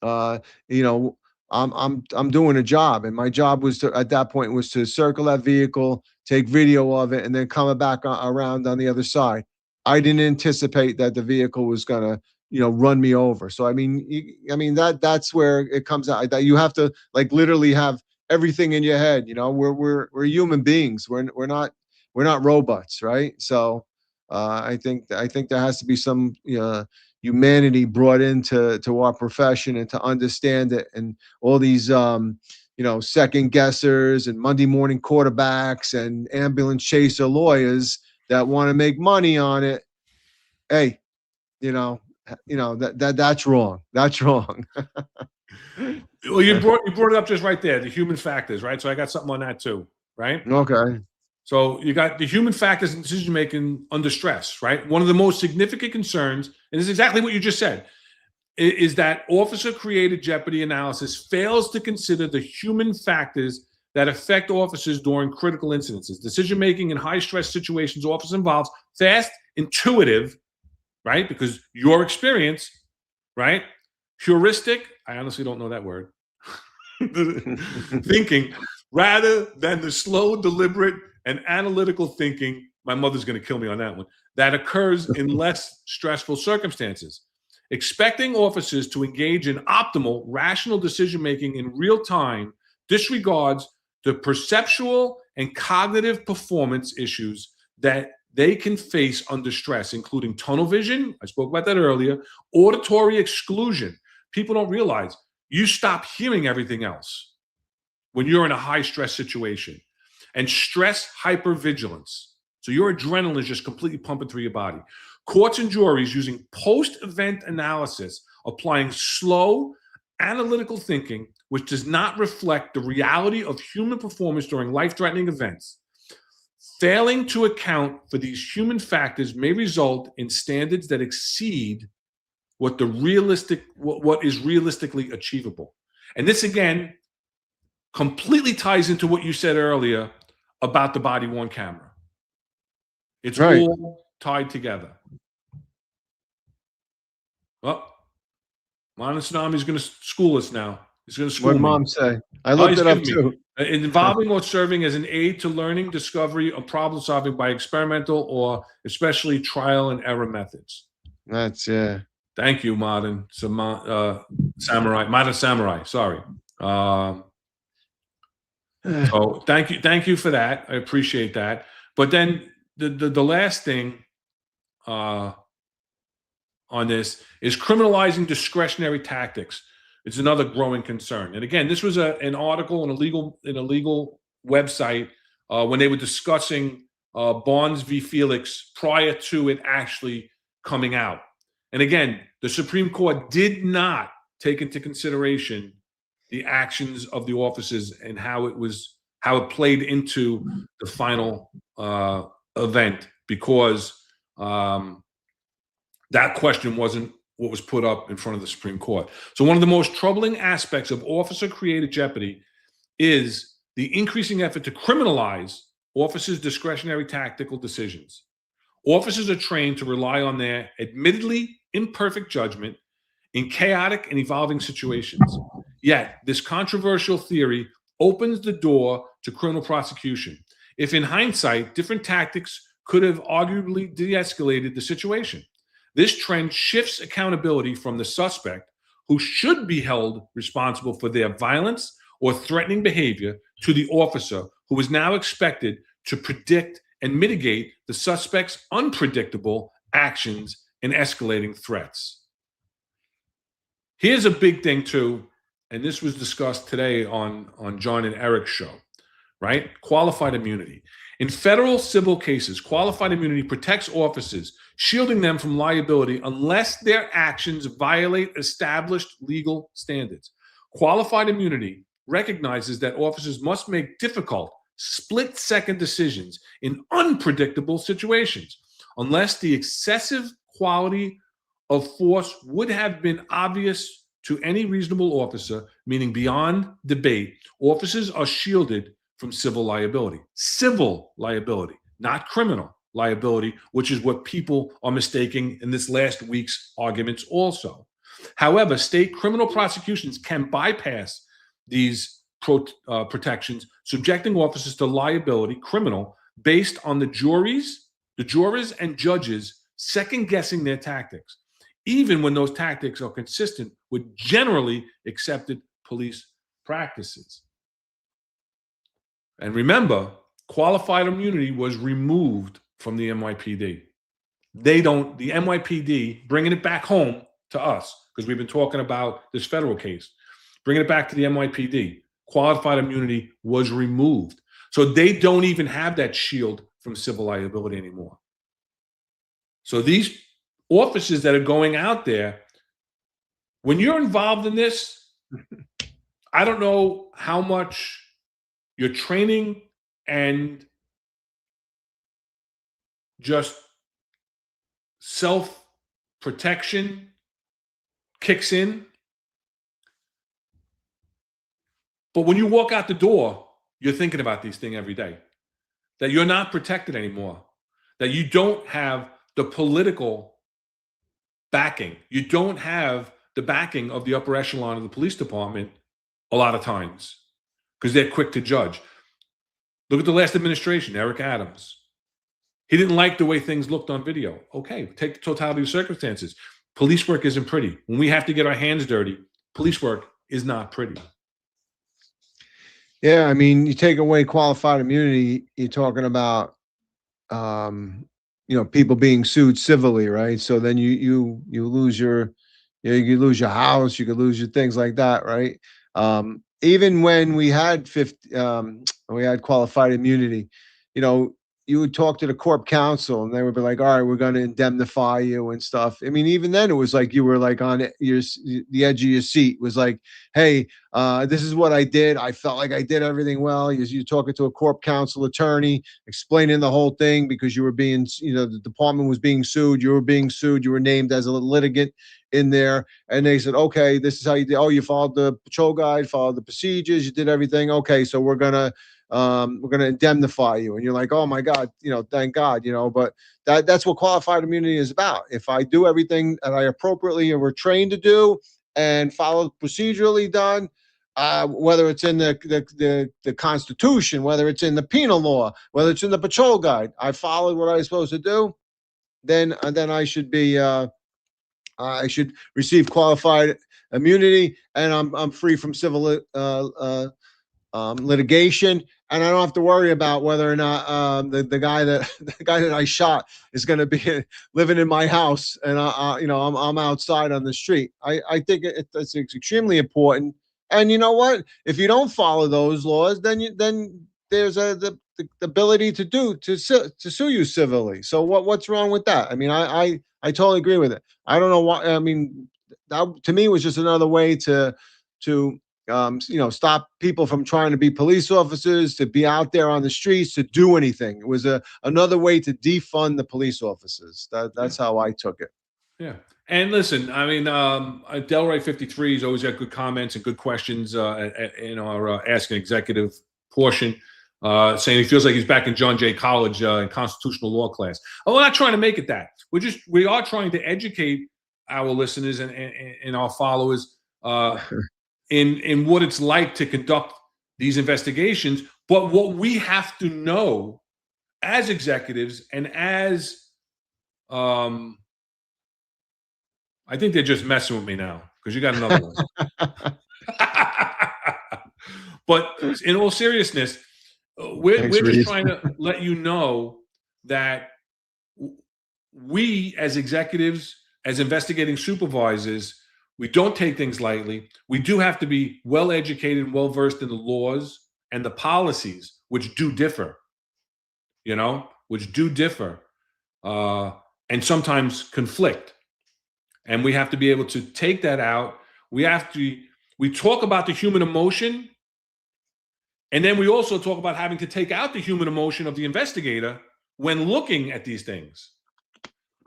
uh, you know, I'm doing a job, and my job was to at that point was to circle that vehicle, take video of it, and then come back around on the other side. I didn't anticipate that the vehicle was gonna, run me over. So I mean, that's where it comes out that you have to like literally have everything in your head. We're human beings. We're not robots, right? So I think there has to be some humanity brought into our profession and to understand it and all these second guessers and Monday morning quarterbacks and ambulance chaser lawyers that want to make money on it. Hey, that's wrong. That's wrong. Well, you brought it up just right there, the human factors, right? So I got something on that too, right? Okay. So you got the human factors in decision making under stress, right? One of the most significant concerns, and this is exactly what you just said, is that officer created jeopardy analysis fails to consider the human factors that affect officers during critical incidences. Decision making in high stress situations often involves fast, intuitive, right? Because your experience, right? Heuristic, I honestly don't know that word, thinking, rather than the slow, deliberate, and analytical thinking, my mother's going to kill me on that one, that occurs in less stressful circumstances. Expecting officers to engage in optimal, rational decision-making in real time disregards the perceptual and cognitive performance issues that they can face under stress, including tunnel vision, I spoke about that earlier, auditory exclusion. People don't realize you stop hearing everything else when you're in a high stress situation, and stress hypervigilance. So your adrenaline is just completely pumping through your body. Courts and juries using post-event analysis, applying slow, analytical thinking, which does not reflect the reality of human performance during life-threatening events. Failing to account for these human factors may result in standards that exceed what is realistically achievable. And this again completely ties into what you said earlier about the body-worn camera. It's Right. all tied together. Well, Mono Tsunami is going to school us now. He's going to school What me. mom say? I Oh, looked he's it up giving me. too. Involving or serving as an aid to learning, discovery, or problem solving by experimental or especially trial and error methods. That's yeah. Thank you, Modern Samurai. Sorry. So thank you for that. I appreciate that. But then the last thing on this is criminalizing discretionary tactics. It's another growing concern. And again, this was an article in a legal website when they were discussing Barnes v. Felix prior to it actually coming out. And again, the Supreme Court did not take into consideration the actions of the officers and how it played into the final event, because that question wasn't what was put up in front of the Supreme Court. So one of the most troubling aspects of officer-created jeopardy is the increasing effort to criminalize officers' discretionary tactical decisions. Officers are trained to rely on their admittedly imperfect judgment in chaotic and evolving situations. Yet, this controversial theory opens the door to criminal prosecution. If in hindsight, different tactics could have arguably de-escalated the situation. This trend shifts accountability from the suspect, who should be held responsible for their violence or threatening behavior, to the officer, who is now expected to predict and mitigate the suspect's unpredictable actions and escalating threats. Here's a big thing too, and this was discussed today on John and Eric's show, right? Qualified immunity. In federal civil cases, qualified immunity protects officers, shielding them from liability unless their actions violate established legal standards. Qualified immunity recognizes that officers must make difficult, split-second decisions in unpredictable situations, unless the excessive quality of force would have been obvious to any reasonable officer, meaning beyond debate. Officers are shielded from civil liability. Civil liability, not criminal liability, which is what people are mistaking in this last week's arguments also. However, state criminal prosecutions can bypass these protections, subjecting officers to liability, criminal, based on the jurors and judges second-guessing their tactics, even when those tactics are consistent with generally accepted police practices. And remember, qualified immunity was removed from the NYPD. The NYPD, bringing it back home to us, because we've been talking about this federal case, bringing it back to the NYPD, qualified immunity was removed. So they don't even have that shield from civil liability anymore. So these officers that are going out there, when you're involved in this, I don't know how much your training and just self-protection kicks in. But when you walk out the door, you're thinking about these things every day, that you're not protected anymore, that you don't have the political backing. You don't have the backing of the upper echelon of the police department a lot of times, because they're quick to judge. Look at the last administration, Eric Adams. He didn't like the way things looked on video. Okay, take the totality of circumstances. Police work isn't pretty. When we have to get our hands dirty, police work is not pretty. Yeah, I mean, you take away qualified immunity, you're talking about, people being sued civilly, right? So then you lose your, you lose your house, you could lose your things like that, right? Even when we had qualified immunity, you would talk to the corp counsel and they would be like, all right, we're going to indemnify you and stuff. I mean, even then it was like you were like on the edge of your seat. It was like, hey, this is what I did. I felt like I did everything well. You're talking to a corp counsel attorney, explaining the whole thing because you were being, the department was being sued. You were being sued. You were named as a litigant in there. And they said, okay, this is how you did. Oh, you followed the patrol guide, followed the procedures. You did everything. Okay, so we're going to indemnify you. And you're like, oh my God, thank God, but that's what qualified immunity is about. If I do everything that I appropriately and were trained to do and follow procedurally done, whether it's in the Constitution, whether it's in the penal law, whether it's in the patrol guide, I followed what I was supposed to do, then I should be, I should receive qualified immunity, and I'm free from civil litigation, and I don't have to worry about whether or not the guy that I shot is going to be living in my house, and I'm outside on the street. I think it's extremely important. And you know what? If you don't follow those laws, then there's the ability to sue you civilly. So what's wrong with that? I mean, I totally agree with it. I don't know why. I mean, that to me was just another way to stop people from trying to be police officers, to be out there on the streets, to do anything. It was another way to defund the police officers. That's how I took it. Yeah. And listen, I mean, Delray 53 has always got good comments and good questions in our Ask an Executive portion. saying he feels like he's back in John Jay College in constitutional law class. Oh, we're not trying to make it that. We are trying to educate our listeners and our followers in what it's like to conduct these investigations. But what we have to know as executives and as I think they're just messing with me now because you got another one. But in all seriousness, we're just trying to let you know that we as executives, as investigating supervisors, we don't take things lightly. We do have to be well educated and well versed in the laws and the policies, which do differ, and sometimes conflict. And we have to be able to take that out. We talk about the human emotion, and then we also talk about having to take out the human emotion of the investigator when looking at these things.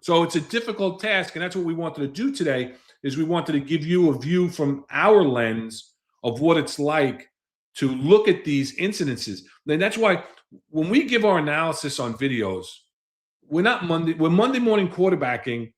So it's a difficult task, and that's what we wanted to do today, is we wanted to give you a view from our lens of what it's like to look at these incidences. And that's why when we give our analysis on videos, we're Monday morning quarterbacking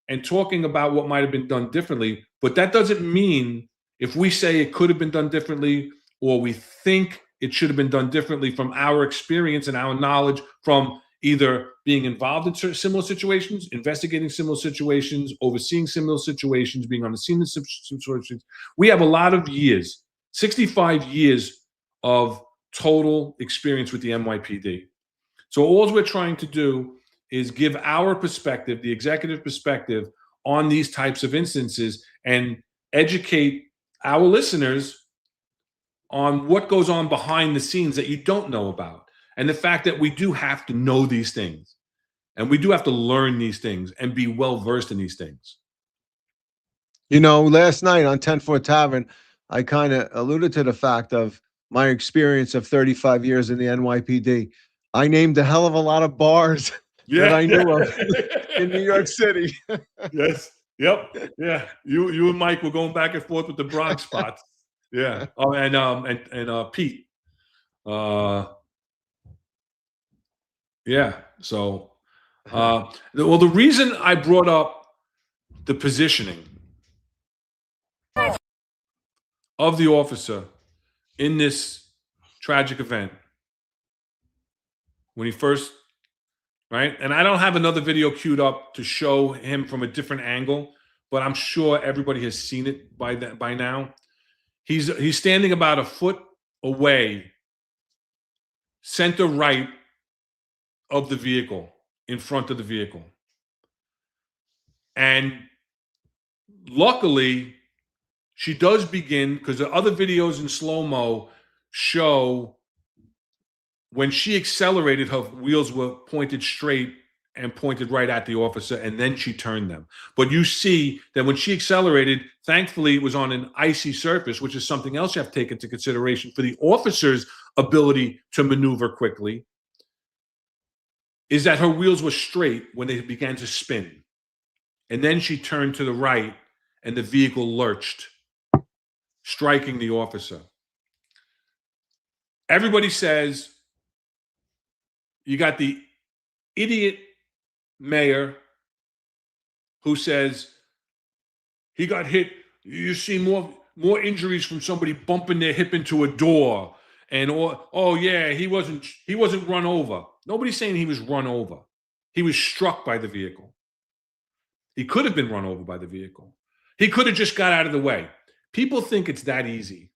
and talking about what might have been done differently, but that doesn't mean if we say it could have been done differently or we think it should have been done differently from our experience and our knowledge from either being involved in similar situations, investigating similar situations, overseeing similar situations, being on the scene of situations. We have a lot of years, 65 years of total experience with the NYPD. So all we're trying to do is give our perspective, the executive perspective, on these types of instances and educate our listeners on what goes on behind the scenes that you don't know about. And the fact that we do have to know these things and we do have to learn these things and be well versed in these things. Last night on 10-Foot Tavern, I kind of alluded to the fact of my experience of 35 years in the NYPD. I named a hell of a lot of bars that I knew of in New York City. Yes. Yep. Yeah. You and Mike were going back and forth with the Bronx spots. Yeah. Oh, and Pete. Yeah. So, the reason I brought up the positioning of the officer in this tragic event when he first, right? And I don't have another video queued up to show him from a different angle, but I'm sure everybody has seen it by now. He's standing about a foot away, center right of the vehicle, in front of the vehicle. And luckily, she does begin, because the other videos in slow-mo show when she accelerated, her wheels were pointed straight and pointed right at the officer, and then she turned them. But you see that when she accelerated, thankfully it was on an icy surface, which is something else you have to take into consideration for the officer's ability to maneuver quickly, is that her wheels were straight when they began to spin. And then she turned to the right and the vehicle lurched, striking the officer. Everybody says you got the idiot mayor who says he got hit. You see more injuries from somebody bumping their hip into a door, and oh yeah, he wasn't run over. Nobody's saying he was run over. He was struck by the vehicle. He could have been run over by the vehicle. He could have just got out of the way. People think it's that easy.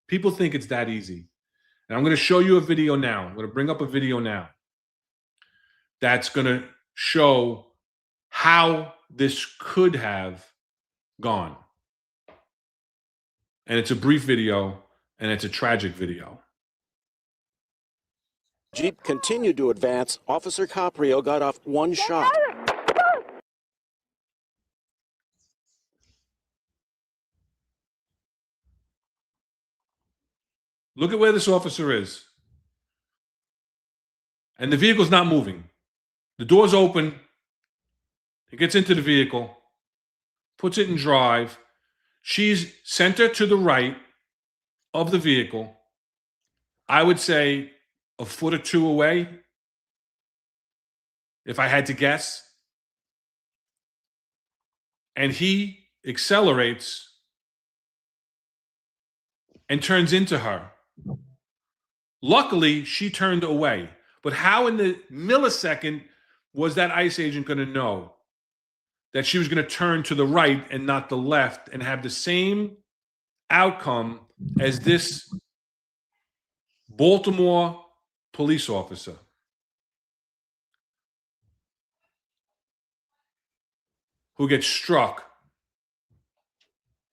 People think it's that easy. And I'm going to show you a video now. I'm going to bring up a video now that's going to show how this could have gone. And it's a brief video, and it's a tragic video. Jeep continued to advance. Officer Caprio got off one shot. Look at where this officer is. And the vehicle's not moving. The door's open. He gets into the vehicle, puts it in drive. She's center to the right of the vehicle. I would say a foot or two away, if I had to guess. And he accelerates and turns into her. Luckily, she turned away. But how in the millisecond was that ICE agent going to know that she was going to turn to the right and not the left and have the same outcome as this Baltimore police officer? Who gets struck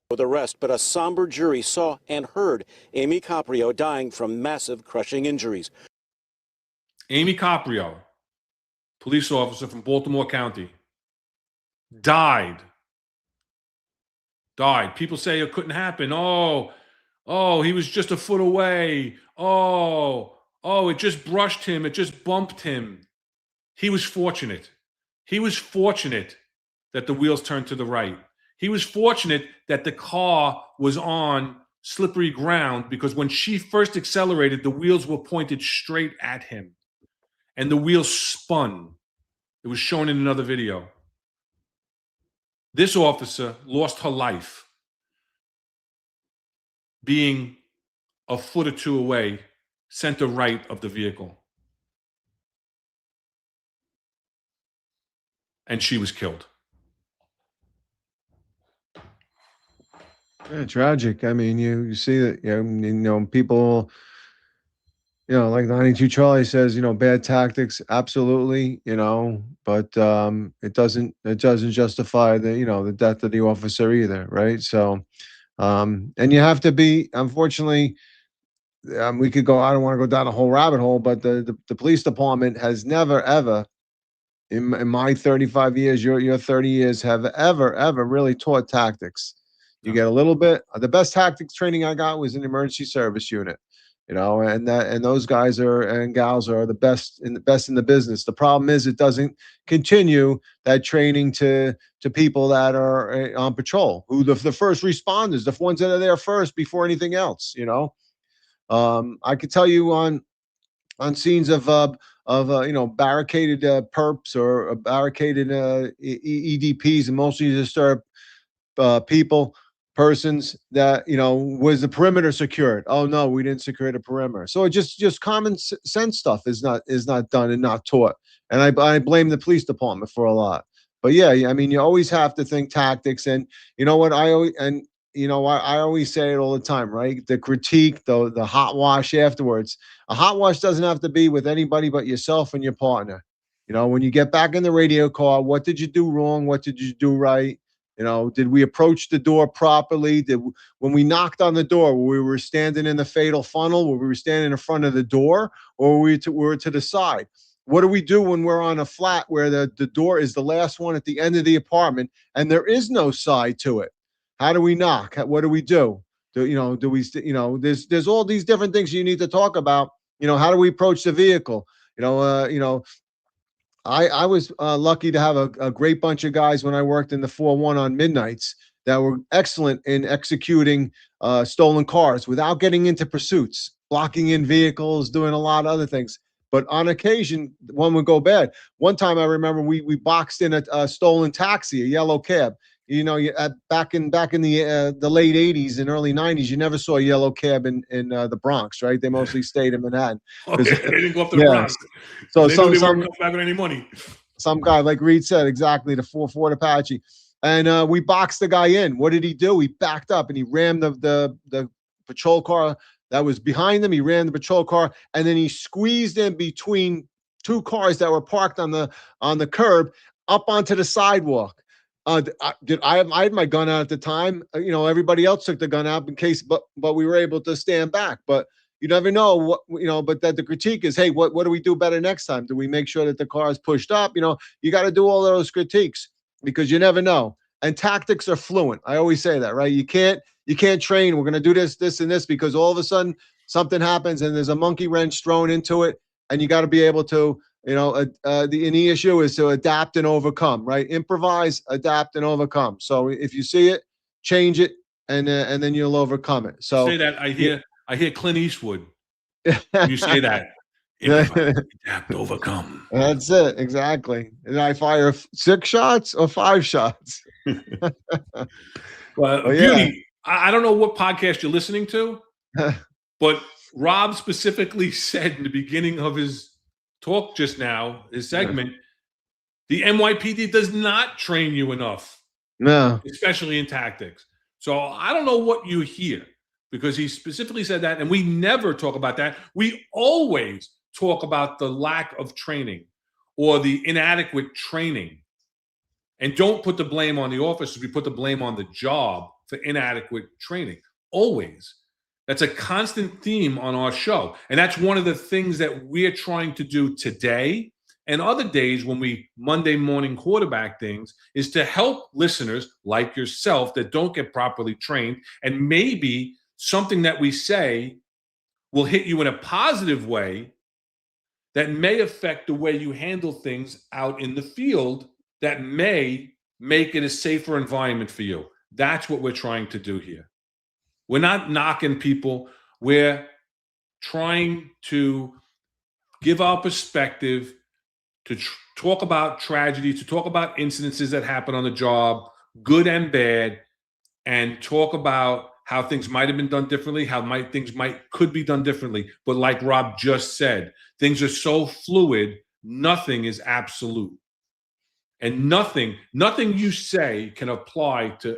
with arrest, but a somber jury saw and heard Amy Caprio dying from massive crushing injuries. Amy Caprio, police officer from Baltimore County, died. People say it couldn't happen. Oh, he was just a foot away. Oh, it just brushed him. It just bumped him. He was fortunate. He was fortunate that the wheels turned to the right. He was fortunate that the car was on slippery ground, because when she first accelerated, the wheels were pointed straight at him and the wheels spun. It was shown in another video. This officer lost her life being a foot or two away, center right of the vehicle. And she was killed. Yeah, tragic. I mean, you see that, people, like 92 Charlie says, bad tactics, absolutely, but it doesn't justify the death of the officer either, right? So, and you have to be, unfortunately, we could go, I don't want to go down a whole rabbit hole, but the police department has never, ever, in my 35 years, your 30 years, have ever really taught tactics. You get a little bit. The best tactics training I got was in the emergency service unit, and those guys and gals are the best in the business. The problem is it doesn't continue that training to people that are on patrol, who the first responders, the ones that are there first before anything else. I could tell you on scenes of barricaded perps or barricaded EDPs and mostly disturbed persons that was the perimeter secured. Oh no, we didn't secure the perimeter. So it just common sense stuff is not done and not taught. And I blame the police department for a lot. But yeah, I mean, you always have to think tactics. And you know what, I always say it all the time, right? The critique, the hot wash afterwards. A hot wash doesn't have to be with anybody but yourself and your partner. When you get back in the radio car, what did you do wrong? What did you do right? Did we approach the door properly? When we knocked on the door, we were standing in the fatal funnel, where we were standing in front of the door, or we were to the side? What do we do when we're on a flat where the door is the last one at the end of the apartment and there is no side to it? How do we knock? What do we do? There's all these different things you need to talk about. How do we approach the vehicle? I was lucky to have a great bunch of guys when I worked in the 4-1 on midnights that were excellent in executing stolen cars without getting into pursuits, blocking in vehicles, doing a lot of other things. But on occasion, one would go bad. One time I remember we boxed in a stolen taxi, a yellow cab. Back in the late 80s and early 90s, you never saw a yellow cab in the Bronx, right? They mostly stayed in Manhattan. Okay, they didn't go up to the Bronx. So they weren't coming back with any money. Some guy, like Reed said, exactly, the 4 Ford Apache. And we boxed the guy in. What did he do? He backed up and he rammed the patrol car that was behind him. He ran the patrol car, and then he squeezed in between two cars that were parked on the curb up onto the sidewalk. I had my gun out at the time. Everybody else took the gun out in case, but we were able to stand back. But you never know what, but that the critique is, hey, what do we do better next time? Do we make sure that the car is pushed up? You got to do all those critiques, because you never know. And tactics are fluent. I always say that, right? You can't train. We're going to do this, and this, because all of a sudden something happens and there's a monkey wrench thrown into it, and you got to be able to, the issue is to adapt and overcome, right? Improvise, adapt, and overcome. So if you see it, change it, and then you'll overcome it. So say that I hear Clint Eastwood. You say that. Improvise, adapt, overcome. That's it. Exactly. Did I fire 6 shots or 5 shots? Well, Oh, yeah. Beauty, I don't know what podcast you're listening to, but Rob specifically said in the beginning of his talk just now, his segment, the NYPD does not train you enough, No. especially in tactics. So I don't know what you hear, because he specifically said that, and we never talk about that. We always talk about the lack of training or the inadequate training, and don't put the blame on the officers. We put the blame on the job for inadequate training. Always. That's a constant theme on our show. And that's one of the things that we're trying to do today and other days when we Monday morning quarterback things, is to help listeners like yourself that don't get properly trained, and maybe something that we say will hit you in a positive way that may affect the way you handle things out in the field, that may make it a safer environment for you. That's what we're trying to do here. We're not knocking people. We're trying to give our perspective, to talk about tragedy, to talk about incidences that happen on the job, good and bad, and talk about how things might have been done differently, how things could be done differently. But like Rob just said, things are so fluid, nothing is absolute. And nothing you say can apply to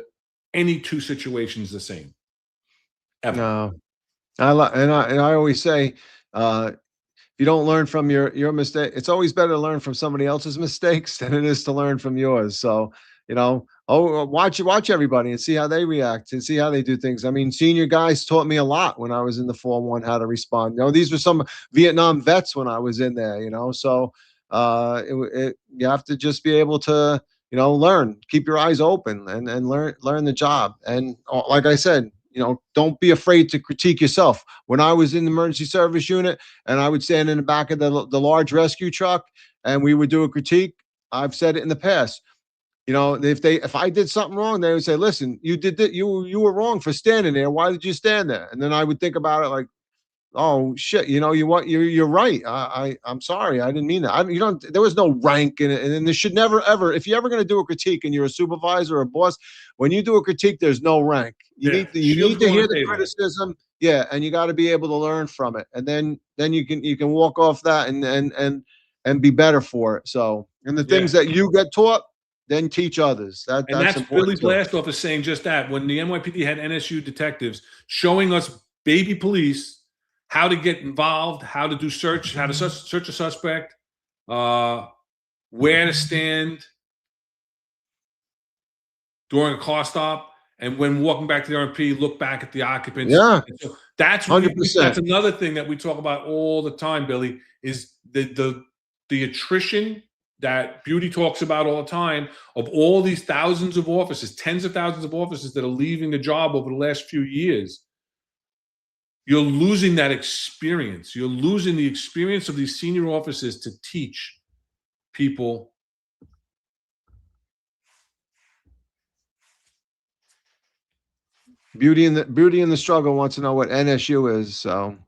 any two situations the same. Ever. No. I always say, if you don't learn from your mistake, it's always better to learn from somebody else's mistakes than it is to learn from yours. So, watch everybody and see how they react and see how they do things. I mean, senior guys taught me a lot when I was in the 4-1, how to respond. These were some Vietnam vets when I was in there, so you have to just be able to, learn, keep your eyes open and learn the job. And like I said, don't be afraid to critique yourself. When I was in the emergency service unit and I would stand in the back of the large rescue truck and we would do a critique, I've said it in the past. If I did something wrong, they would say, "Listen, you did that. You were wrong for standing there. Why did you stand there?" And then I would think about it like, "Oh shit, you're right. I'm sorry. I didn't mean that. There was no rank in it, and there should never ever. If you're ever going to do a critique and you're a supervisor or a boss, when you do a critique, there's no rank. You need to hear the criticism, yeah, and you got to be able to learn from it, and then you can walk off that and be better for it. So, and the things that you get taught, then teach others. That's Billy Blastoff is saying just that. When the NYPD had NSU detectives showing us baby police how to get involved, how to do search, how to search a suspect, where to stand during a car stop, and when walking back to the RMP, look back at the occupants. Yeah, so that's 100%. That's another thing that we talk about all the time, Billy, is the attrition that Beauty talks about all the time, of all these thousands of officers, tens of thousands of officers that are leaving the job over the last few years. You're losing that experience. You're losing the experience of these senior officers to teach people. Beauty in the struggle wants to know what NSU is. So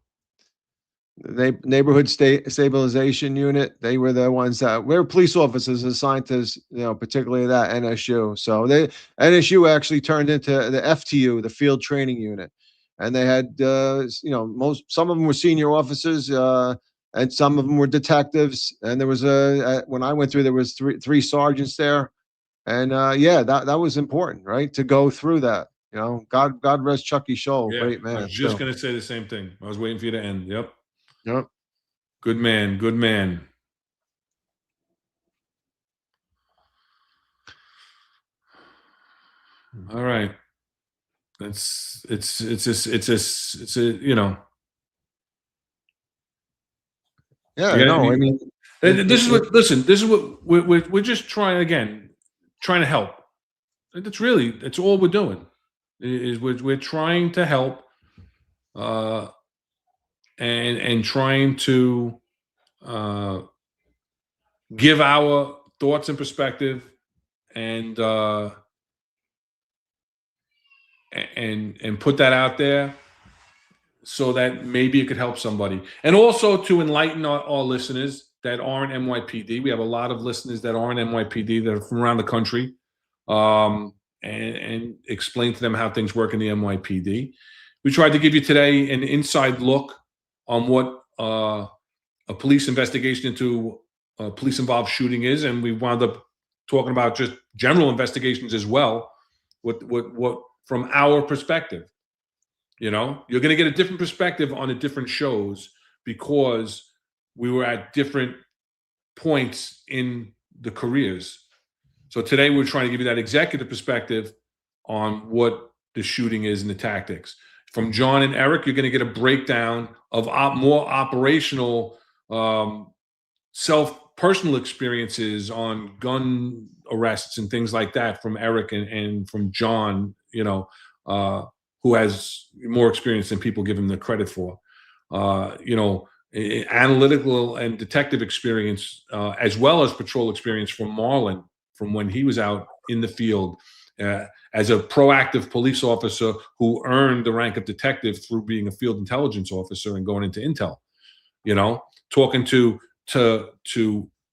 the neighborhood stabilization unit, they were the ones that were police officers assigned to, particularly that NSU. So NSU actually turned into the FTU, the field training unit. And they had, some of them were senior officers, and some of them were detectives. And there was when I went through, there was three sergeants there. And that was important, right? To go through that. God rest Chucky Shoal, great man. I was just going to say the same thing. I was waiting for you to end. Yep. Yep. Good man. Good man. All right. It's a Yeah, no, I mean, this is what we're just trying to help. That's all we're doing, is we're trying to help, and trying to give our thoughts and perspective, and put that out there. so that maybe it could help somebody. And also to enlighten our listeners that aren't NYPD. We have a lot of listeners that aren't NYPD that are from around the country, and explain to them how things work in the NYPD. We tried to give you today an inside look on what a police investigation into a police involved shooting is, and we wound up talking about just general investigations as well, what from our perspective. You're going to get a different perspective on the different shows because we were at different points in the careers. So today we're trying to give you that executive perspective on what the shooting is and the tactics. From John and Eric, you're going to get a breakdown of more operational, personal experiences on gun arrests and things like that from Eric and from John, who has more experience than people give him the credit for. Analytical and detective experience, as well as patrol experience from Marlon, from when he was out in the field as a proactive police officer who earned the rank of detective through being a field intelligence officer and going into intel. Talking to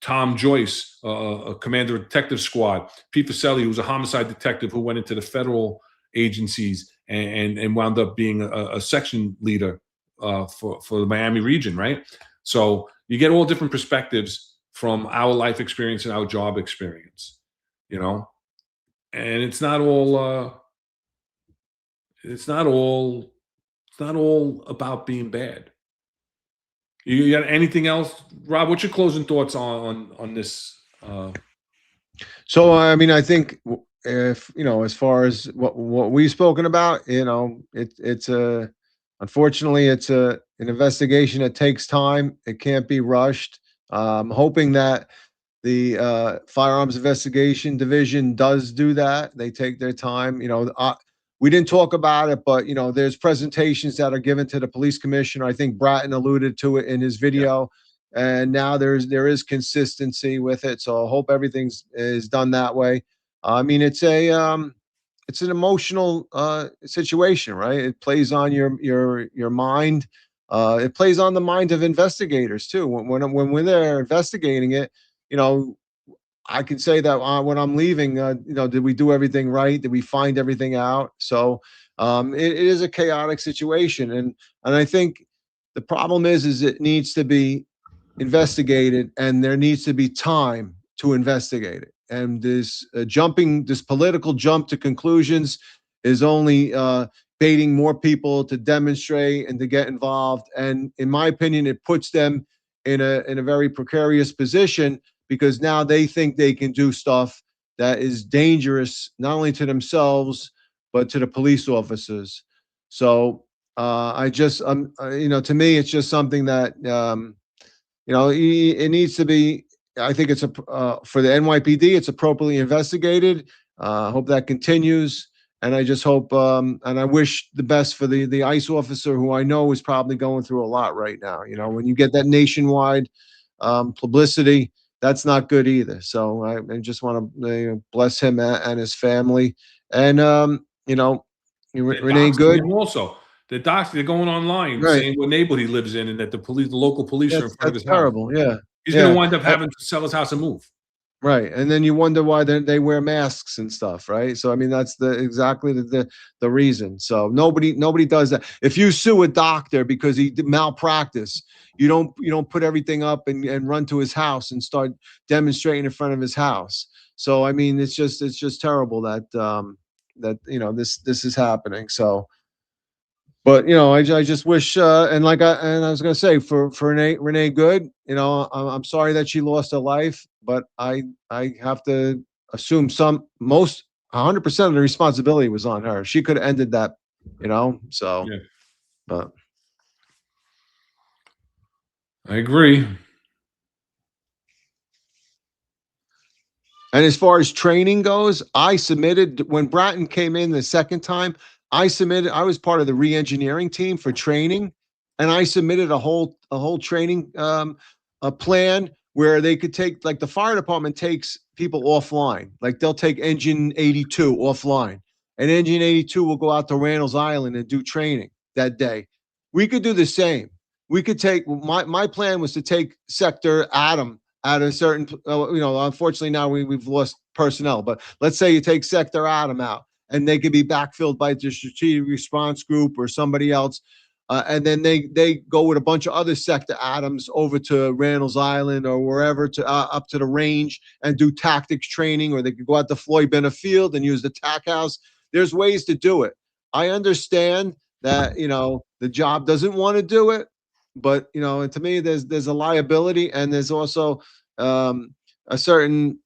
Tom Joyce, a commander of detective squad, Pete Faselli, who was a homicide detective who went into the federal agencies and wound up being a section leader for the Miami region, right? So you get all different perspectives from our life experience and our job experience, and it's not all about being bad. You got anything else, Rob? What's your closing thoughts on this? So, I mean, I think if, as far as what we've spoken about, unfortunately, it's an investigation that takes time. It can't be rushed. I'm hoping that the Firearms Investigation Division does do that. They take their time. We didn't talk about it, but there's presentations that are given to the police commissioner. I think Bratton alluded to it in his video, and now there is consistency with it. So I hope everything's is done that way. I mean, it's an emotional situation, right? It plays on your mind. It plays on the mind of investigators too. When they're investigating it, I can say that when I'm leaving, did we do everything right? Did we find everything out? So it is a chaotic situation, and I think the problem is it needs to be investigated, and there needs to be time to investigate it. And this political jump to conclusions is only baiting more people to demonstrate and to get involved. And in my opinion, it puts them in a very precarious position, because now they think they can do stuff that is dangerous, not only to themselves, but to the police officers. So to me, it's just something that, it needs to be, I think it's for the NYPD, it's appropriately investigated. I hope that continues. And I just hope, and I wish the best for the ICE officer, who I know is probably going through a lot right now. When you get that nationwide publicity, that's not good either. So I just want to bless him and his family. And, Renee Good. Also, the docs, they're going online Right. saying what neighborhood he lives in and that the local police are in front of his terrible. house. Yeah. He's going to wind up having to sell his house and move. Right. And then you wonder why they wear masks and stuff, right? So I mean, that's exactly the reason. So nobody does that. If you sue a doctor because he did malpractice, you don't put everything up and run to his house and start demonstrating in front of his house. So I mean, it's just terrible that this is happening. So, but I just wish, and I was gonna say for Renee Good, I'm sorry that she lost her life, but I have to assume 100% of the responsibility was on her. She could have ended that, So, Yeah. But I agree. And as far as training goes, I submitted when Bratton came in the second time. I was part of the re-engineering team for training, and I submitted a whole training a plan where they could take, like the fire department takes people offline, like they'll take engine 82 offline, and engine 82 will go out to Randall's Island and do training that day. we could do the same. We could take my plan was to take Sector Adam at a certain, unfortunately now we've lost personnel, but let's say you take Sector Adam out and they could be backfilled by the strategic response group or somebody else. And then they go with a bunch of other Sector Adams over to Randall's Island or wherever to up to the range and do tactics training, or they could go out to Floyd Bennett Field and use the TAC house. There's ways to do it. I understand that, the job doesn't want to do it, but, and to me, there's a liability and there's also a certain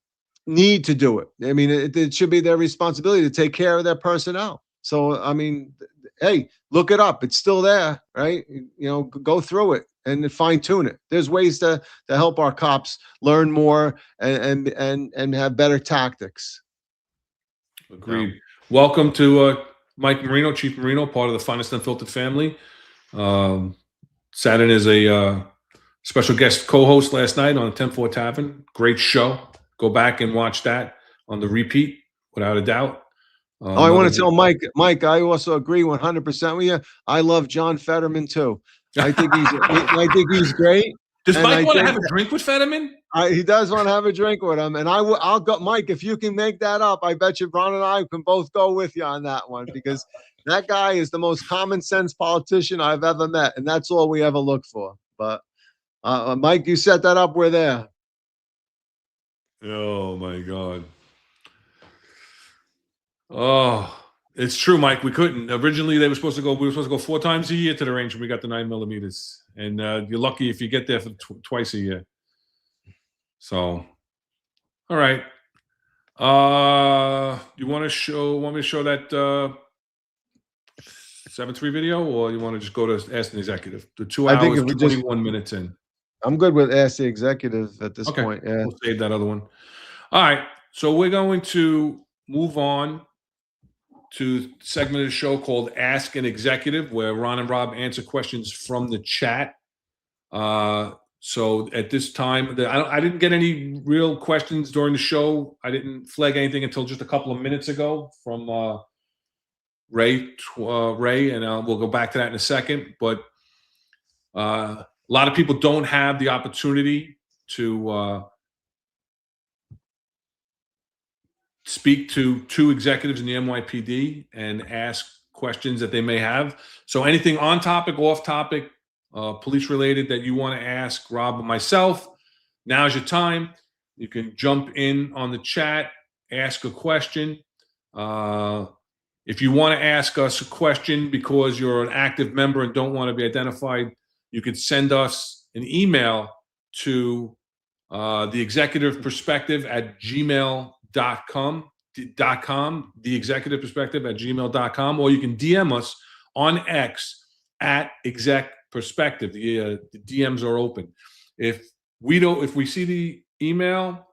need to do it. I mean, it should be their responsibility to take care of their personnel. So, I mean, hey, look it up. It's still there, right? Go through it and fine tune it. There's ways to help our cops learn more and have better tactics. Agreed. Welcome to Mike Marino, Chief Marino, part of the Finest Unfiltered family. Sat in as a special guest co-host last night on the 10-4 Tavern. Great show. Go back and watch that on the repeat, without a doubt. I want to tell Mike, I also agree 100% with you. I love John Fetterman too. I think he's great. Does Mike want to have a drink with Fetterman? He does want to have a drink with him, and I'll go, Mike. If you can make that up, I bet you Ron and I can both go with you on that one, because that guy is the most common sense politician I've ever met, and that's all we ever look for. But Mike, you set that up. We're there. Oh my God. Oh, it's true, Mike. We couldn't. Originally, we were supposed to go 4 times a year to the range when we got the 9mm, and you're lucky if you get there for twice a year. So, all right. You want me to show that 7-3 video, or you want to just go to Ask an Executive? The 2 hours, 21 minutes in. I'm good with Ask the Executive at this point. Yeah, we'll save that other one. All right. So we're going to move on to a segment of the show called Ask an Executive, where Ron and Rob answer questions from the chat. So at this time, I didn't get any real questions during the show. I didn't flag anything until just a couple of minutes ago from Ray, and we'll go back to that in a second. But a lot of people don't have the opportunity to speak to 2 executives in the NYPD and ask questions that they may have. So anything on topic, off topic, police related that you want to ask Rob or myself, now's your time. You can jump in on the chat, ask a question. If you want to ask us a question because you're an active member and don't want to be identified, you could send us an email to theexecutiveperspective@gmail.com, theexecutiveperspective@gmail.com, or you can DM us on X @execperspective. The DMs are open. If we see the email,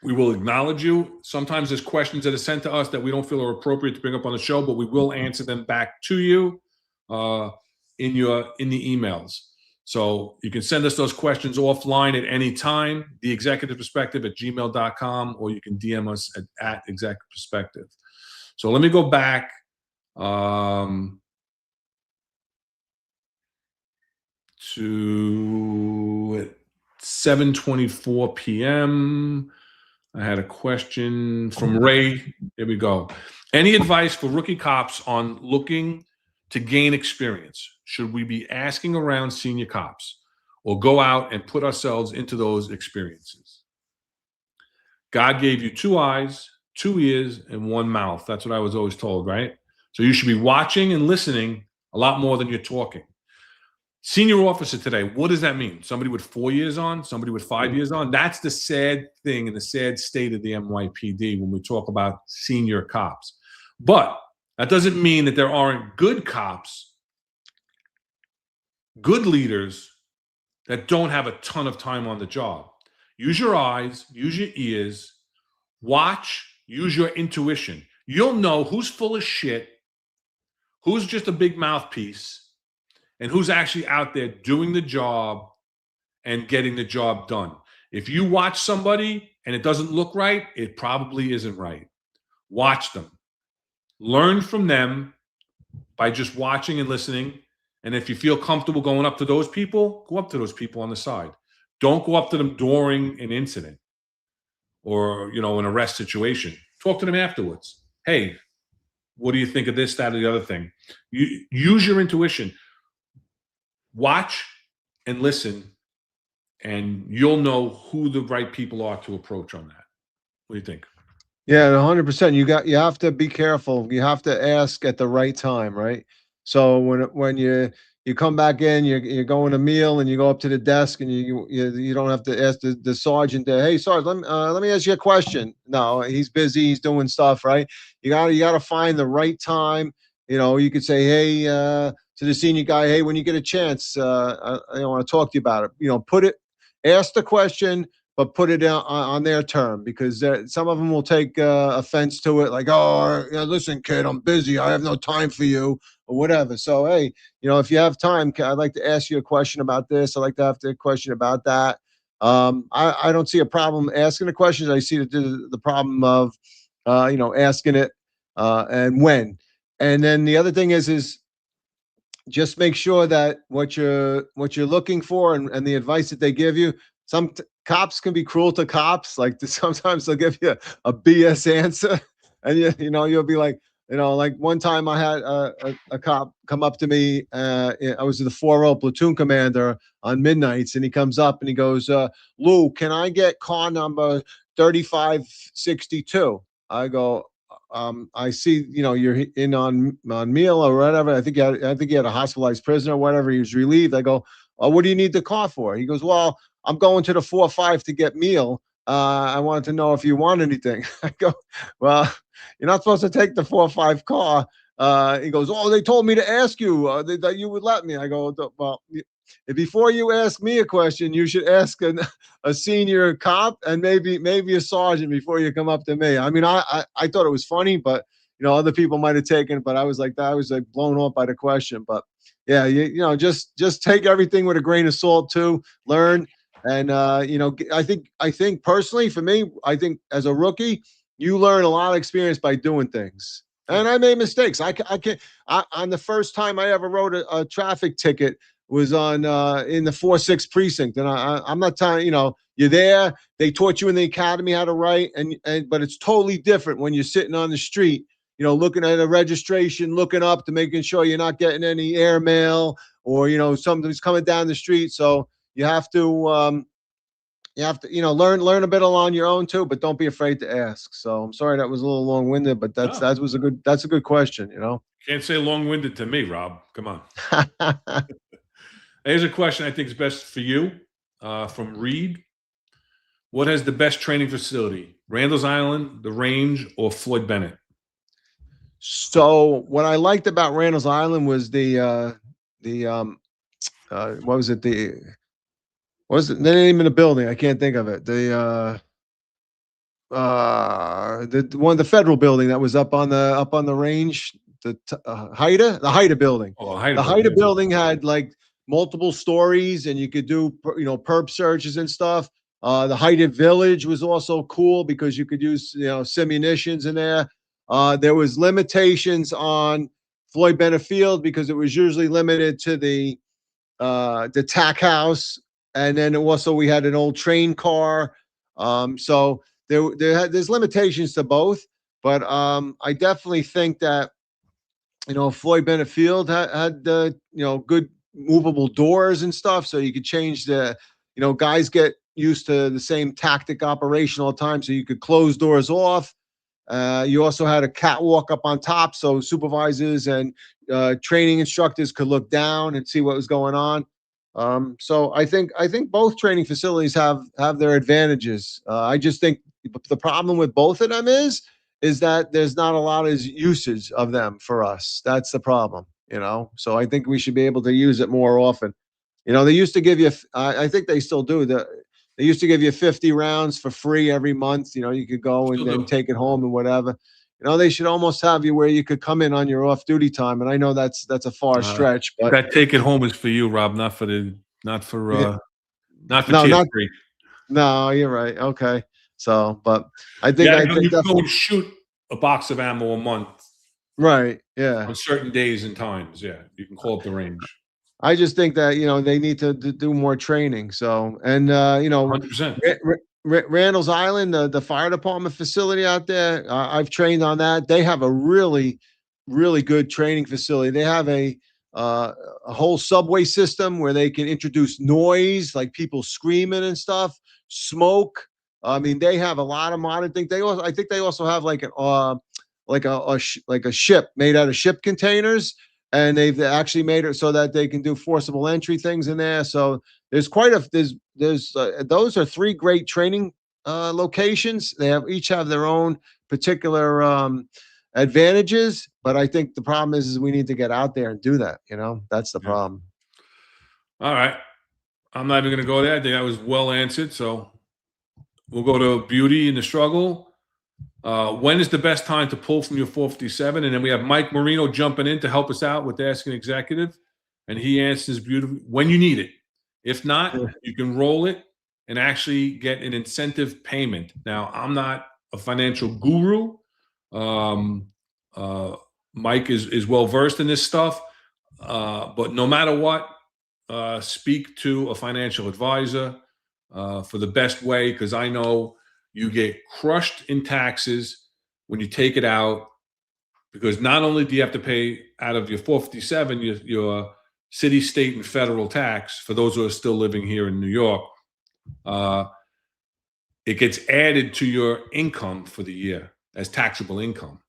we will acknowledge you. Sometimes there's questions that are sent to us that we don't feel are appropriate to bring up on the show, but we will answer them back to you in the emails. So you can send us those questions offline at any time, theexecutiveperspective@gmail.com, or you can DM us at execperspective. So let me go back to 7:24 p.m. I had a question from Ray. Here we go. Any advice for rookie cops on looking to gain experience? Should we be asking around senior cops or go out and put ourselves into those experiences? God gave you 2 eyes, 2 ears, and 1 mouth. That's what I was always told, right? So you should be watching and listening a lot more than you're talking. Senior officer today, what does that mean? Somebody with 4 years on, somebody with 5 years on? That's the sad thing and the sad state of the NYPD when we talk about senior cops. But that doesn't mean that there aren't good cops, good leaders that don't have a ton of time on the job. Use your eyes, use your ears, watch, use your intuition. You'll know who's full of shit, who's just a big mouthpiece, and who's actually out there doing the job and getting the job done. If you watch somebody and it doesn't look right, it probably isn't right. Watch them. Learn from them by just watching and listening, And if you feel comfortable going up to those people, go up to those people on the side. Don't go up to them during an incident or, an arrest situation. Talk to them afterwards. Hey, what do you think of this, that, or the other thing? You use your intuition. Watch and listen, and you'll know who the right people are to approach on that. What do you think? Yeah, 100%. You have to be careful. You have to ask at the right time, right? So when you come back in, you're going to meal, and you go up to the desk, and you don't have to ask the sergeant to, hey, Sergeant, let me ask you a question. No, he's busy, he's doing stuff, right? You gotta find the right time. You could say, hey, to the senior guy, hey, when you get a chance, I want to talk to you about it. Ask the question, but put it on their term, because some of them will take offense to it, like, oh, listen, kid, I'm busy, I have no time for you, or whatever. So, hey, if you have time, I'd like to ask you a question about this. I'd like to have a question about that. I don't see a problem asking the questions. I see the problem of, asking it and when. And then the other thing is just make sure that what you're looking for, and the advice that they give you. Cops can be cruel to cops. Like, sometimes they'll give you a BS answer, and you'll be like, like one time I had a cop come up to me. I was the 4-0 platoon commander on midnights, and he comes up and he goes, Lou, can I get car number 3562? I go, I see, you're in on meal or whatever. I think he had a hospitalized prisoner or whatever. He was relieved. I go, what do you need the car for? He goes, well, I'm going to the 4-5 to get meal. I wanted to know if you want anything. I go, well, you're not supposed to take the 4-5 car. He goes, oh, they told me to ask you that you would let me. I go, well, before you ask me a question, you should ask a senior cop and maybe a sergeant before you come up to me. I mean, I thought it was funny, but other people might have taken it, but I was like blown off by the question. But yeah, just take everything with a grain of salt too. Learn. And I think personally, for me, I think as a rookie, you learn a lot of experience by doing things. And I made mistakes. On the first time I ever wrote a traffic ticket was on in the 4-6 precinct. And I'm not telling you're there. They taught you in the academy how to write, but it's totally different when you're sitting on the street, looking at a registration, looking up to making sure you're not getting any airmail or something's coming down the street. So you have to learn a bit on your own too, but don't be afraid to ask. So I'm sorry that was a little long-winded, but that's a good question. Can't say long-winded to me, Rob. Come on. Here's a question I think is best for you, from Reed. What has the best training facility? Randall's Island, the Range, or Floyd Bennett? So what I liked about Randall's Island was what was it? What was the name of the building? I can't think of it. The federal building that was up on the range, the Haida building. Oh, the Haida building had like multiple stories, and you could do perp searches and stuff. The Haida Village was also cool because you could use simunitions in there. There was limitations on Floyd Bennett Field because it was usually limited to the TAC house. And then also we had an old train car. So there's limitations to both, but I definitely think that Floyd Bennett Field had good movable doors and stuff, so you could change guys get used to the same tactic operation all the time, so you could close doors off. You also had a catwalk up on top, so supervisors and training instructors could look down and see what was going on. So I think both training facilities have their advantages. I just think the problem with both of them is that there's not a lot of usage of them for us. That's the problem, So I think we should be able to use it more often. They used to give you, I think they still do, they used to give you 50 rounds for free every month. You could go and then take it home and whatever. They should almost have you where you could come in on your off-duty time. And I know that's a far stretch, but that take it home is for you, Rob, not for TS3. No, you're right. Okay. So, but I think you can go and shoot a box of ammo a month. Right. Yeah. On certain days and times. Yeah. You can call up the range. I just think that, they need to do more training. So, and, 100%. Randall's Island, the fire department facility out there, I've trained on that. They have a really, really good training facility. They have a whole subway system where they can introduce noise, like people screaming and stuff, smoke. I mean, they have a lot of modern things. I think they also have like like a ship made out of ship containers, and they've actually made it so that they can do forcible entry things in there. So there's quite a there's those are three great training locations. They each have their own particular advantages, but I think the problem is we need to get out there and do that. That's the Yeah. problem. All right. I'm not even going to go there. I think that was well answered. So we'll go to beauty in the struggle. When is the best time to pull from your 457? And then we have Mike Marino jumping in to help us out with Asking Executive. And he answers beautifully when you need it. If not, you can roll it and actually get an incentive payment. Now, I'm not a financial guru. Mike is well versed in this stuff. But no matter what, speak to a financial advisor for the best way, because I know you get crushed in taxes when you take it out, because not only do you have to pay out of your 457 your city, state, and federal tax for those who are still living here in New York, it gets added to your income for the year as taxable income.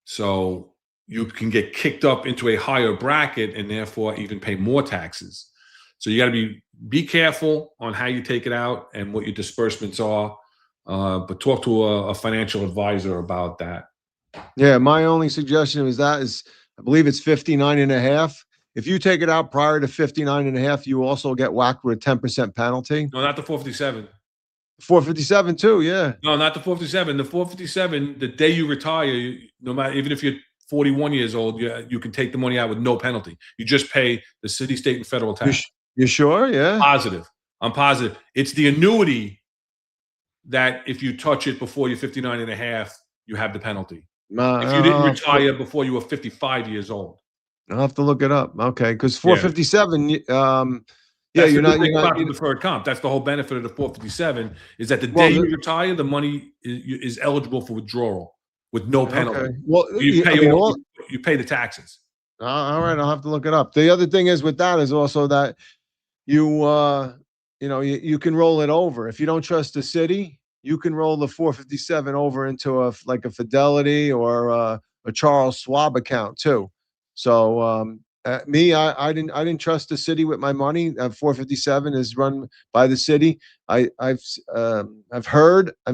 So you can get kicked up into a higher bracket and therefore even pay more taxes. So you got to be careful on how you take it out and what your disbursements are. But talk to a financial advisor about that. Yeah, my only suggestion is I believe it's 59 and a half. If you take it out prior to 59 and a half, you also get whacked with a 10% penalty. No, not the 457. 457 too, yeah. No, not the 457. The 457, the day you retire, no matter, even if you're 41 years old, you can take the money out with no penalty. You just pay the city, state, and federal tax. You sure? Yeah. Positive. I'm positive. It's the annuity that if you touch it before you're 59 and a half, you have the penalty. If you didn't retire before you were 55 years old. I'll have to look it up. Okay, because 457, you're not the deferred comp. That's the whole benefit of the 457 is that the day you retire, the money is eligible for withdrawal with no penalty. Okay. Well, you pay the taxes. All right, I'll have to look it up. The other thing is with that is also that you can roll it over. If you don't trust the city, you can roll the 457 over into a Fidelity or a Charles Schwab account too. So I didn't trust the city with my money. 457 is run by the city. I've heard, I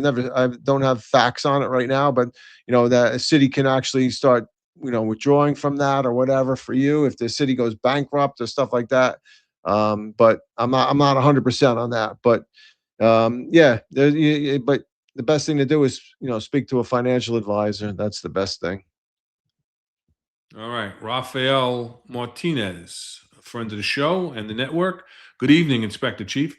don't have facts on it right now, but that a city can actually start withdrawing from that or whatever for you if the city goes bankrupt or stuff like that. But I'm not 100% on that. But but the best thing to do is speak to a financial advisor. That's the best thing. All right, Rafael Martinez, a friend of the show and the network. Good evening, Inspector Chief.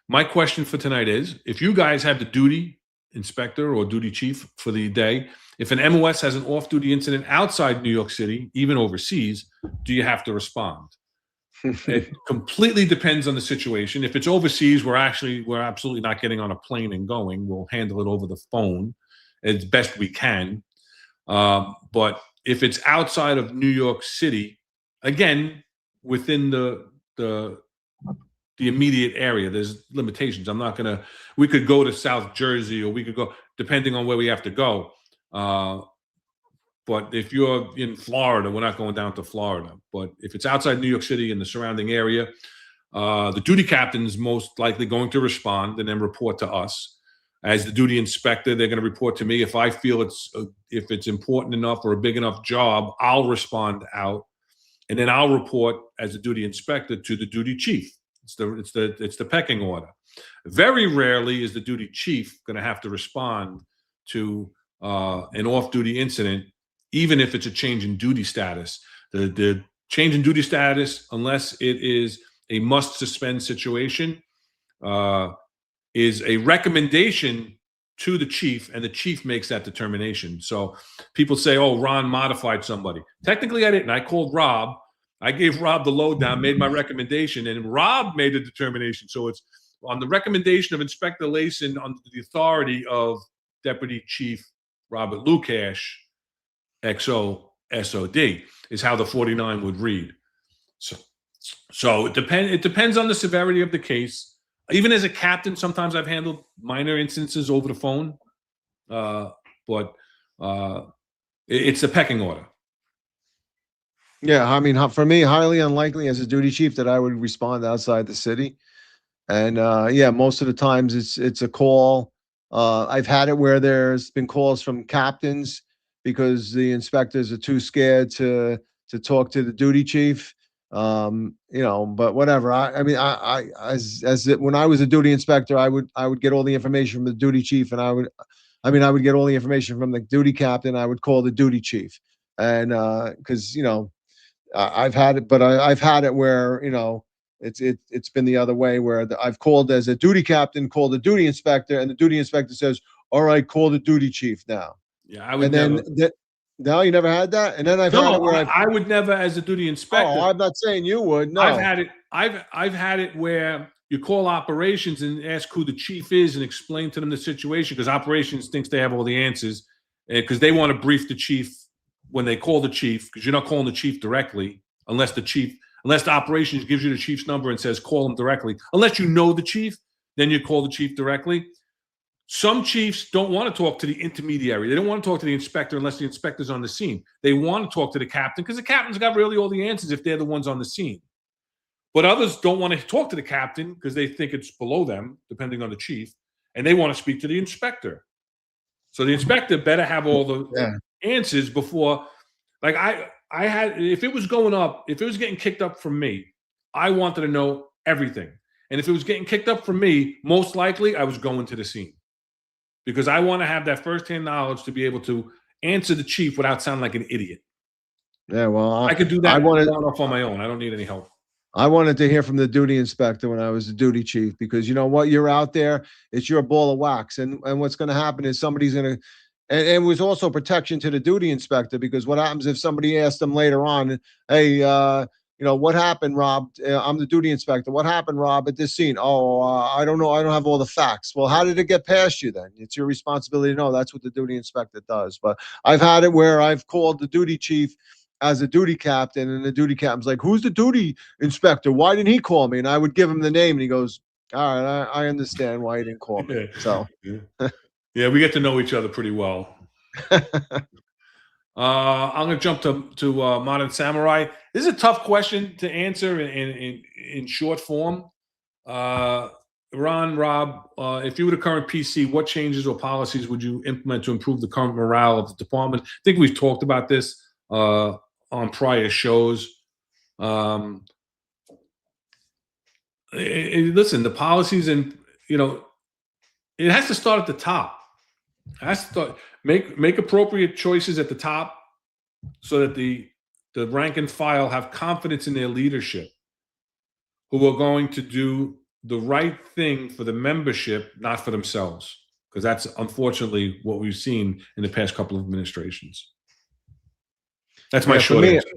My question for tonight is, if you guys have the duty inspector or duty chief for the day, if an MOS has an off-duty incident outside New York City, even overseas, do you have to respond? It completely depends on the situation. If it's overseas, we're absolutely not getting on a plane and going. We'll handle it over the phone as best we can. But if it's outside of New York City, again, within the immediate area, there's limitations. We could go to South Jersey, or we could go, depending on where we have to go. But if you're in Florida, we're not going down to Florida. But if it's outside New York City and the surrounding area, the duty captain is most likely going to respond and then report to us. As the duty inspector, they're going to report to me. If I feel if it's important enough or a big enough job, I'll respond out, and then I'll report as a duty inspector to the duty chief. It's the pecking order. Very rarely is the duty chief going to have to respond to an off-duty incident, even if it's a change in duty status. The change in duty status, unless it is a must-suspend situation, is a recommendation to the chief, and the chief makes that determination. So people say, oh, Ron modified somebody. Technically, I didn't. I called Rob, I gave Rob the lowdown, made my recommendation, and Rob made the determination. So it's on the recommendation of Inspector Layson under the authority of Deputy Chief Robert Lukash, XO SOD, is how the 49 would read. So it depends on the severity of the case. Even as a captain, sometimes I've handled minor instances over the phone, but it's a pecking order. Yeah, I mean, for me, highly unlikely as a duty chief that I would respond outside the city. And yeah, most of the times it's a call. I've had it where there's been calls from captains because the inspectors are too scared to talk to the duty chief. You know, but whatever. I mean, when I was a duty inspector, I would get all the information from the duty chief, and I would get all the information from the duty captain. I would call the duty chief, and because you know, I've had it, but I've had it where you know it's been the other way where I've called as a duty captain, called the duty inspector, and the duty inspector says, "All right, call the duty chief now." Yeah, I would And then never. no, you never had that. And then I've had it No, where I would never, as a duty inspector. oh, I'm not saying you would. No, I've had it. I've had it where you call operations and ask who the chief is and explain to them the situation because operations thinks they have all the answers because they want to brief the chief when they call the chief because you're not calling the chief directly unless the operations gives you the chief's number and says call him directly. Unless you know the chief, then you call the chief directly. Some chiefs don't want to talk to the intermediary. They don't want to talk to the inspector unless the inspector's on the scene. They want to talk to the captain because the captain's got really all the answers if they're the ones on the scene. But others don't want to talk to the captain because they think it's below them, depending on the chief, and they want to speak to the inspector. So the inspector better have all the answers before. Like I had, if it was going up, if it was getting kicked up from me, I wanted to know everything. And if it was getting kicked up from me, most likely I was going to the scene. Because I want to have that firsthand knowledge to be able to answer the chief without sounding like an idiot. yeah, well, I could do that off on my own. I don't need any help. I wanted to hear from the duty inspector when I was the duty chief because you know what, you're out there, it's your ball of wax, and what's going to happen is somebody's going to, and it was also protection to the duty inspector because what happens if somebody asks them later on, hey, you know, what happened, Rob? I'm the duty inspector. What happened, Rob, at this scene? Oh, I don't know. I don't have all the facts. Well, how did it get past you then? It's your responsibility to know. That's what the duty inspector does. But I've had it where I've called the duty chief as a duty captain, and the duty captain's like, who's the duty inspector? Why didn't he call me? And I would give him the name, and he goes, all right, I understand why he didn't call me. So, yeah, we get to know each other pretty well. I'm going to jump to Modern Samurai. This is a tough question to answer in short form. Rob, if you were the current PC, what changes or policies would you implement to improve the current morale of the department? I think we've talked about this on prior shows. Listen, the policies and, you know, it has to start at the top. It has to start, make appropriate choices at the top so that the rank and file have confidence in their leadership, who are going to do the right thing for the membership, not for themselves. Because that's unfortunately what we've seen in the past couple of administrations. That's my short answer.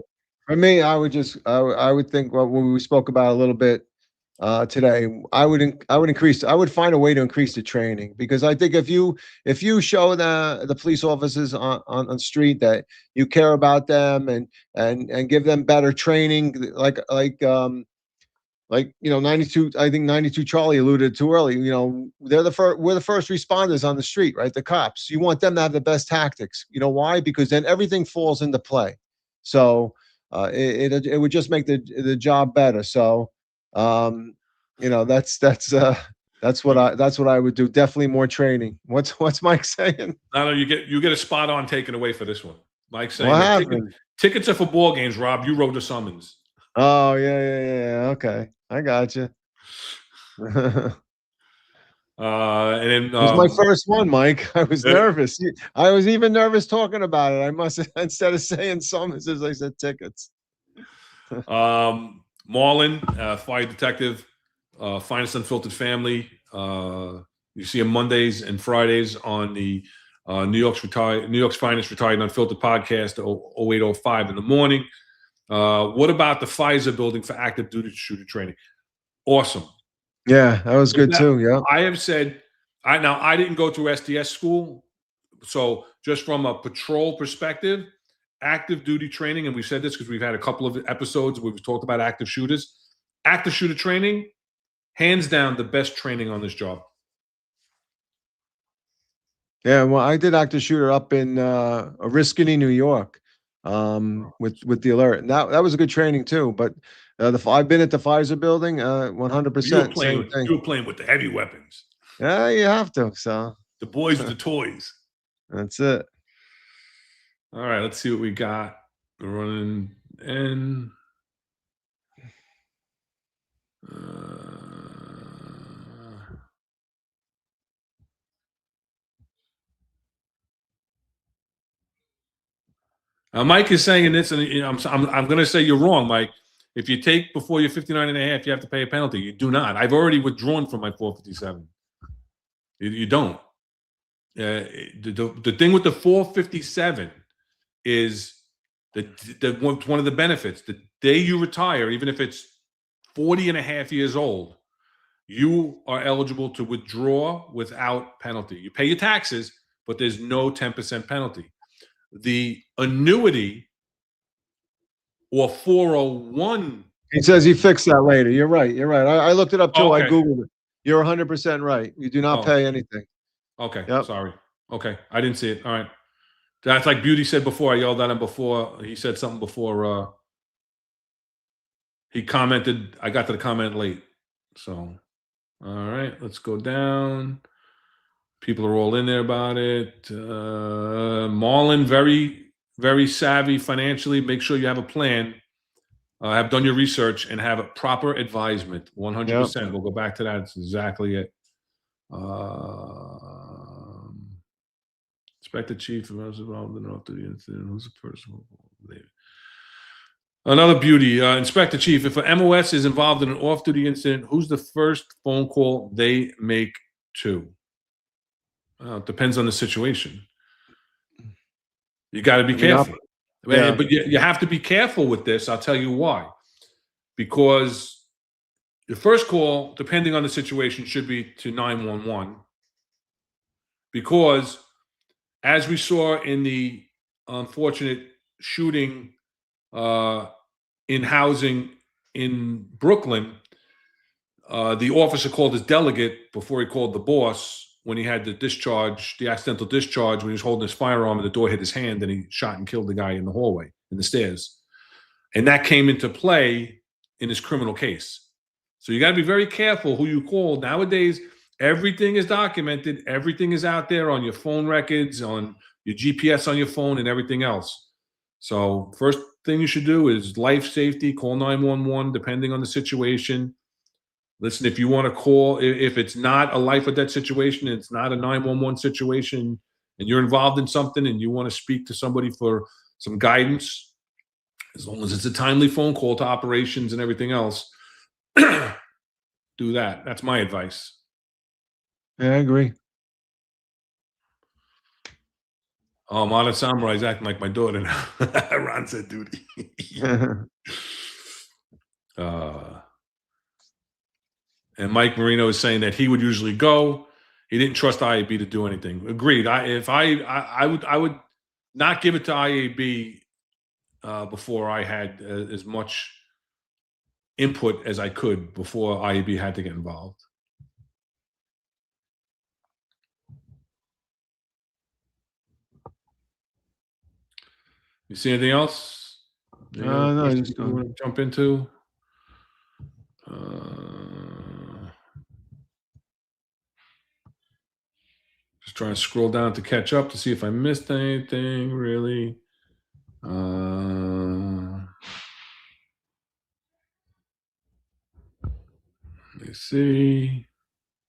For me, I would think what we spoke about a little bit today. I would find a way to increase the training because I think if you show the police officers on the street that you care about them and give them better training, like you know, 92, I think 92 Charlie alluded to earlier, you know, we're the first responders on the street, right? The cops. You want them to have the best tactics. You know why? Because then everything falls into play. So it would just make the job better. So you know, that's what I would do. Definitely more training. What's Mike saying? No, you get a spot on taken away for this one. Mike's saying what happened? Tickets are for ball games, Rob. You wrote the summons. Oh yeah. Okay, I got you. And then it was my first one, Mike. I was nervous. I was even nervous talking about it. I must have, instead of saying summons, I said tickets. Marlon, fire detective, finest unfiltered family. You see him Mondays and Fridays on the New York's finest retired and unfiltered podcast, 0805 in the morning. What about the Pfizer building for active duty shooter training? Awesome. Yeah, that was good too. Yeah. I have said, I didn't go through SDS school, so just from a patrol perspective, active duty training, and we've said this because we've had a couple of episodes where we've talked about active shooters. Active shooter training, hands down, the best training on this job. Yeah, well, I did active shooter up in Oriskany, New York, with the alert. And that was a good training too. But I've been at the Pfizer building, 100% same thing. You were playing with the heavy weapons. Yeah, you have to. So The boys with the toys. that's it. All right, let's see what we got. We're running in. Mike is saying this, and I'm going to say you're wrong, Mike. If you take before you're 59 and a half, you have to pay a penalty. You do not. I've already withdrawn from my 457. You don't. The thing with the 457 is one of the benefits. The day you retire, even if it's 40 and a half years old, you are eligible to withdraw without penalty. You pay your taxes, but there's no 10% penalty. The annuity or 401. He says he fixed that later. You're right. You're right. I looked it up too. Okay. I Googled it. You're 100% right. You do not pay anything. Okay. Yep. Sorry. Okay. I didn't see it. All right. That's like Beauty said before. I yelled at him before. He said something before he commented. I got to the comment late. So, all right. Let's go down. People are all in there about it. Marlon, very, very savvy financially. Make sure you have a plan. Have done your research and have a proper advisement. 100%. Yep. We'll go back to that. It's exactly it. Inspector chief, if I was involved in the incident, who's the person? Another Beauty. Inspector chief, if an MOS is involved in an off-duty incident, who's the first phone call they make to? It depends on the situation. You got to be careful. Yeah. But you have to be careful with this. I'll tell you why. Because the first call, depending on the situation, should be to 911. Because as we saw in the unfortunate shooting in housing in Brooklyn, the officer called his delegate before he called the boss when he had the accidental discharge, when he was holding his firearm and the door hit his hand and he shot and killed the guy in the hallway, in the stairs. And that came into play in his criminal case. So you got to be very careful who you call. Nowadays, everything is documented. Everything is out there on your phone records, on your GPS on your phone, and everything else. So first thing you should do is life safety, call 911, depending on the situation. Listen, if you want to call, if it's not a life or death situation, it's not a 911 situation, and you're involved in something and you want to speak to somebody for some guidance, as long as it's a timely phone call to operations and everything else, do that. That's my advice. Yeah, I agree. Oh, Modern Samurai is acting like my daughter now. Ron said duty. And Mike Marino is saying that he would usually go. He didn't trust IAB to do anything. Agreed. I would not give it to IAB before I had as much input as I could before IAB had to get involved. You see anything else? No, I just want to jump into. Just trying to scroll down to catch up to see if I missed anything, really. Let me see.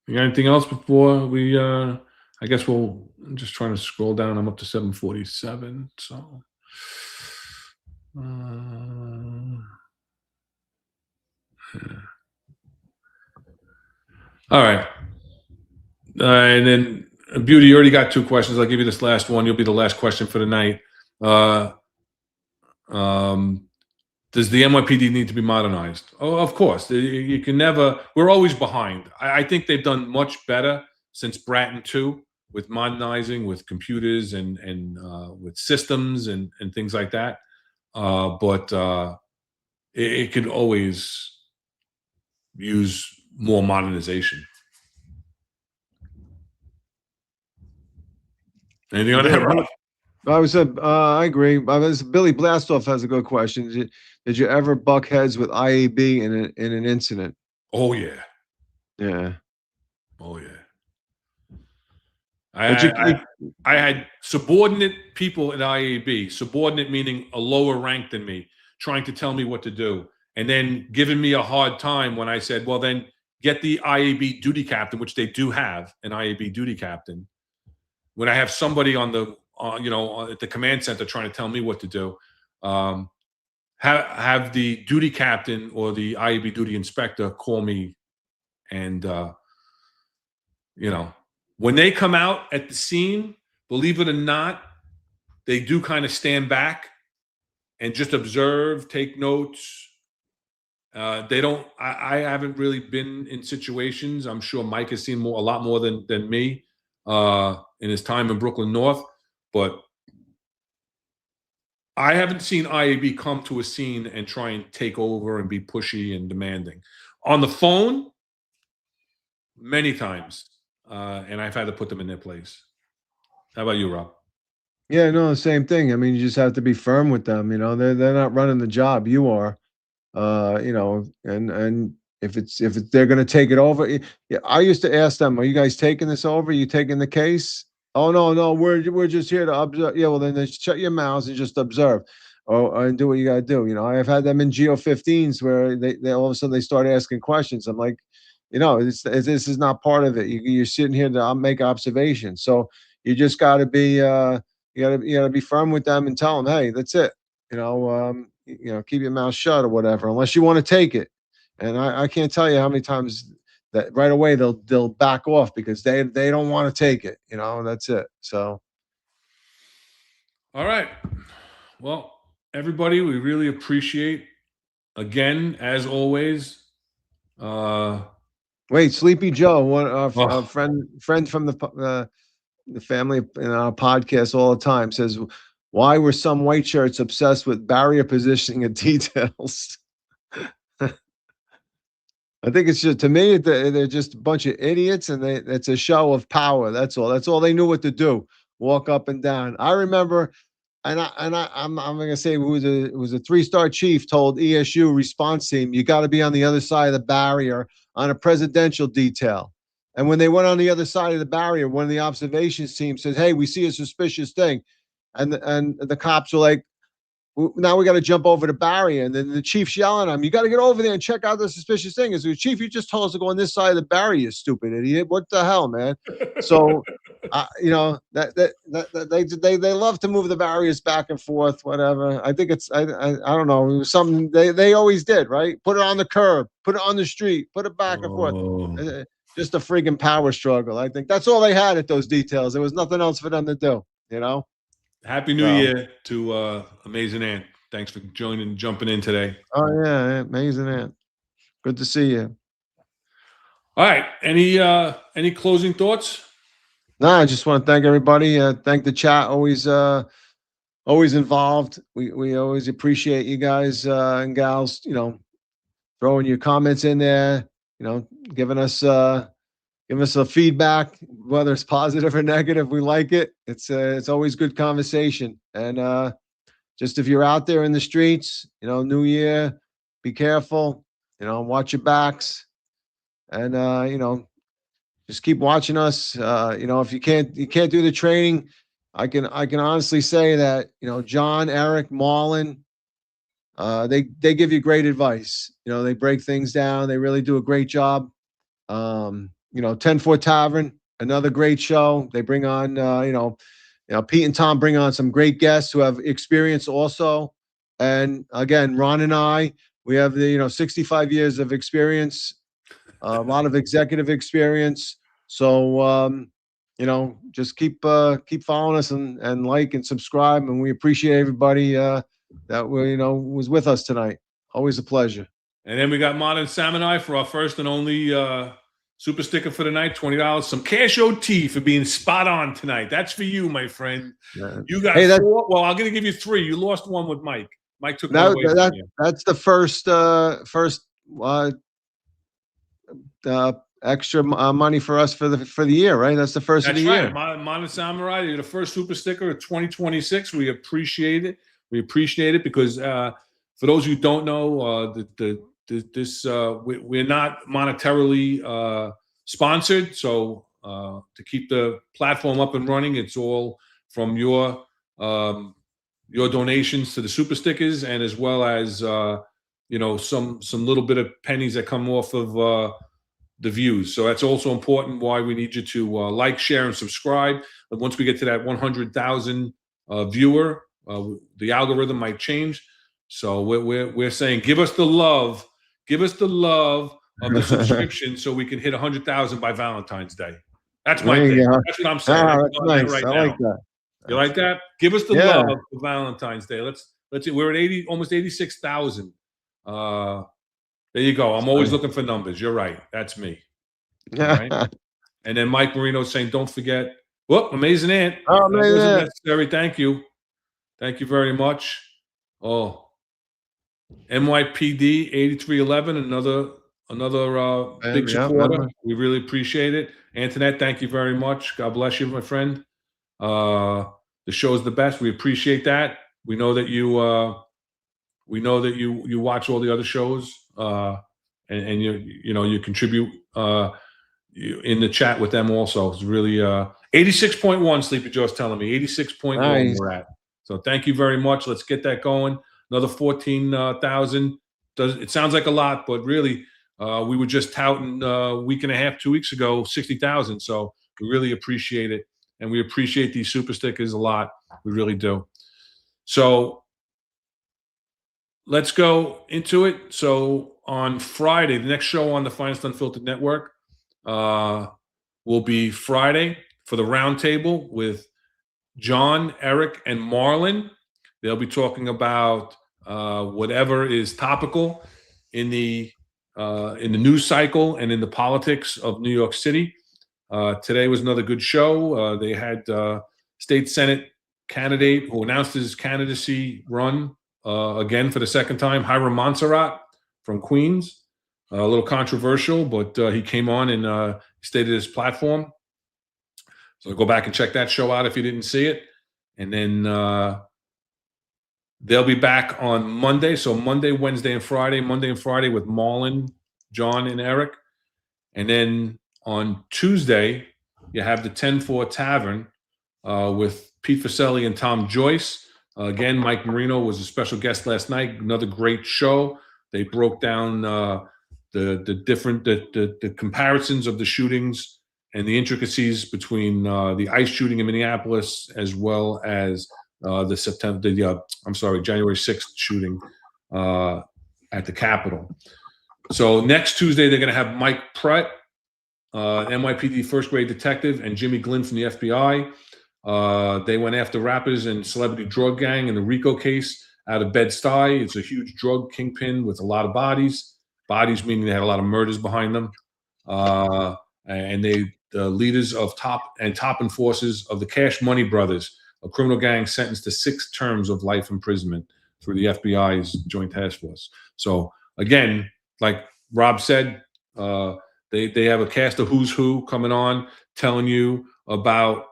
You got anything else before we, I guess I'm just trying to scroll down. I'm up to 747, so. All right. And then Beauty, you already got 2 questions. I'll give you this last one. You'll be the last question for the night. Does the NYPD need to be modernized? Oh, of course. You can never. We're always behind. I think they've done much better since Bratton 2 with modernizing, with computers and with systems and things like that. But it could always use more modernization. Anything on that, Rob? I agree. Billy Blastoff has a good question. Did you ever buck heads with IAB in an incident? Oh yeah. Yeah. Oh yeah. But I had subordinate people at IAB, subordinate meaning a lower rank than me, trying to tell me what to do, and then giving me a hard time when I said, well, then get the IAB duty captain, which they do have an IAB duty captain. When I have somebody on the, at the command center trying to tell me what to do, have the duty captain or the IAB duty inspector call me, and when they come out at the scene, believe it or not, they do kind of stand back and just observe, take notes. They don't. I haven't really been in situations. I'm sure Mike has seen a lot more than me in his time in Brooklyn North, but I haven't seen IAB come to a scene and try and take over and be pushy and demanding. On the phone, many times, and I've had to put them in their place. How about you, Rob? Yeah, no, the same thing. I mean, you just have to be firm with them. They're not running the job. You are. And if they're going to take it over, yeah, I used to ask them, "Are you guys taking this over? Are you taking the case?" "Oh no, we're just here to observe." "Yeah, well then just shut your mouths and just observe, and do what you got to do." I've had them in GO15s where they all of a sudden they start asking questions. I'm like, this is not part of it. You're sitting here to make observations, so you just got to be you got to be firm with them and tell them, "Hey, that's it. Keep your mouth shut or whatever, unless you want to take it." And I can't tell you how many times that right away they'll back off because they don't want to take it. That's it. So All right. Well, everybody, we really appreciate, again, as always. wait, Sleepy Joe, one Oh. friend from the family in our podcast all the time, says, "Why were some white shirts obsessed with barrier positioning and details?" I think it's just, to me, they're just a bunch of idiots, and it's a show of power. That's all. That's all they knew what to do. Walk up and down. I remember, I'm gonna say, who was a 3-star chief told ESU response team, "You got to be on the other side of the barrier on a presidential detail." And when they went on the other side of the barrier, one of the observations team said, "Hey, we see a suspicious thing," and the cops were like, "Now we got to jump over the barrier." And then the chief's yelling at him, "You got to get over there and check out the suspicious thing." Is, "Chief, you just told us to go on this side of the barrier, you stupid idiot. What the hell, man?" So, they love to move the barriers back and forth, whatever. I think I don't know. It was something they always did, right? Put it on the curb, put it on the street, put it back and forth. Oh. Just a freaking power struggle. I think that's all they had at those details. There was nothing else for them to do, Happy New Year to Amazing Ant. Thanks for jumping in today. Oh yeah, Amazing Ant. Good to see you. All right. Any closing thoughts? No, I just want to thank everybody. Thank the chat. Always involved. We always appreciate you guys and gals. Throwing your comments in there. Giving us a feedback, whether it's positive or negative. We like it. It's always good conversation. And just if you're out there in the streets, New Year, be careful. Watch your backs, and just keep watching us. If you can't do the training, I can honestly say that John, Eric, Marlon, they give you great advice. They break things down. They really do a great job. 10-Foot Tavern, another great show. They bring on Pete and Tom bring on some great guests who have experience also. And again, Ron and I, we have the 65 years of experience, a lot of executive experience. So just keep following us and like and subscribe, and we appreciate everybody that was with us tonight. Always a pleasure. And then we got Modern Samurai for our first and only super sticker for the night, $20. Some cash OT for being spot on tonight. That's for you, my friend. Yeah. You got Hey, 4. Well, I'm going to give you 3. You lost one with Mike. Mike took one away from you. That's the first extra money for us for the year, right? That's the first of That's the right. year. Modern Samurai, you're the first super sticker of 2026. We appreciate it. We appreciate it because for those who don't know, we're not monetarily sponsored. So to keep the platform up and running, it's all from your donations to the super stickers, and as well as some little bit of pennies that come off of the views. So that's also important. Why we need you to like, share, and subscribe. And once we get to that 100,000 viewer, the algorithm might change. So we're saying, give us the love of the subscription, so we can hit 100,000 by Valentine's Day. That's my thing. That's what I'm saying. That's nice. Right I now. like that. You like that? Give us the love for Valentine's Day. Let's see. We're at almost 86,000. There you go. I'm always looking for numbers. You're right. That's me. All right. And then Mike Marino saying, don't forget. Whoop, Amazing Ant. Oh, that wasn't Ant. necessary. Thank you. Thank you very much. Oh, NYPD 8311, another big supporter. We really appreciate it. Antoinette, thank you very much. God bless you, my friend. The show is the best. We appreciate that. We know that you watch all the other shows, and you contribute in the chat with them also. It's really 86.1. Sleepy Joe's telling me 86.1 nice. We're at. So thank you very much. Let's get that going. Another 14,000. It sounds like a lot, but really, we were just touting a week and a half, 2 weeks ago, 60,000. So we really appreciate it, and we appreciate these super stickers a lot. We really do. So let's go into it. So on Friday, the next show on the Finest Unfiltered Network will be Friday for the roundtable with John, Eric, and Marlon. They'll be talking about whatever is topical in the news cycle and in the politics of New York City. Today was another good show. They had state Senate candidate who announced his candidacy run again for the second time, Hiram Montserrat from Queens. A little controversial, but he came on and stated his platform. So go back and check that show out if you didn't see it. And then they'll be back on Monday. So Monday, Wednesday, and Friday. Monday and Friday with Marlon, John, and Eric. And then on Tuesday, you have the 10-4 Tavern with Pete Faselli and Tom Joyce. Again, Mike Marino was a special guest last night. Another great show. They broke down the comparisons of the shootings and the intricacies between the ICE shooting in Minneapolis, as well as January 6th shooting at the Capitol. So next Tuesday, they're going to have Mike Pratt, NYPD first grade detective, and Jimmy Glynn from the FBI. They went after rappers and celebrity drug gang in the RICO case out of Bed-Stuy. It's a huge drug kingpin with a lot of bodies. Bodies meaning they had a lot of murders behind them. And the leaders of top enforcers of the Cash Money Brothers, a criminal gang sentenced to 6 terms of life imprisonment through the FBI's Joint Task Force. So again, like Rob said, they have a cast of who's who coming on, telling you about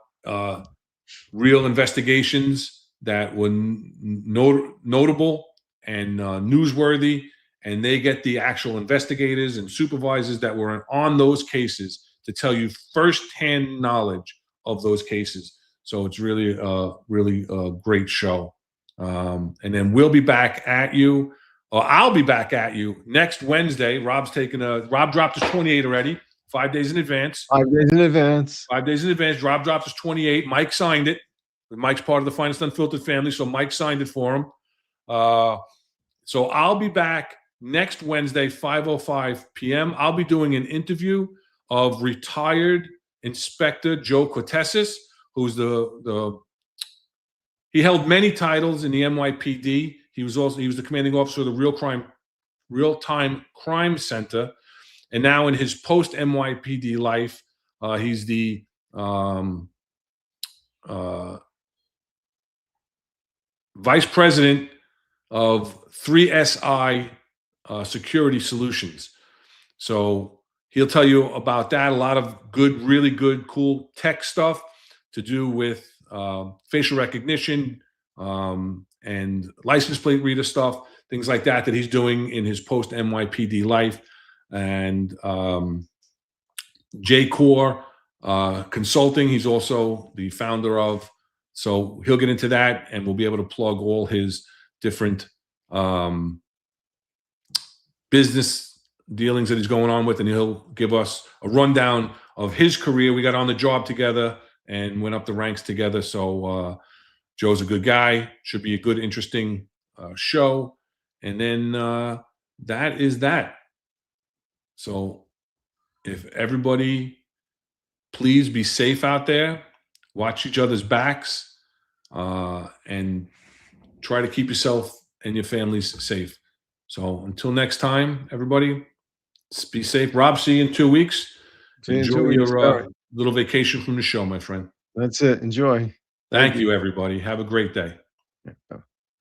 real investigations that were notable and newsworthy, and they get the actual investigators and supervisors that were on those cases to tell you firsthand knowledge of those cases. So it's really a great show. And then we'll be back at you, or I'll be back at you next Wednesday. Rob dropped his 28 already, 5 days in advance. 5 days in advance. 5 days in advance. Rob dropped his 28. Mike signed it. Mike's part of the Finest Unfiltered family, so Mike signed it for him. So I'll be back next Wednesday, 5:05 p.m. I'll be doing an interview of retired Inspector Joe Cortesis, who's he held many titles in the NYPD. He was the commanding officer of the Real Crime real-time crime center. And now in his post-NYPD life, he's the vice president of 3SI Security Solutions. So he'll tell you about that. A lot of good, really good, cool tech stuff to do with facial recognition and license plate reader stuff, things like that he's doing in his post-NYPD life. And J-Core Consulting, he's also the founder of. So he'll get into that, and we'll be able to plug all his different business dealings that he's going on with, and he'll give us a rundown of his career. We got on the job together and went up the ranks together. So Joe's a good guy. Should be a good, interesting show. And then that is that. So if everybody, please be safe out there. Watch each other's backs, and try to keep yourself and your families safe. So until next time, everybody, be safe. Rob, see you in 2 weeks. See you in 2 Enjoy weeks, your Barry. little vacation from the show, my friend. That's it. Enjoy. Thank you, everybody. Have a great day. Yeah.